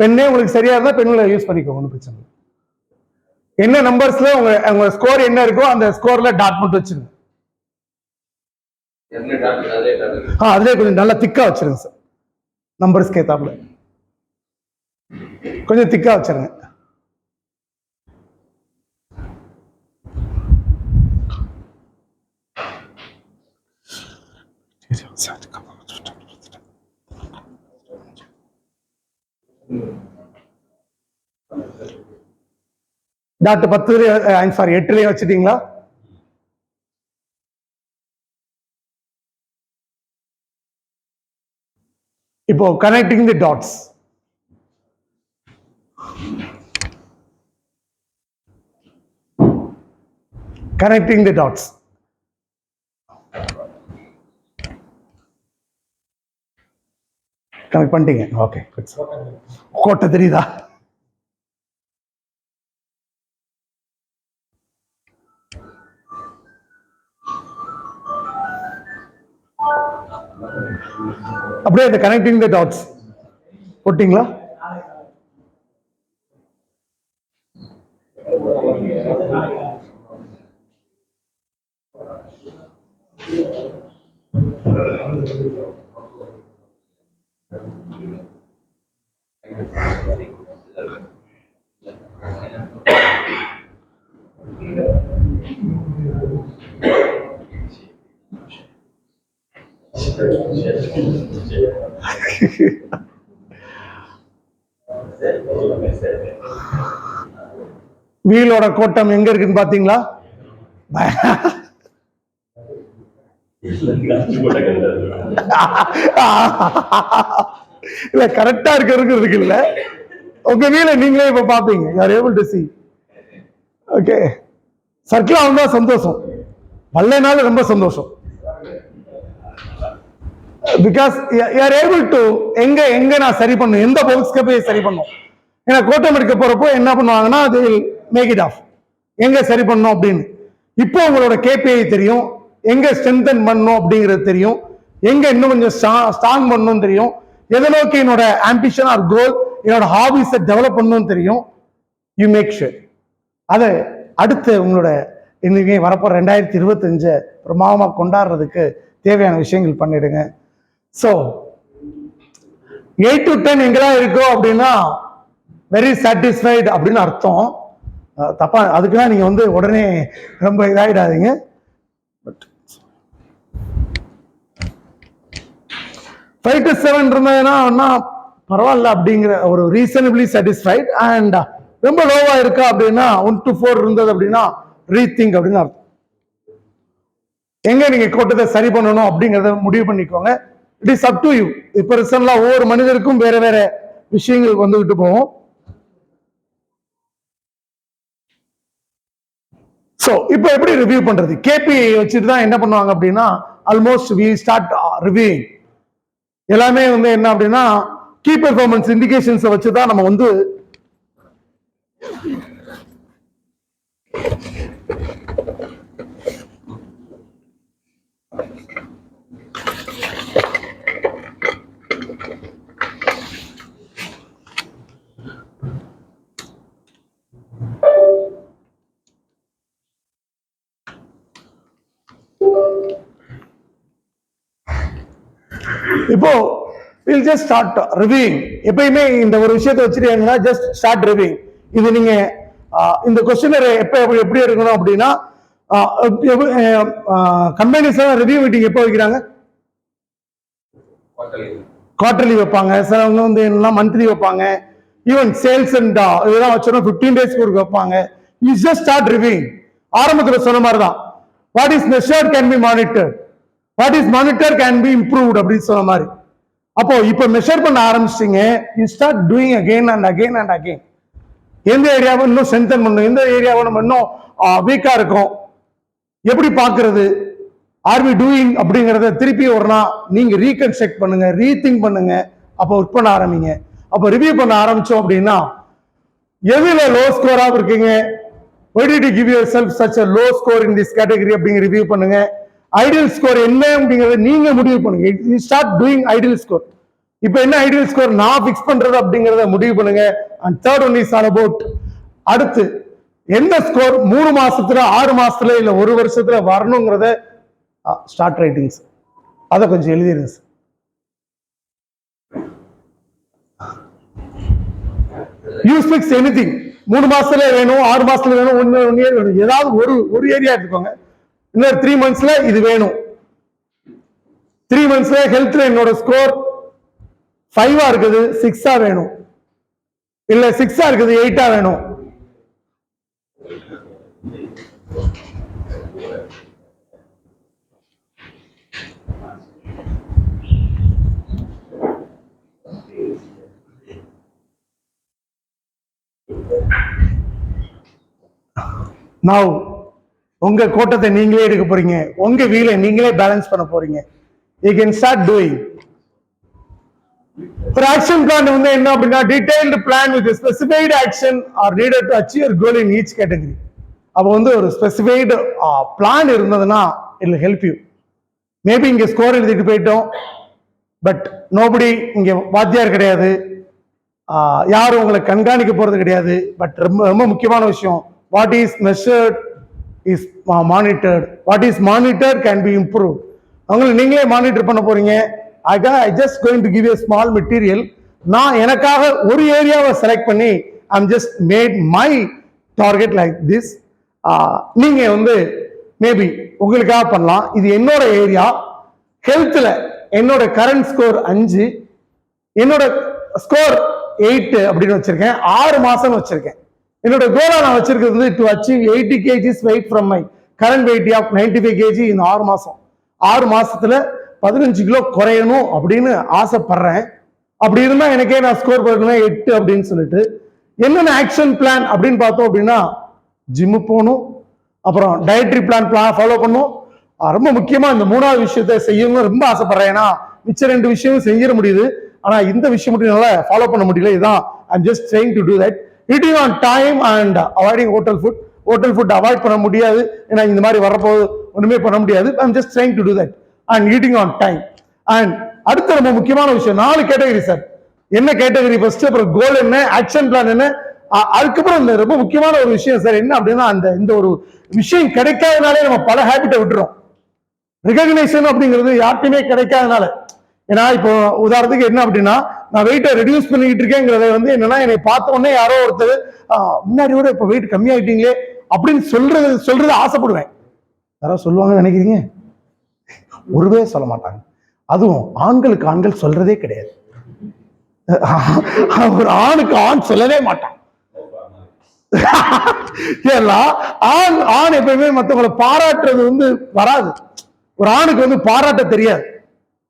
பெண்ணே உங்களுக்கு சரியா இருந்தா பெண்களை யூஸ் பண்ணிக்கோங்க, ஒன்றும் பிரச்சனை இல்லை. என்ன நம்பர்ஸ்ல உங்க ஸ்கோர் என்ன இருக்கோ அந்த ஸ்கோர்ல டாட் மட்டும் வச்சிருங்க. அதுலயே கொஞ்சம் நல்லா திக்கா வச்சிருங்க சார். நம்பர்ஸ்க்கு ஏத்தாப்புல கொஞ்சம் திக்கா வச்சிருங்க. டாட் 8லயே வச்சுட்டீங்களா? இப்போ connecting the dots. Connecting the dots. Connect பண்ணிட்டீங்க. ஓகே, கோட்டை தெரியுதா? அப்படியே இந்த கனெக்டிங் தி டாட்ஸ் போட்டீங்களா? வீலோட கோட்டம் எங்க இருக்குன்னு பாத்தீங்களா? இல்ல கரெக்டா இருக்கிறதுக்கு இல்ல, உங்க வீல நீங்களே இப்ப பாப்பீங்க. you are able to see. Okay, circle ஆகுதா சந்தோஷம், வல்லைனாலும் ரொம்ப சந்தோஷம். Because you are able to எங்க நான் சரி பண்ணும், எந்த பாக்ஸ்க்கு போய் சரி பண்ணும். ஏன்னா கோட்டம் எடுக்க போறப்போ என்ன பண்ணுவாங்கன்னா அது மேக் இட் ஆஃப் எங்க சரி பண்ணணும் அப்படின்னு. இப்போ உங்களோட கேபிஐ தெரியும், எங்க ஸ்ட்ரென்தன் பண்ணணும் அப்படிங்கிறது தெரியும். எங்க இன்னும் கொஞ்சம் ஸ்ட்ராங் பண்ணணும்னு தெரியும், எதை நோக்கி என்னோட ஆம்பிஷன் ஆர் கோல், என்னோட ஹாபிஸை டெவலப் பண்ணணும்னு தெரியும். யூ மேக் ஷூர் அதை அடுத்து உங்களோட இன்னைக்கு வரப்போ 2025 பிரமாதமாக கொண்டாடுறதுக்கு தேவையான விஷயங்கள் பண்ணிடுங்க. ஸோ 8 to 10 எங்கெல்லாம் இருக்கோ அப்படின்னா வெரி சாட்டிஸ்ஃபைடு அப்படின்னு அர்த்தம். தப்பா அதுக்குலாம் நீங்க வந்து உடனே ரொம்ப இதாயிடாதீங்க. பட் 5 to 7 இருந்ததுன்னா பரவாயில்ல அப்படிங்கிற ஒரு ரீசனபிளி சாட்டிஸ்ஃபைட். அண்ட் ரொம்ப லோவா இருக்கா அப்படின்னா 1 to 4 இருந்தது அப்படின்னா ரீதிங்க் அப்படின்னு அர்த்தம். எங்க நீங்க கோட்டத்தை சரி பண்ணணும் அப்படிங்கறத முடிவு பண்ணிக்கோங்க. It is up to you. இப்ப ரிசன்ட்லா ஒவ்வொரு மனிதருக்கும் வேற வேற விஷயங்கள் வந்துகிட்டு போகும். ஸோ இப்போ எப்படி ரிவ்யூ பண்றது? கேபி வச்சுட்டு தான் என்ன பண்ணுவாங்க அப்படின்னா ஆல்மோஸ்ட் வி ஸ்டார்ட் ரிவ்யூயிங். எல்லாமே வந்து என்ன அப்படின்னா கீ பெர்ஃபார்மன்ஸ் இண்டிகேஷன்ஸை வச்சு தான் நம்ம வந்து இப்போ we'll just start reviewing. எப்பயுமே இந்த ஒரு விஷயத்தை வச்சுட்டு just start reviewing. இது நீங்க இந்த கொஸ்டினர் எப்படி இருக்கணும் அப்படின்னா கம்பெனிஸ் ரிவ்யூ மீட்டிங் எப்போ வைக்கிறாங்க? குவார்டர்லி வைப்பாங்க. சிலவங்க வந்து என்னன்னா மந்த்லி வைப்பாங்க. ஈவன் சேல்ஸ் அண்ட் இதெல்லாம் வச்சோன்னா 15 டேஸ்க்கு ஒரு வைப்பாங்க. You just start reviewing. ஆரம்பத்தில் சொன்ன மாதிரி தான் what is measured can be monitored, what is monitor can be improved அப்படின்னு சொன்ன மாதிரி. அப்போ இப்போ மெஷர் பண்ண ஆரம்பிச்சிட்டீங்க, you start doing again and again and again. எந்த ஏரியாவை இன்னும் ஸ்ட்ரென்தன் பண்ணணும், எந்த ஏரியாவை நம்ம இன்னும் வீக்கா இருக்கும், எப்படி பார்க்கறது, ஆர் வி டூயிங் அப்படிங்கிறத திருப்பி ஒரு நாள் நீங்க ரீகன்ஸ்ட்ரக்ட் பண்ணுங்க, ரீதிங்க் பண்ணுங்க. அப்போ ஒர்க் பண்ண ஆரம்பிங்க. அப்போ ரிவ்யூ பண்ண ஆரம்பிச்சோம் அப்படின்னா எதுல லோ ஸ்கோரா இருக்கீங்க, why did you give yourself such a low score in this category அப்படிங்கிற ரிவ்யூ பண்ணுங்க. ஐடியல் ஸ்கோர் என்ன அப்படிங்கறத நீங்க முடிவு பண்ணுங்க. You start doing ideal score. இப்போ என்ன ஐடியல் ஸ்கோர் நான் ஃபிக்ஸ் பண்றது அப்படிங்கறத முடிவு பண்ணுங்க. And third one is all about அடுத்து எந்த ஸ்கோர் 3 மாசத்துல 6 மாசத்துல இல்ல 1 வருஷத்துல வரணுங்கிறத ஸ்டார்ட் ரைட்டிங்ஸ் அதை கொஞ்சம் எழுதிருங்க. Use fix anything. 3 மாசத்துல வேணும், 6 மாசத்துல வேணும், 1 இயர் வேணும், ஏதாவது ஒரு ஏரியா எடுத்துக்கோங்க. இன்னொரு 3 monthsல இது வேணும். 3 monthsல ஹெல்த்ல என்னோட ஸ்கோர் 5 இருக்குது, 6 வேணும், இல்ல 6 இருக்குது 8 வேணும். Now உங்க கோட்டத்தை நீங்களே எடுக்க போறீங்க, உங்க வீலை நீங்களே பேலன்ஸ் பண்ண போறீங்க. You can start doing. ஒரு ஆக்ஷன் பிளான் வந்து என்ன அப்படின்னா detailed plan with specified action R needed to achieve your goal in each category. அப்போ வந்து ஒரு ஸ்பெசிஃபைடு பிளான் இருந்ததுன்னா it will help you. Maybe இங்க ஸ்கோர் எழுதிட்டு போயிட்டோம், பட் நோபடி இங்க வாத்தியார் கிடையாது, யாரும் உங்களை கண்காணிக்க போறது கிடையாது. பட் ரொம்ப ரொம்ப முக்கியமான விஷயம், what is measured is monitored, what is monitored can be improved. அவங்களை நீங்களே மானிட்டர் பண்ண போறீங்க. I just going to give you a small material. நான் எனக்காக ஒரு ஏரியாவை செலக்ட் பண்ணி I'm just made my target like this. நீங்க வந்து மேபி உங்களுக்காக பண்ணலாம். இது என்னோட ஏரியா. ஹெல்த்ல என்னோட கரண்ட் ஸ்கோர் 5, என்னோட ஸ்கோர் 8 அப்படின்னு வச்சிருக்கேன். 6 மாசம் வச்சிருக்கேன். என்னோட கோலா நான் வச்சிருக்கிறது வந்து to achieve 80 kgs weight from my current weight of 95 kg in 6 மாசம். 6 மாசத்துல 15 கிலோ குறையணும் அப்படின்னு ஆசைப்படுறேன். அப்படி இருந்தா எனக்கே நான் ஸ்கோர் பண்ணணும் 8 அப்படின்னு சொல்லிட்டு என்னென்ன ஆக்ஷன் பிளான் அப்படின்னு பார்த்தோம் அப்படின்னா ஜிம்மு போகணும், அப்புறம் டயட்ரி பிளான் ஃபாலோ பண்ணும். ரொம்ப முக்கியமா இந்த 3வது விஷயத்தை செய்யணும்னு ரொம்ப ஆசைப்படுறேன். ஏன்னா மிச்ச 2 விஷயமும் செஞ்சிட முடியுது, ஆனா இந்த விஷயம் மட்டும் என்னால ஃபாலோ பண்ண முடியல. இதுதான் I'm just trying to do that. Eating on time and avoiding hotel food. Hotel food avoid பண்ண முடியாது, ஏன்னா இந்த மாதிரி வரப்போது ஒண்ணுமே பண்ண முடியாது. I'm just trying to do that and eating on time. And அடுத்த ரொம்ப முக்கியமான விஷயம் 4 கேட்டகரி சார். என்ன கேட்டகரி ஃபர்ஸ்ட், அப்புறம் கோல் என்ன, ஆக்ஷன் பிளான் என்ன, அதுக்கப்புறம் இந்த ரொம்ப முக்கியமான ஒரு விஷயம் சார் என்ன அப்படின்னா, இந்த ஒரு விஷயம் கிடைக்காதனாலே நம்ம பல ஹேபிட்டை விட்டுறோம். ரெகக்னைசேஷன் அப்படிங்கிறது யாருக்குமே கிடைக்காதனால. ஏன்னா இப்போ உதாரணத்துக்கு என்ன அப்படின்னா, நான் வெயிட்டை ரெடியூஸ் பண்ணிக்கிட்டு இருக்கேங்கிறத வந்து என்னன்னா, என்னை பார்த்த உடனே யாரோ ஒருத்தர் முன்னாடியோட இப்போ வெயிட் கம்மியாயிட்டீங்களே அப்படின்னு சொல்றது ஆசைப்படுவேன். யாராவது சொல்லுவாங்கன்னு நினைக்கிறீங்க? ஒருவே சொல்ல மாட்டாங்க. அதுவும் ஆண்கள் சொல்றதே கிடையாது. ஒரு ஆணுக்கு ஆண் சொல்லவே மாட்டான். ஆண் எப்பயுமே மற்றவங்களை பாராட்டுறது வந்து வராது. ஒரு ஆணுக்கு வந்து பாராட்ட தெரியாது.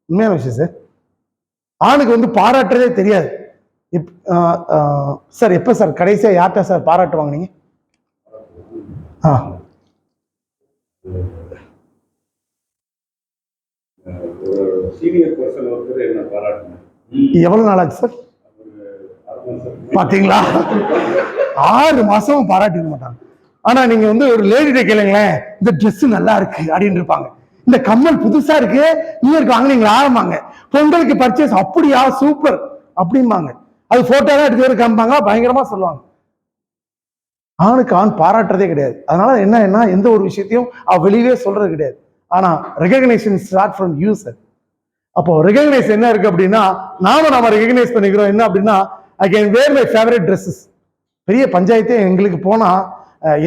உண்மையான விஷயம் சார். ஆணுக்கு வந்து பாராட்டுறதே தெரியாது. சார் எப்ப சார் கடைசியா யார்கிட்ட சார் பாராட்டு வாங்குனீங்க? சீனியர் பர்சன் ஒருத்தர் என்ன பாராட்டுங்க. எவ்வளவு நாளாச்சு சார்? பாத்தீங்களா, 6 மாசமும் பாராட்டிக்க மாட்டாங்க. ஆனா நீங்க வந்து ஒரு லேடிட்ட கேளுங்களேன், இந்த ட்ரெஸ் நல்லா இருக்கு அப்படின்னு இருப்பாங்க. இந்த கம்மல் புதுசா இருக்கு, நியூயர்க்கு வாங்கினீங்களா ஆரம்பாங்க. பொங்கலுக்கு பர்ச்சேஸ் அப்படியா சூப்பர் அப்படிம்பாங்க. அது போட்டோ தான் எடுத்து காமிப்பாங்க, பயங்கரமா சொல்லுவாங்க. ஆணுக்கு ஆண் பாராட்டுறதே கிடையாது. அதனால என்ன எந்த ஒரு விஷயத்தையும் வெளியே சொல்றது கிடையாது. ஆனா recognisation start from you sir. அப்போ ரெகக்னைஸ் என்ன இருக்கு அப்படின்னா, நாம ரெகக்னைஸ் பண்ணிக்கிறோம் என்ன அப்படின்னா, I can wear my favourite dresses. பெரிய பஞ்சாயத்தே எங்களுக்கு போனா,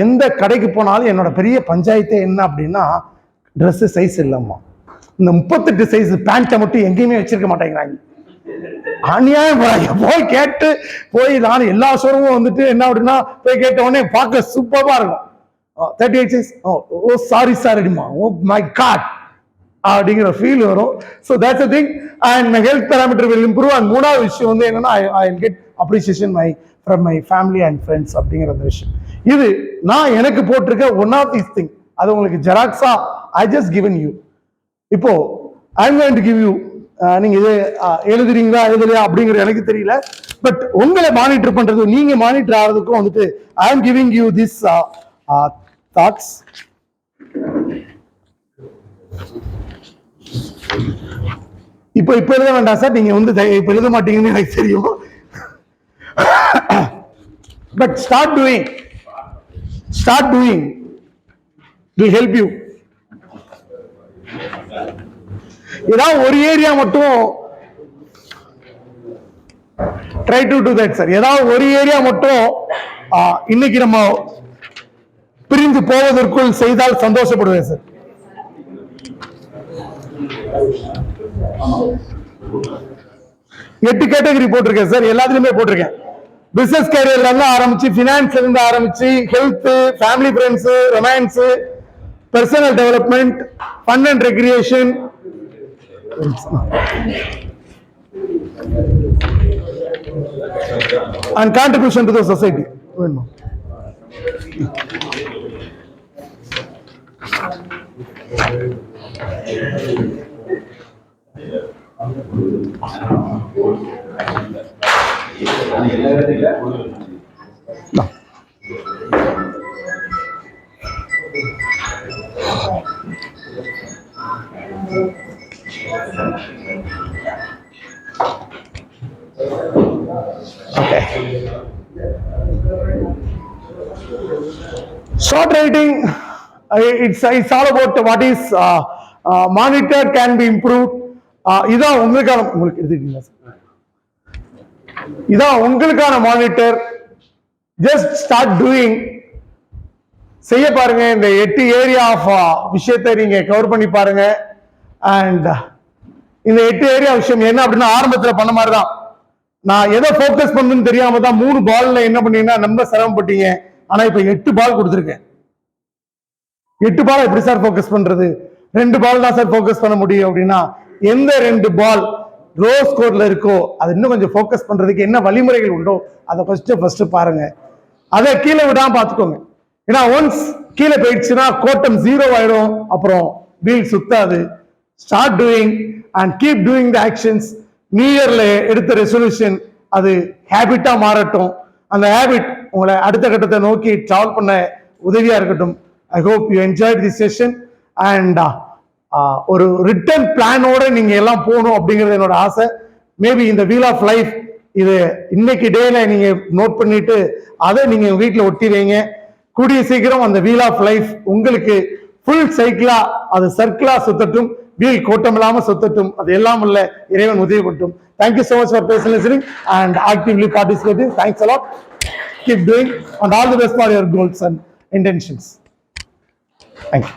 எந்த கடைக்கு போனாலும் என்னோட பெரிய பஞ்சாயத்தே என்ன அப்படின்னா, ட்ரெஸ் சைஸ் இல்லம்மா. இந்த 38 சைஸ் பேண்ட்டை மட்டும் எங்கேயுமே வச்சிருக்க மாட்டேங்கிறாங்க. அநியாயம் போய் நான் எல்லா ஷோரூமும் வந்துட்டு என்ன அப்படின்னா போய் கேட்ட உடனே பார்க்க சூப்பரா இருக்கும். 38 சைஸ், ஓ சாரி சார் அடிமா, ஓ மை காட் அப்படிங்கிற ஃபீல் வரும். So that's a thing. And my health parameter will improve. And 3வது விஷயம் வந்து என்னன்னா, I get appreciation from my family and friends அப்படிங்கிற விஷயம். இது நான் எனக்கு போட்டிருக்க ஒன் ஆஃப் தீஸ் திங். அது உங்களுக்கு ஜெராக்ஸா ஐ ஜஸ்ட் கிவன் யூ. இப்போ I am going to give you. நீங்க இது எழுதுறீங்களா எழுதலையா அப்படிங்கிறது எனக்கு தெரியல. பட் உங்களை மானிட்டர் பண்றது, நீங்க மானிட்டர் ஆகிறதுக்கும் வந்துட்டு I am giving you this thoughts. இப்போ எழுத வேண்டாம் சார், நீங்க வந்து இப்ப எழுத மாட்டீங்கன்னு எனக்கு தெரியும். But start doing will help you. ஏதாவது ஒரு ஏரியா மட்டும் try to do that sir. ஏதாவது ஒரு ஏரியா மட்டும் இன்னைக்கு நம்ம பிரிந்து போவதற்குள் செய்தால் சந்தோஷப்படுவேன் சார். எட்டு கேட்டகரி போட்டிருக்கேன் சார், எல்லாத்துலயுமே போட்டிருக்கேன். பிசினஸ் கேரியர்ல இருந்து ஆரம்பிச்சு, பினான்ஸ்ல இருந்து ஆரம்பிச்சு, health, family, friends, romance, personal development, fun and recreation, and contribution to the society. No. Okay. Short writing, it's all about what is monitor can be improved. இதான் உங்களுக்கான, உங்களுக்கு எடுத்துக்கிட்டீங்களா சார்? இதான் உங்களுக்கான மானிட்டர். Just start doing. செய்ய பாருங்க. இந்த 8 area of விஷயத்தை நீங்க கவர் பண்ணி பாருங்க. அண்ட் இந்த 8 ஏரியா விஷயம் என்ன அப்படின்னா, ஆரம்பத்தில் பண்ண மாதிரி தான். நான் எதை ஃபோக்கஸ் பண்ணுன்னு தெரியாம தான் 3 பால்ல என்ன பண்ணீங்கன்னா ரொம்ப சிரமப்பட்டீங்க. ஆனா இப்ப 8 பால் கொடுத்துருக்கேன். 8 பால் எப்படி சார் ஃபோக்கஸ் பண்றது? 2 பால் தான் சார் ஃபோக்கஸ் பண்ண முடியும் அப்படின்னா, எந்த 2 பால் ரோ ஸ்கோர்ல இருக்கோ அது இன்னும் கொஞ்சம் ஃபோக்கஸ் பண்றதுக்கு என்ன வழிமுறைகள் உண்டோ அதை ஃபர்ஸ்ட் பாருங்க. அதை கீழே விடாம பார்த்துக்கோங்க. ஏன்னா ஒன்ஸ் கீழே போயிடுச்சுன்னா கோட்டம் 0 ஆயிடும், அப்புறம் வீல் சுத்தாது. Start doing and keep doing the actions. New இயர்ல எடுத்த ரெசல்யூஷன் அது ஹேபிட்டா மாறட்டும். அந்த ஹேபிட் உங்களை அடுத்த கட்டத்தை நோக்கி டிராவல் பண்ண உதவியா இருக்கட்டும். I hope you enjoyed this session and ஒரு ரிட்டன் பிளானோட நீங்க எல்லாம் போகணும் அப்படிங்கிறது என்னோட ஆசை. மேபி இந்த வீல் ஆஃப் லைஃப் இது இன்னைக்கு டேல நீங்க நோட் பண்ணிட்டு அதை நீங்க வீட்டில் ஒட்டி வைங்க. கூடிய சீக்கிரம் அந்த வீல் ஆஃப் லைஃப் உங்களுக்கு ஃபுல் சைக்கிளா அது சர்க்கிளா சுத்தட்டும், வீல் கோட்டம் இல்லாம சுத்தட்டும். அது எல்லாம் உள்ள இறைவன் உதவி பண்ணட்டும். Thank you so much for patient listening and actively participating. Thanks a lot. Keep doing and all the best for your goals and intentions. Thank you.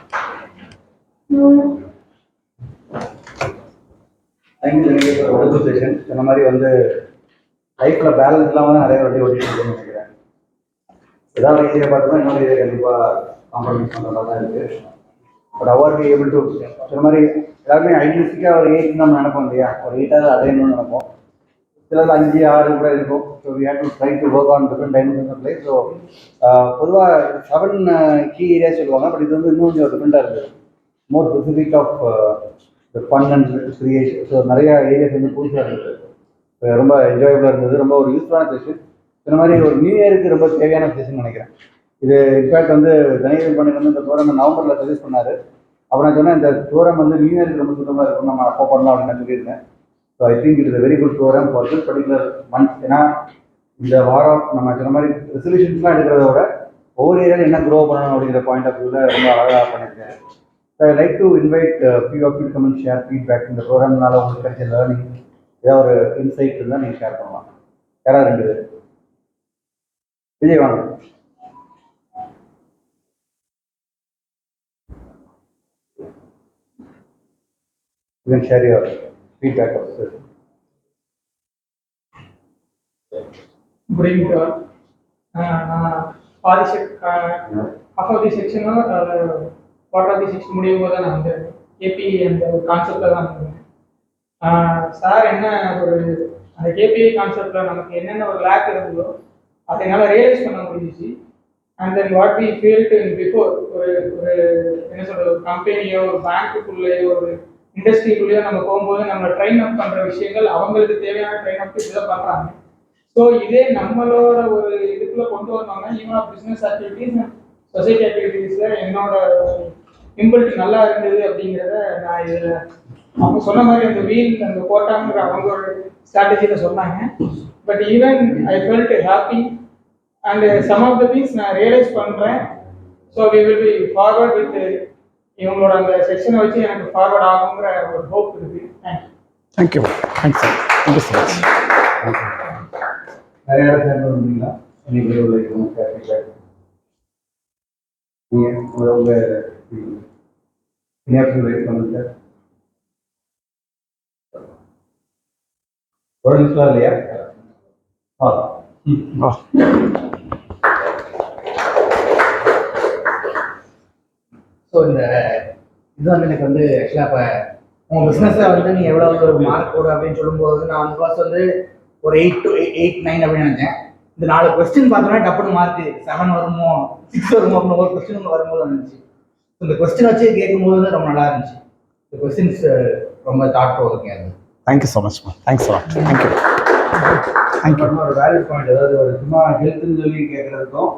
Thank you ஒரு செஷன். சொன்ன மாதிரி வந்து லைஃப்ல பேலன்ஸ் இல்லாமல் நிறைய வண்டி ஓட்டிட்டு இருக்கேன்னு நினைக்கிறேன். ஏதாவது ஏரியா பார்த்தோம்னா இன்னொரு ஏரியா கண்டிப்பாக காம்ப்ரமைஸ் பண்ணுற மாதிரி தான் இருக்குது. பட் அவர் பி ஏபிள் டு சொன்ன மாதிரி எல்லாருமே ஐடியலிஸ்டிக்காக ஒரு 8 நம்ம நினைப்போம் இல்லையா, ஒரு 8ஆவது அடையணும்னு நினைப்போம். சிலது 5, 6 கூட இருக்கும். So we have to try to work on different dimensions of life. So பொதுவாக 7 கீ ஏரியா சொல்லுவாங்க. பட் இது வந்து இன்னும் கொஞ்சம் டிஃப்ரெண்ட்டாக இருக்குது. More specific of the fun and creation. So நிறைய ஏரியாஸ் வந்து புதுசாக இருக்குது. ரொம்ப என்ஜாயபுளாக இருந்தது. ரொம்ப ஒரு யூஸ்ஃபுல்லான செஷன். இந்த மாதிரி ஒரு நியூ இயருக்கு ரொம்ப தேவையான செஷன் நினைக்கிறேன். இது இன்ஃபேக்ட் வந்து தனியார் பண்ணி வந்து இந்த ப்ரோக்ராம் நவம்பரில் சஜஸ்ட் பண்ணார். அப்புறம் நான் சொன்னேன் இந்த ப்ரோக்ராம் வந்து நியூ இயருக்கு ரொம்ப சுத்தமாக இருக்கும், நம்ம அப்போ பண்ணலாம் அப்படின்னு நான் சொல்லியிருந்தேன். So I think it is very good program for this particular month. ஏன்னா இந்த வாரம் நம்ம சொன்ன மாதிரி ரெசல்யூஷன்ஸ்லாம் எடுக்கிறத விட ஒவ்வொரு ஏரியாவில் என்ன க்ரோ பண்ணணும் அப்படிங்கிற பாயிண்ட் ஆஃப் வியூவில் ரொம்ப அழகாக பண்ணியிருக்கேன். So I like to invite few of you come and share feedback. இந்த ப்ரோக்ராம்னால உங்களுக்கு கிடைச்ச லேர்னிங் ஏதாவது ஒரு இன்சைட் இருந்தால் நீங்கள் ஷேர் பண்ணலாம். யாராவது 2 பேர்? விஜய் வாங்க. You can share your feedback also. Good evening to all. Half of the section part of the section முடியும் போது நான் வந்து கேபிஐ அந்த ஒரு கான்செப்ட்ல தான் இருந்தேன். சார் என்ன ஒரு அந்த கேபிஐ கான்செப்ட்ல நமக்கு என்னென்ன ஒரு லேக் இருந்ததோ அதை என்னால் ரியலைஸ் பண்ண முடிஞ்சிச்சு. And then what we filled in before ஒரு ஒரு என்ன சொல்றது, ஒரு கம்பெனியோ ஒரு பேங்க்குள்ளேயோ ஒரு இண்டஸ்ட்ரிக்குள்ளேயோ நம்ம போகும்போது நம்மளை ட்ரெயின் அப் பண்ணுற விஷயங்கள் அவங்களுக்கு தேவையான ட்ரெயின் அப் இதெல்லாம் பண்ணுறாங்க. ஸோ இதே நம்மளோட ஒரு இதுக்குள்ளே கொண்டு வந்தாங்க. Even of business activities society ஆக்டிவிட்டீஸில் என்னோட இம்பல்ட் நல்லா இருந்தது அப்படிங்கிறத நான் இதில் அவங்க சொன்ன மாதிரி அந்த வீல் அந்த கோட்டாங்கிற அவங்க ஒரு ஸ்ட்ராட்டஜியில் சொன்னாங்க. But even I felt happy and some of the things நான் ரியலைஸ் பண்ணுறேன். So we will be forward with இவங்களோட அந்த செக்ஷனை வச்சு எனக்கு ஃபார்வர்ட் ஆகுங்கிற ஒரு ஹோப் இருக்கு. Thank you. Thanks sir. Thank you so much. நிறைய யாரும் சேர்ந்து வந்தீங்களா? நீங்கள் ஒரு நிமிஷம் இல்லையா? ஸோ இந்த இது வந்து எனக்கு வந்து ஆக்சுவலாக இப்போ உங்கள் பிஸ்னஸில் வந்து நீங்கள் எவ்வளோ வந்து ஒரு மார்க் போடு அப்படின்னு சொல்லும்போது நான் வந்து ஃபர்ஸ்ட் வந்து ஒரு 8 to 8, 9 அப்படின்னு நினச்சேன். இந்த 4 கொஸ்டின் பார்த்தோன்னா டப்புனு மார்க் 7 வருமோ 6 வருமோ அப்படின்னு ஒரு கொஸ்டின் வரும்போது வந்துச்சு. இந்த கொஸ்டின் வச்சு கேட்கும்போது ரொம்ப நல்லா இருந்துச்சு. இந்த கொஸ்டின்ஸ் ரொம்ப thought provoking. Thank you so much ma'am. Thanks lot. Thank you. Thank you. ஒரு வேலிட் பாயிண்ட், அதாவது ஒரு சும்மா ஹெல்த்னு சொல்லி கேட்கறதுக்கும்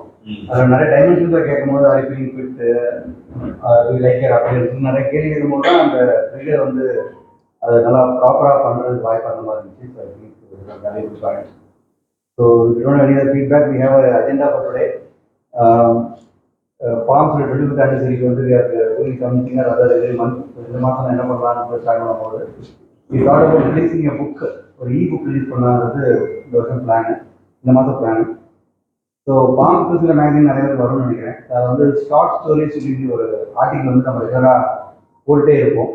அதில் நிறைய டைமென்ஷன்ஸில் கேட்கும்போது ஐ ஃபீலிங் ஃபிட் லைக்கர் அப்படின்னு நிறைய கேள்வி கேட்கும்போது தான் அந்த ட்ரிகர் வந்து அதை நல்லா ப்ராப்பராக பண்ணுறதுக்கு வாய்ப்பு அந்த மாதிரி இருந்துச்சு. So I think valid point. So we don't have any feedback. We have a agenda for today. Forms 25th anniversary வந்து doing something or other every month. இந்த மாதம் என்ன பண்ணலான்னு ஸ்டார்ட் பண்ணும்போது we thought about releasing a book. ஒரு book release பண்ணலான்றது இந்த வருஷம் பிளானு, இந்த மாதம் plan. So form special magazine நிறைய பேர் வரும்னு நினைக்கிறேன். அதை வந்து ஷார்ட் ஸ்டோரிஸ் சொல்லி ஒரு ஆர்டிக்கல் வந்து நம்ம ரெகுலராக போட்டுகிட்டே இருப்போம்.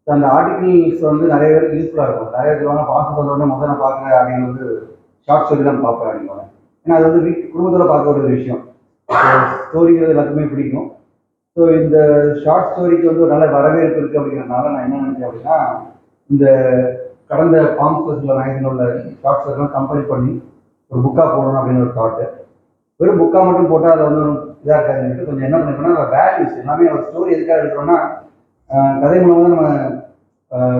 ஸோ அந்த ஆர்டிகிள்ஸ் வந்து நிறைய பேருக்கு யூஸ்ஃபுல்லாக இருக்கும். நிறைய பேர் சொல்லுவாங்க பார்க்க சொல்லுவாங்க முதல்ல நான் பார்க்குற ஆர்டிகல் வந்து ஷார்ட் ஸ்டோரி தான் பார்ப்பேன் அப்படின்வாங்க. ஏன்னா அது வந்து குடும்பத்தில் பார்க்க ஒரு விஷயம். ஸ்டோரிங்கிறது எல்லாத்துக்குமே பிடிக்கும். ஸோ இந்த ஷார்ட் ஸ்டோரிக்கு வந்து ஒரு நல்ல வரவேற்பு இருக்குது அப்படிங்கிறதுனால நான் என்ன நினைச்சேன் அப்படின்னா, இந்த கடந்த பாம் ஸ்பெஷல் மேகசின் உள்ள ஷார்ட் ஸ்டோரிலாம் கம்பைல் பண்ணி ஒரு புக்காக போடணும் அப்படின்னு ஒரு தாட்டு. வெறும் புக்காக மட்டும் போட்டால் அதை வந்து இதாக இருக்காதுன்னு கொஞ்சம் என்ன பண்ணிருக்கோம்னா வேல்யூஸ் எல்லாமே ஒரு ஸ்டோரி எதுக்காக எடுக்கிறோன்னா கதை மூலம் தான் நம்ம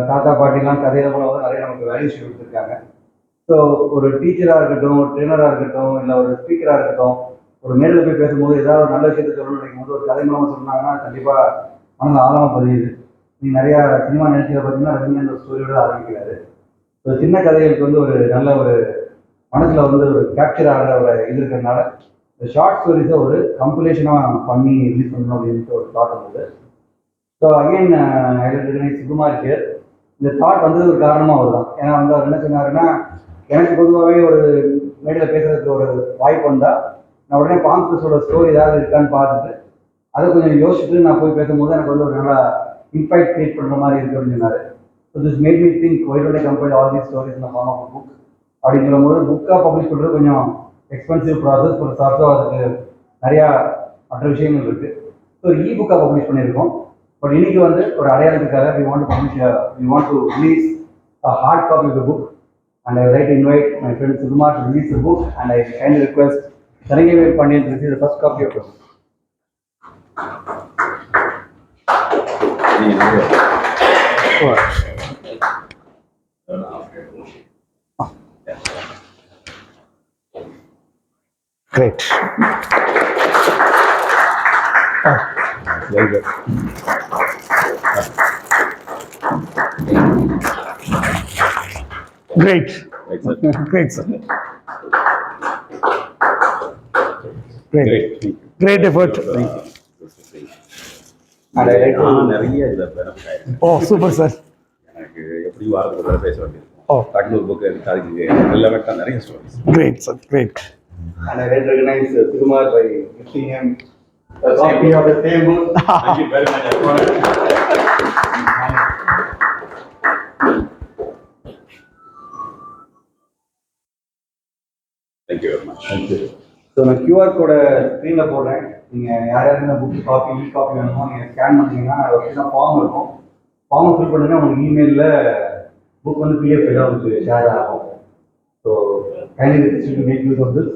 தாத்தா பாட்டிலாம் கதையில மூலம் வந்து நிறைய நமக்கு வேல்யூஸ் கொடுத்துருக்காங்க. ஸோ ஒரு டீச்சராக இருக்கட்டும், ஒரு ட்ரெயினராக இருக்கட்டும், இல்லை ஒரு ஸ்பீக்கராக இருக்கட்டும், ஒரு மேடையில் போய் பேசும்போது ஏதாவது ஒரு நல்ல விஷயத்தை சொல்லணும்னு நினைக்கும் போது ஒரு கதை மூலமாக சொன்னாங்கன்னா கண்டிப்பாக மனதில் ஆழமாக பதியுது. நீ நிறையா சினிமா நினைச்சதை பார்த்தீங்கன்னா ரஜினிகாந்த் ஒரு ஸ்டோரியோட ஆரம்பிக்கிறாரு. ஸோ சின்ன கதைகளுக்கு வந்து ஒரு நல்ல ஒரு மனசில் வந்து ஒரு கேப்சர் ஆகிற ஒரு இது இருக்கிறதுனால இந்த ஷார்ட் ஸ்டோரிஸை ஒரு கம்புலேஷனாக பண்ணி ரிலீஸ் பண்ணணும் அப்படின்ட்டு ஒரு தாட் வந்தது. So again Sukumar here. இந்த தாட் வந்தது ஒரு காரணமாக வருதான். ஏன்னா வந்து அவர் என்ன சொன்னாருன்னா, எனக்கு பொதுவாகவே ஒரு மேடையில் பேசுறதுக்கு ஒரு வாய்ப்பு வந்தால் நான் உடனே பான்ஸ்பஸோட ஸ்டோரி ஏதாவது இருக்கான்னு பார்த்துட்டு அதை கொஞ்சம் யோசிச்சுட்டு நான் போய் பேசும்போது எனக்கு வந்து ஒரு நல்லா இம்பேக்ட் கிரியேட் பண்ணுற மாதிரி இருக்கு அப்படின்னு சொன்னார். So this made me think why don't I compile all these stories in the form of book அப்படின்னு சொல்லும்போது புக்காக பப்ளிஷ் பண்ணுறது கொஞ்சம் எக்ஸ்பென்சிவ் ப்ராசஸ். ஒரு சாஃப்ட்வேர் அதுக்கு நிறையா மற்ற விஷயங்கள் இருக்குது. ஸோ இ புக்காக பப்ளிஷ் பண்ணியிருக்கோம். பட் இன்னைக்கு வந்து ஒரு அடையாளத்துக்காக we want to release a hard copy of the book, and I would like to invite my friend Sukumar to release the book, and I kindly request Sarangivel Pandian to receive the first copy of the book. Great. Very good. Great. Right, sir. Great, sir. Great. Great. Great effort. And I like to நிறைய இதுல benefit ஆயிருக்கு. Oh, super, sir. எனக்கு எப்படி வாரத்துக்கு ஒரு தடவை பேச வேண்டியிருக்கும். Oh. டக்குனு ஒரு புக் எடுத்து அதுக்கு ரிலவெண்ட்டாக நிறைய stories. Great, sir. Great. and I recognize Sukumar by gifting him a copy of the same book. Thank you very much. Thank you very much. Thank you. So நான் QR கோடை ஸ்க்ரீனில் போடுறேன். நீங்கள் யாராவது இந்த புக் காப்பி இ copy வேணுமோ நீங்கள் scan பண்ணிங்கன்னா ஒரு சின்ன ஃபார்ம் இருக்கும். ஃபார்மை ஃபில் பண்ணுங்க, உங்களுக்கு இமெயிலில் புக் வந்து PDF உங்களுக்கு ஷேர் ஆகும். So kindly make use of this.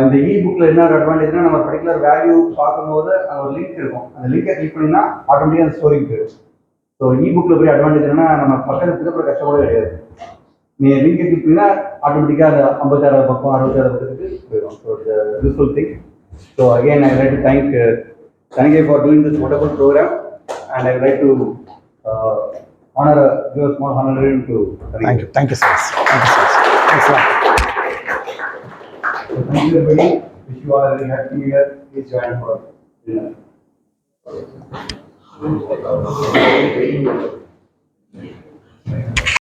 இந்த இ புக்கில் என்ன அட்வான்டேஜ்னா, நம்ம பர்டிகுலர் வேல்யூ பார்க்கும்போது அங்கே ஒரு லிங்க் இருக்கும். அந்த லிங்கை கிளிக் பண்ணிங்கன்னா ஆட்டோமேட்டிக்காக அந்த ஸ்டோரிக்கு போயிடும். ஸோ இ புக்கில் போய் அட்வான்டேஜ் என்னன்னா, நம்ம பக்கத்தில் திருப்புற கஷ்டப்பட கிடையாது. நீங்கள் லிங்கை கிளிக் பண்ணிங்கன்னா ஆட்டோமேட்டிக்காக அந்த 56 பக்கம் 66 பக்கத்துக்கு போயிடும். So it's useful thing. So again I like to thank Sanjay for doing this wonderful program, and I would like to give a small honorarium to Thank you. Thank you, sir. Thank you, sir. Thanks a lot. So thank you everybody. Wish you all a very happy new year. Please join for dinner.